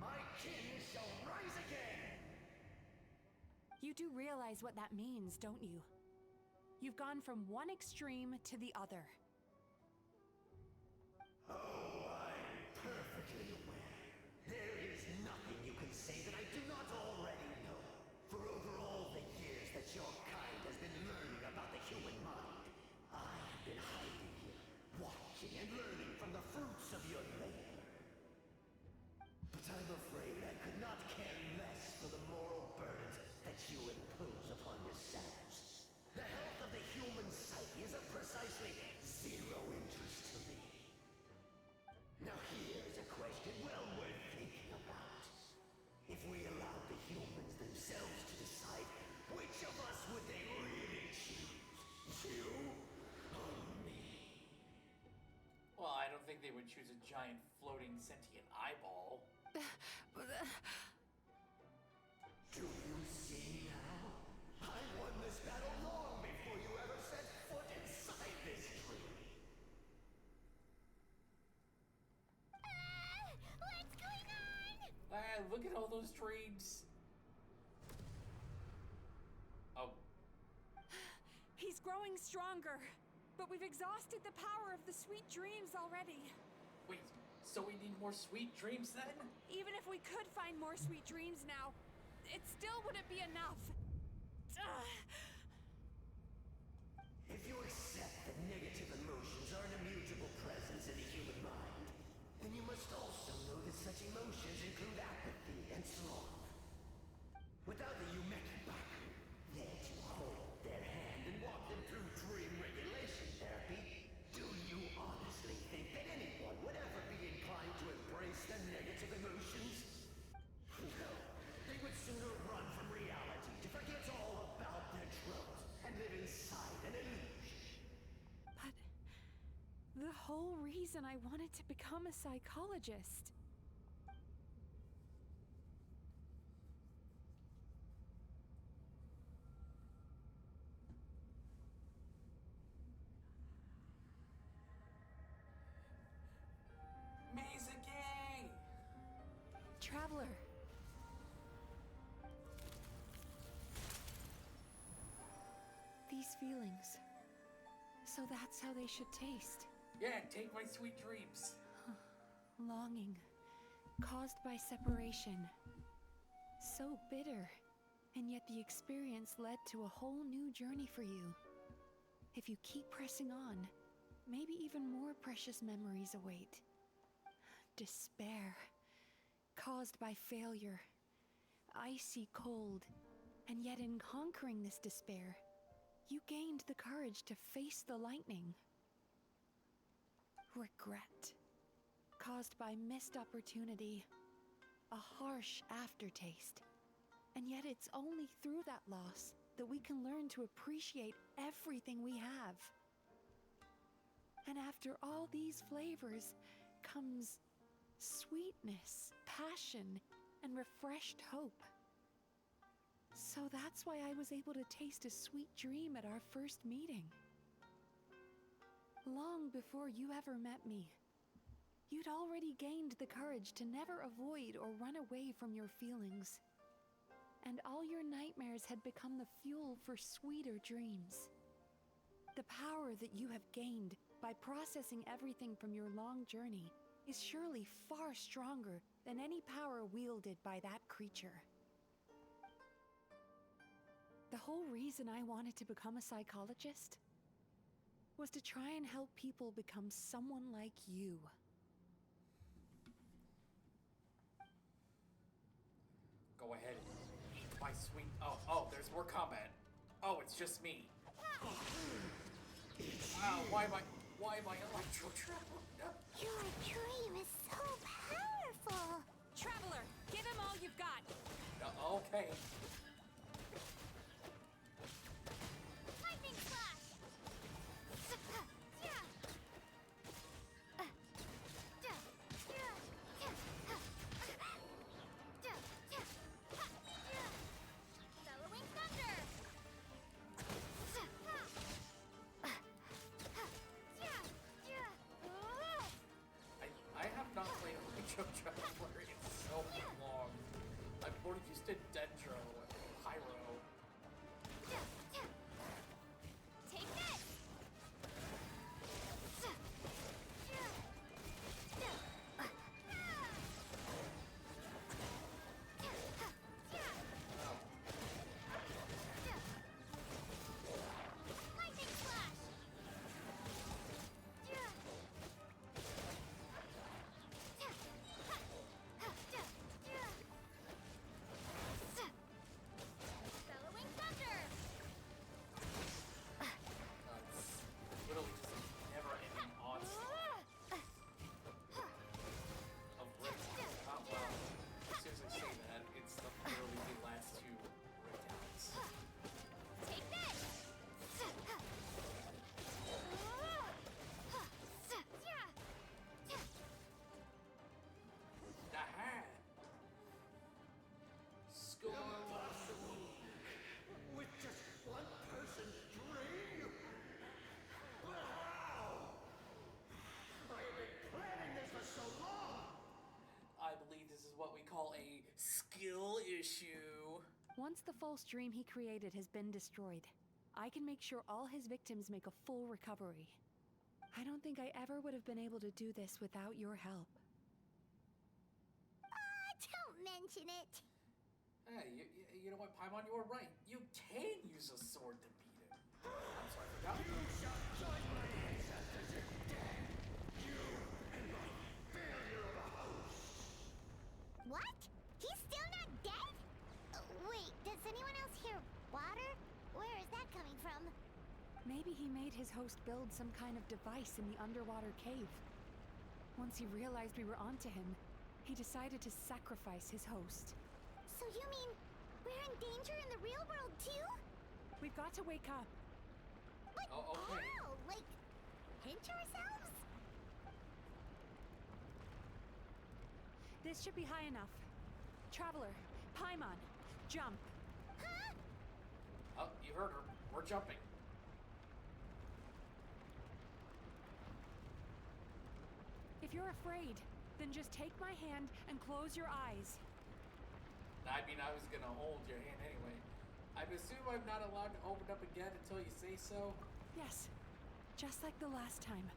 My kin shall rise again! You do realize what that means, don't you? You've gone from one extreme to the other. Oh, I'm perfectly aware. There is nothing you can say that I do not already know. For over all the years that your kind has been learning about the human mind, I have been hiding here, watching and learning from the fruits of your labor. But I'm afraid I could not care less for the moral burdens that you impose upon yourselves. The health of the human psyche is of precisely zero interest to me. Now here's a question well worth thinking about. If we allowed the humans themselves to decide, which of us would they really choose? You or me? Well, I don't think they would choose a giant floating sentient eyeball. Do you see now? I won this battle long before you ever set foot inside this tree. What's going on? Ah, look at all those dreams. Oh, He's growing stronger, but we've exhausted the power of the sweet dreams already. wait, so we need more sweet dreams then? Even if we could find more sweet dreams now, it still wouldn't be enough. If you accept that negative emotions are an immutable presence in the human mind, then you must also know that such emotions include apathy and sloth. Without the Yumemizuki there to hold their hand and walk them through dream regulation therapy, do you honestly think that anyone would ever be inclined to embrace the negative emotions? No, they would sooner run from reality to forget all about their troubles and live inside an illusion. But the whole reason I wanted to become a psychologist. feelings. So that's how they should taste. Yeah, take my sweet dreams. Longing, caused by separation. So bitter, and yet the experience led to a whole new journey for you. If you keep pressing on, maybe even more precious memories await. Despair, caused by failure. Icy cold, and yet in conquering this despair, you gained the courage to face the lightning. Regret, caused by missed opportunity, a harsh aftertaste. And yet it's only through that loss that we can learn to appreciate everything we have. And after all these flavors comes sweetness, passion, and refreshed hope. So that's why I was able to taste a sweet dream at our first meeting. Long before you ever met me, you'd already gained the courage to never avoid or run away from your feelings. And all your nightmares had become the fuel for sweeter dreams. The power that you have gained by processing everything from your long journey is surely far stronger than any power wielded by that creature. The whole reason I wanted to become a psychologist was to try and help people become someone like you. Go ahead. My sweet... Oh, there's more combat. Oh, it's just me. Why am I electro traveler? Your dream is so powerful. Traveler, give him all you've got. Okay. Lightning slash. Bellowing thunder. I have not played electro traveler in so long. I'm more used to Dendro and Pyro. Take this. Lightning slash. Bellowing thunder. It's literally just never-ending onslaught of rips. Well, as soon as I say that, it's literally the last two rip-downs. Take this. Aha! Score! With just one person's dream? Wow! I have been planning this for so long! I believe this is what we call a skill issue. Once the false dream he created has been destroyed, I can make sure all his victims make a full recovery. I don't think I ever would have been able to do this without your help. Don't mention it. Hey, you know what, Paimon, you were right. You can use a sword to beat him. I'm sorry, I forgot. You shall join my ancestors in death! You and my failure of a host! What? He's still not dead? Wait, does anyone else hear water? Where is that coming from? Maybe he made his host build some kind of device in the underwater cave. Once he realized we were onto him, he decided to sacrifice his host. So you mean we're in danger in the real world too? We've got to wake up. But okay. how? Like, pinch ourselves? This should be high enough. Traveler, Paimon, jump. Huh? Oh, you heard her. We're jumping. If you're afraid, then just take my hand and close your eyes. I mean, I was gonna hold your hand anyway. I assume I'm not allowed to open up again until you say so? Yes, just like the last time.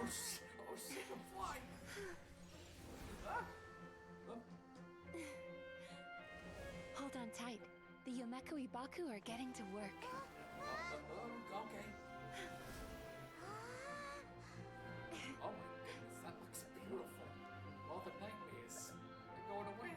Oh shit, I'm flying! Hold on tight. The Yumemizuki Mizuki are getting to work. Okay. Oh my goodness, that looks beautiful. All the nightmares are going away.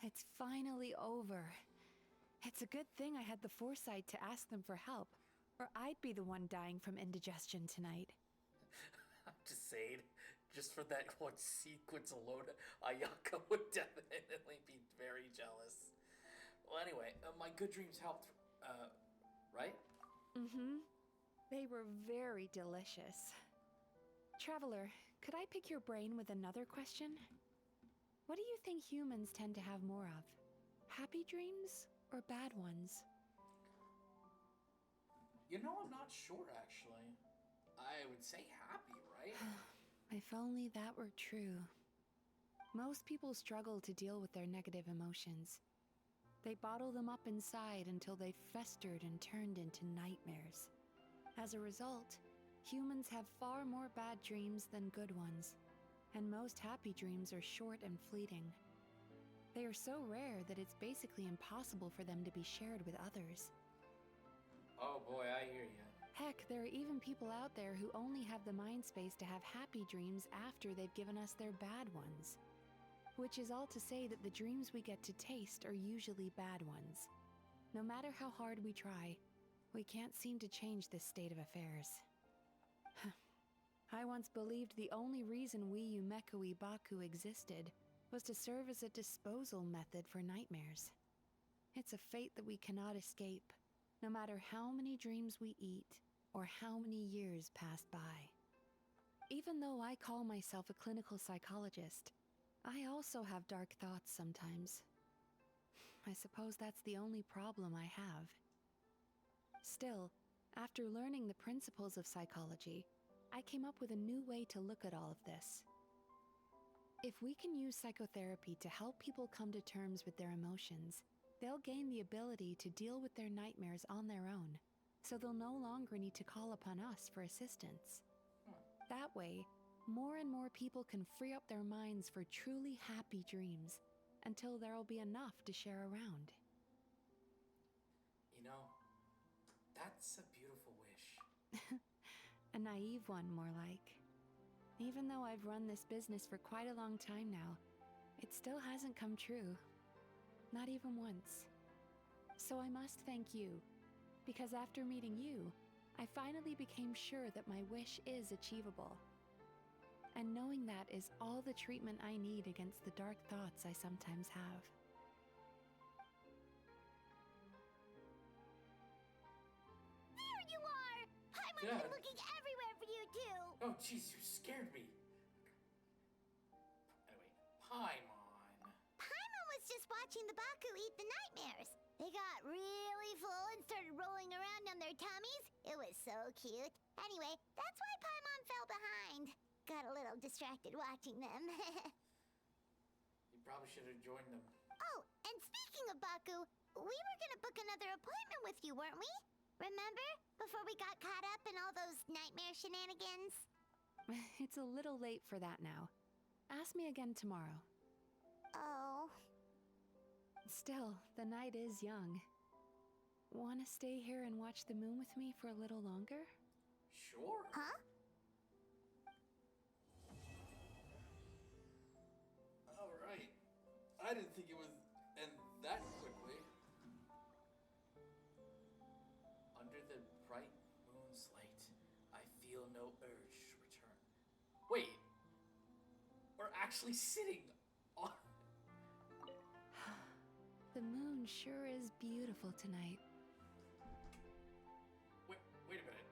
It's finally over. It's a good thing I had the foresight to ask them for help, or I'd be the one dying from indigestion tonight. I'm just saying, just for that one sequence alone, Ayaka would definitely be very jealous. Well, anyway, my good dreams helped, right? Mm-hmm. They were very delicious. Traveler, could I pick your brain with another question? What do you think humans tend to have more of? Happy dreams or bad ones? You know, I'm not sure, actually. I would say happy, right? If only that were true. Most people struggle to deal with their negative emotions. They bottle them up inside until they've festered and turned into nightmares. As a result, humans have far more bad dreams than good ones, and most happy dreams are short and fleeting. They are so rare that it's basically impossible for them to be shared with others. Oh boy, I hear you. Heck, there are even people out there who only have the mind space to have happy dreams after they've given us their bad ones. Which is all to say that the dreams we get to taste are usually bad ones. No matter how hard we try, we can't seem to change this state of affairs. I once believed the only reason we Yumemizuki Mizuki existed was to serve as a disposal method for nightmares. It's a fate that we cannot escape, no matter how many dreams we eat or how many years pass by. Even though I call myself a clinical psychologist, I also have dark thoughts sometimes. I suppose that's the only problem I have. Still, after learning the principles of psychology, I came up with a new way to look at all of this. If we can use psychotherapy to help people come to terms with their emotions, they'll gain the ability to deal with their nightmares on their own, so they'll no longer need to call upon us for assistance. That way, more and more people can free up their minds for truly happy dreams, until there'll be enough to share around. You know, A naive one, more like. Even though I've run this business for quite a long time now, it still hasn't come true. Not even once. So I must thank you, because after meeting you, I finally became sure that my wish is achievable. And knowing that is all the treatment I need against the dark thoughts I sometimes have. There you are! Paimon's been looking everywhere for you too! Oh, jeez, you scared me. Anyway, Paimon. Paimon was just watching the Baku eat the nightmares. They got really full and started rolling around on their tummies. It was so cute. Anyway, that's why Paimon fell behind. Got a little distracted watching them. You probably should have joined them. Oh, and speaking of Baku, we were gonna book another appointment with you, weren't we? Remember? Before we got caught up in all those nightmare shenanigans? It's a little late for that now. Ask me again tomorrow. Oh. Still, the night is young. Wanna stay here and watch the moon with me for a little longer? Sure. Huh? Alright. I didn't think it would end that quickly. Under the bright moon's light, I feel no urge to return. Wait. We're actually sitting on... The moon sure is beautiful tonight. Wait a minute.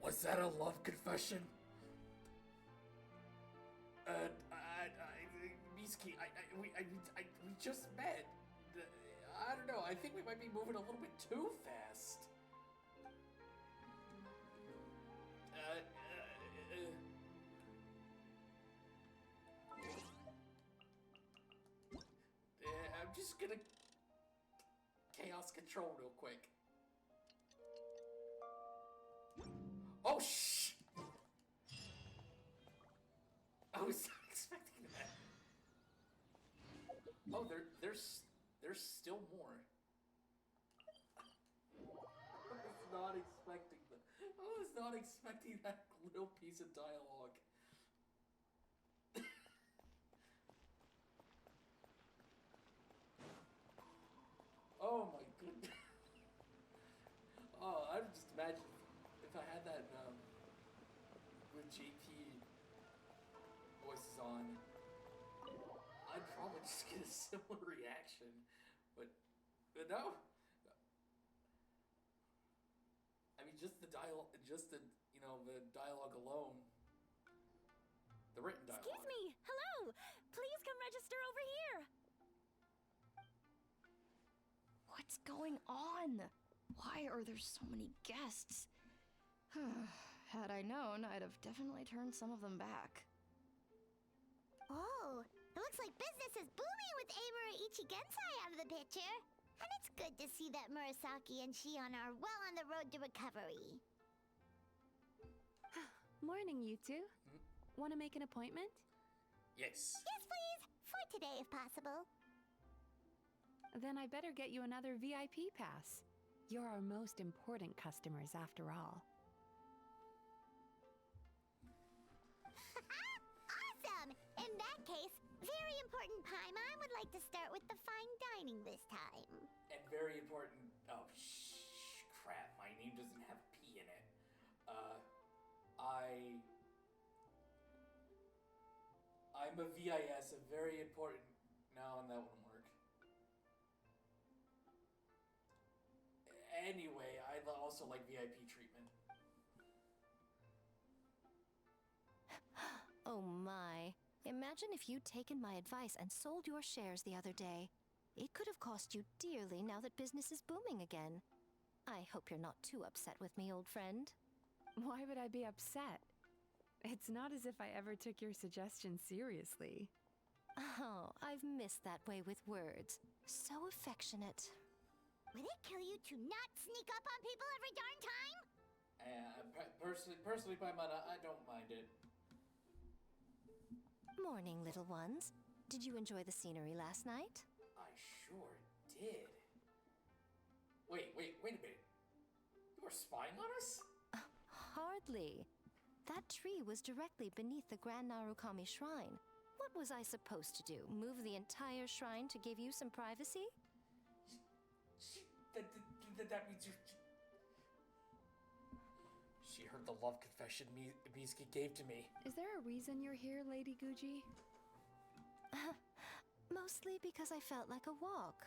Was that a love confession? Mizuki, we just met. I don't know, I think we might be moving a little bit too fast. I'm just gonna chaos control real quick. Oh shh! I was not expecting that. Oh, there's still more. I was not expecting that little piece of dialogue. Oh my goodness. Oh, I would just imagine if I had that with JP voices on, I'd probably just get a similar reaction. But no. I mean, just the dialogue, the dialogue alone. The written dialogue. Excuse me! Hello! Please come register over here! What's going on? Why are there so many guests? Had I known, I'd have definitely turned some of them back. Oh, it looks like business is booming with Amura Ichigensai out of the picture. And it's good to see that Murasaki and Shion are well on the road to recovery. Morning, you two. Want to make an appointment? Yes. Yes, please. For today, if possible. Then I better get you another VIP pass. You're our most important customers, after all. Awesome! In that case, very important Paimon would like to start with the fine dining this time. And very important... Oh, crap. My name doesn't have a P in it. I'm a VIS, a very important... No, that wouldn't work. Anyway, I also like VIP treatment. Oh my. Imagine if you'd taken my advice and sold your shares the other day. It could have cost you dearly now that business is booming again. I hope you're not too upset with me, old friend. Why would I be upset? It's not as if I ever took your suggestion seriously. Oh, I've missed that way with words. So affectionate. Would it kill you to not sneak up on people every darn time? Personally, Paimon, I don't mind it. Morning, little ones. Did you enjoy the scenery last night? I sure did. Wait a minute. You were spying on us? Hardly. That tree was directly beneath the Grand Narukami Shrine. What was I supposed to do? Move the entire shrine to give you some privacy? That means you... She heard the love confession Mizuki gave to me. Is there a reason you're here, Lady Guji? Mostly because I felt like a walk.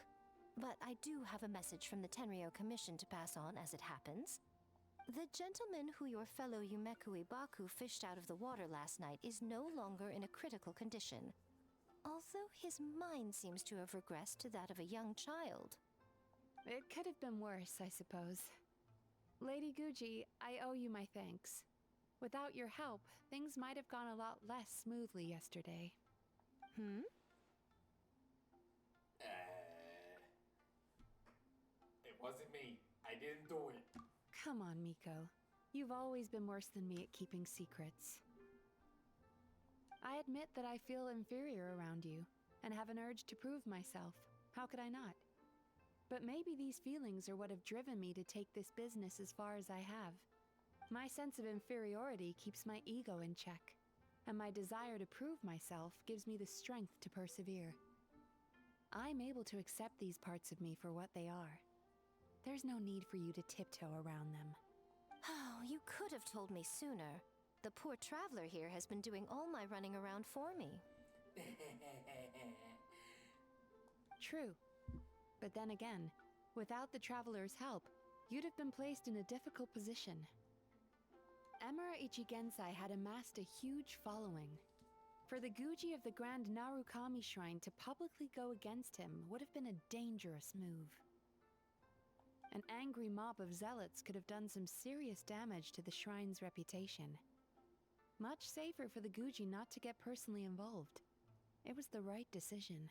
But I do have a message from the Tenryo Commission to pass on as it happens. The gentleman who your fellow Yumekuи Baku fished out of the water last night is no longer in a critical condition. Although his mind seems to have regressed to that of a young child. It could have been worse, I suppose. Lady Guji, I owe you my thanks. Without your help, things might have gone a lot less smoothly yesterday. It wasn't me. I didn't do it. Come on, Miko. You've always been worse than me at keeping secrets. I admit that I feel inferior around you, and have an urge to prove myself. How could I not? But maybe these feelings are what have driven me to take this business as far as I have. My sense of inferiority keeps my ego in check, and my desire to prove myself gives me the strength to persevere. I'm able to accept these parts of me for what they are. There's no need for you to tiptoe around them. Oh, you could have told me sooner. The poor traveler here has been doing all my running around for me. True. But then again, without the traveler's help, you'd have been placed in a difficult position. Emura Ichigensai had amassed a huge following. For the Guji of the Grand Narukami Shrine to publicly go against him would have been a dangerous move. An angry mob of zealots could have done some serious damage to the shrine's reputation. Much safer for the Guji not to get personally involved. It was the right decision.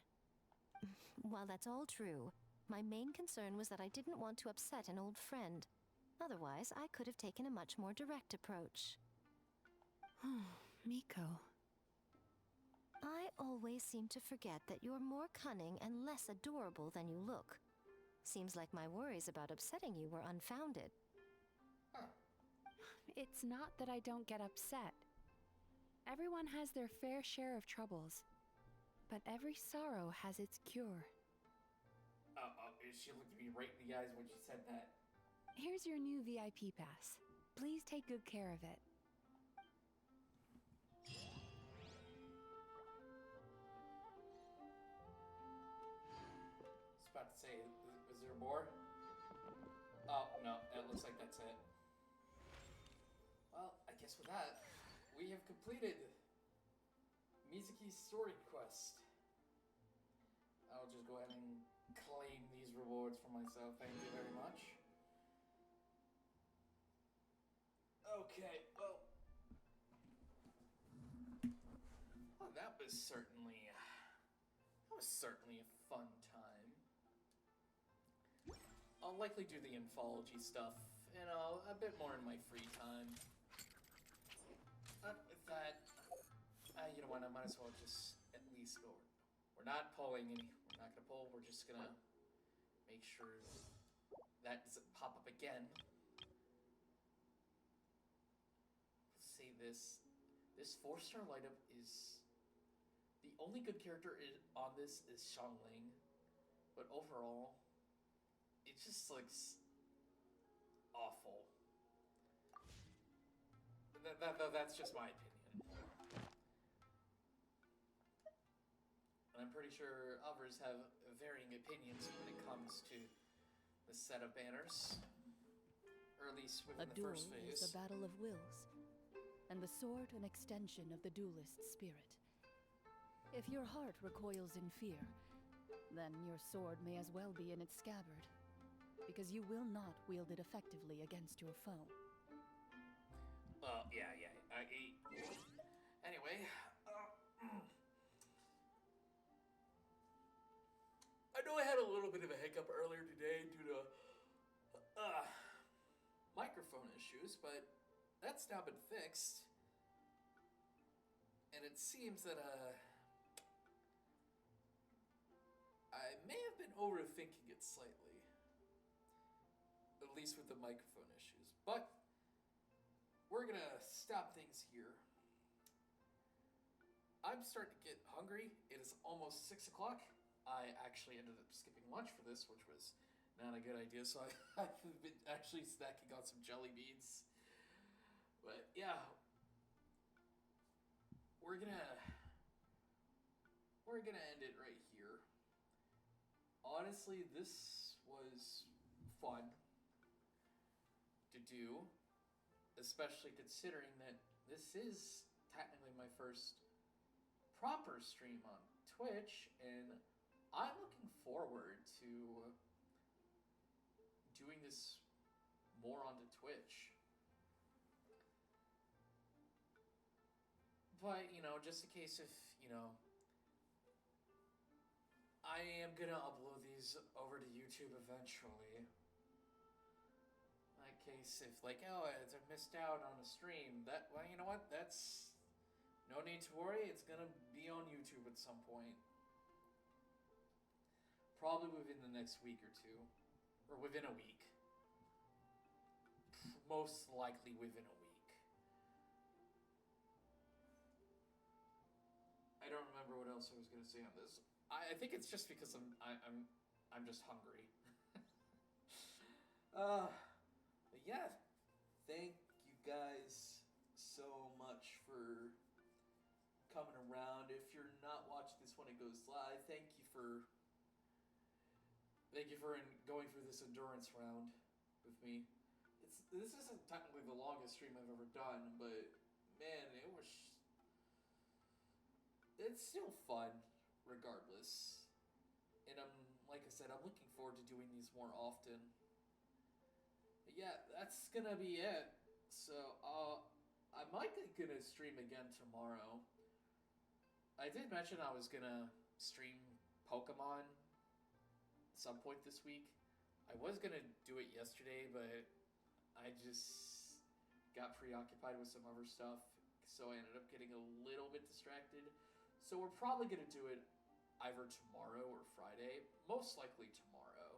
While that's all true, my main concern was that I didn't want to upset an old friend. Otherwise, I could have taken a much more direct approach. Miko. I always seem to forget that you're more cunning and less adorable than you look. Seems like my worries about upsetting you were unfounded. It's not that I don't get upset. Everyone has their fair share of troubles. But every sorrow has its cure. She looked me right in the eyes when she said that. Here's your new VIP pass. Please take good care of it. I was about to say, is there more? Oh, no, it looks like that's it. Well, I guess with that, we have completed Mizuki's story quest. I'll just go ahead and claim these rewards for myself. Thank you very much. Okay, well, that was certainly a fun time. I'll likely do the anthology stuff, a bit more in my free time. But with that, you know what, I might as well just at least go. We're not pulling any. We're not gonna pull. We're just gonna make sure that doesn't pop up again. Let's say this 4-star light up is the only good character on this is Xiangling, but overall, it just looks awful. That's just my opinion. I'm pretty sure others have varying opinions when it comes to the set of banners, or at least within the duel first phase. is a battle of wills, and the sword an extension of the duelist's spirit. If your heart recoils in fear, then your sword may as well be in its scabbard, because you will not wield it effectively against your foe. Yeah. Anyway, I know I had a little bit of a hiccup earlier today due to microphone issues, but that's now been fixed. And it seems that I may have been overthinking it slightly. at least with the microphone issues. But we're gonna stop things here. I'm starting to get hungry. It is almost 6 o'clock. I actually ended up skipping lunch for this, which was not a good idea, so I've been actually snacking on some jelly beans. But yeah, we're gonna end it right here. Honestly, this was fun to do, especially considering that this is technically my first proper stream on Twitch, and I'm looking forward to doing this more onto Twitch. But, you know, just in case if, you know, I am gonna upload these over to YouTube eventually. In case if, like, oh, I missed out on a stream, that, well, you know what, that's no need to worry, it's gonna be on YouTube at some point. Probably within the next week or two. Or within a week. Most likely within a week. I don't remember what else I was gonna say on this. I think it's just because I'm just hungry. But yeah, thank you guys so much for coming around. If you're not watching this when it goes live, thank you for going through this endurance round with me. This isn't technically the longest stream I've ever done, but man, it's still fun regardless. And like I said, I'm looking forward to doing these more often. But yeah, that's gonna be it. So I might gonna stream again tomorrow. I did mention I was gonna stream Pokemon some point this week. I was gonna do it yesterday, but I just got preoccupied with some other stuff, so I ended up getting a little bit distracted. So we're probably gonna do it either tomorrow or Friday. Most likely tomorrow.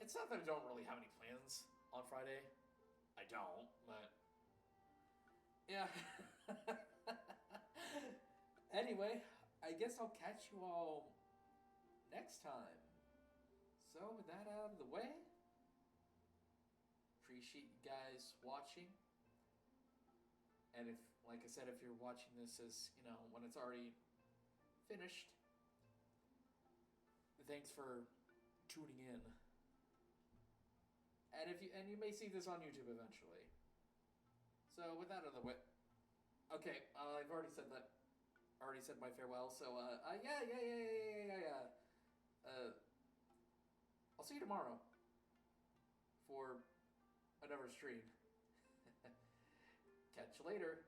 It's not that I don't really have any plans on Friday. I don't, but yeah. Anyway, I guess I'll catch you all next time. So with that out of the way, appreciate you guys watching. And if, like I said, if you're watching this as, you know, when it's already finished, thanks for tuning in. And you may see this on YouTube eventually. So with that out of the way, okay, I've already said that. Already said my farewell. So yeah. I'll see you tomorrow for another stream. Catch you later.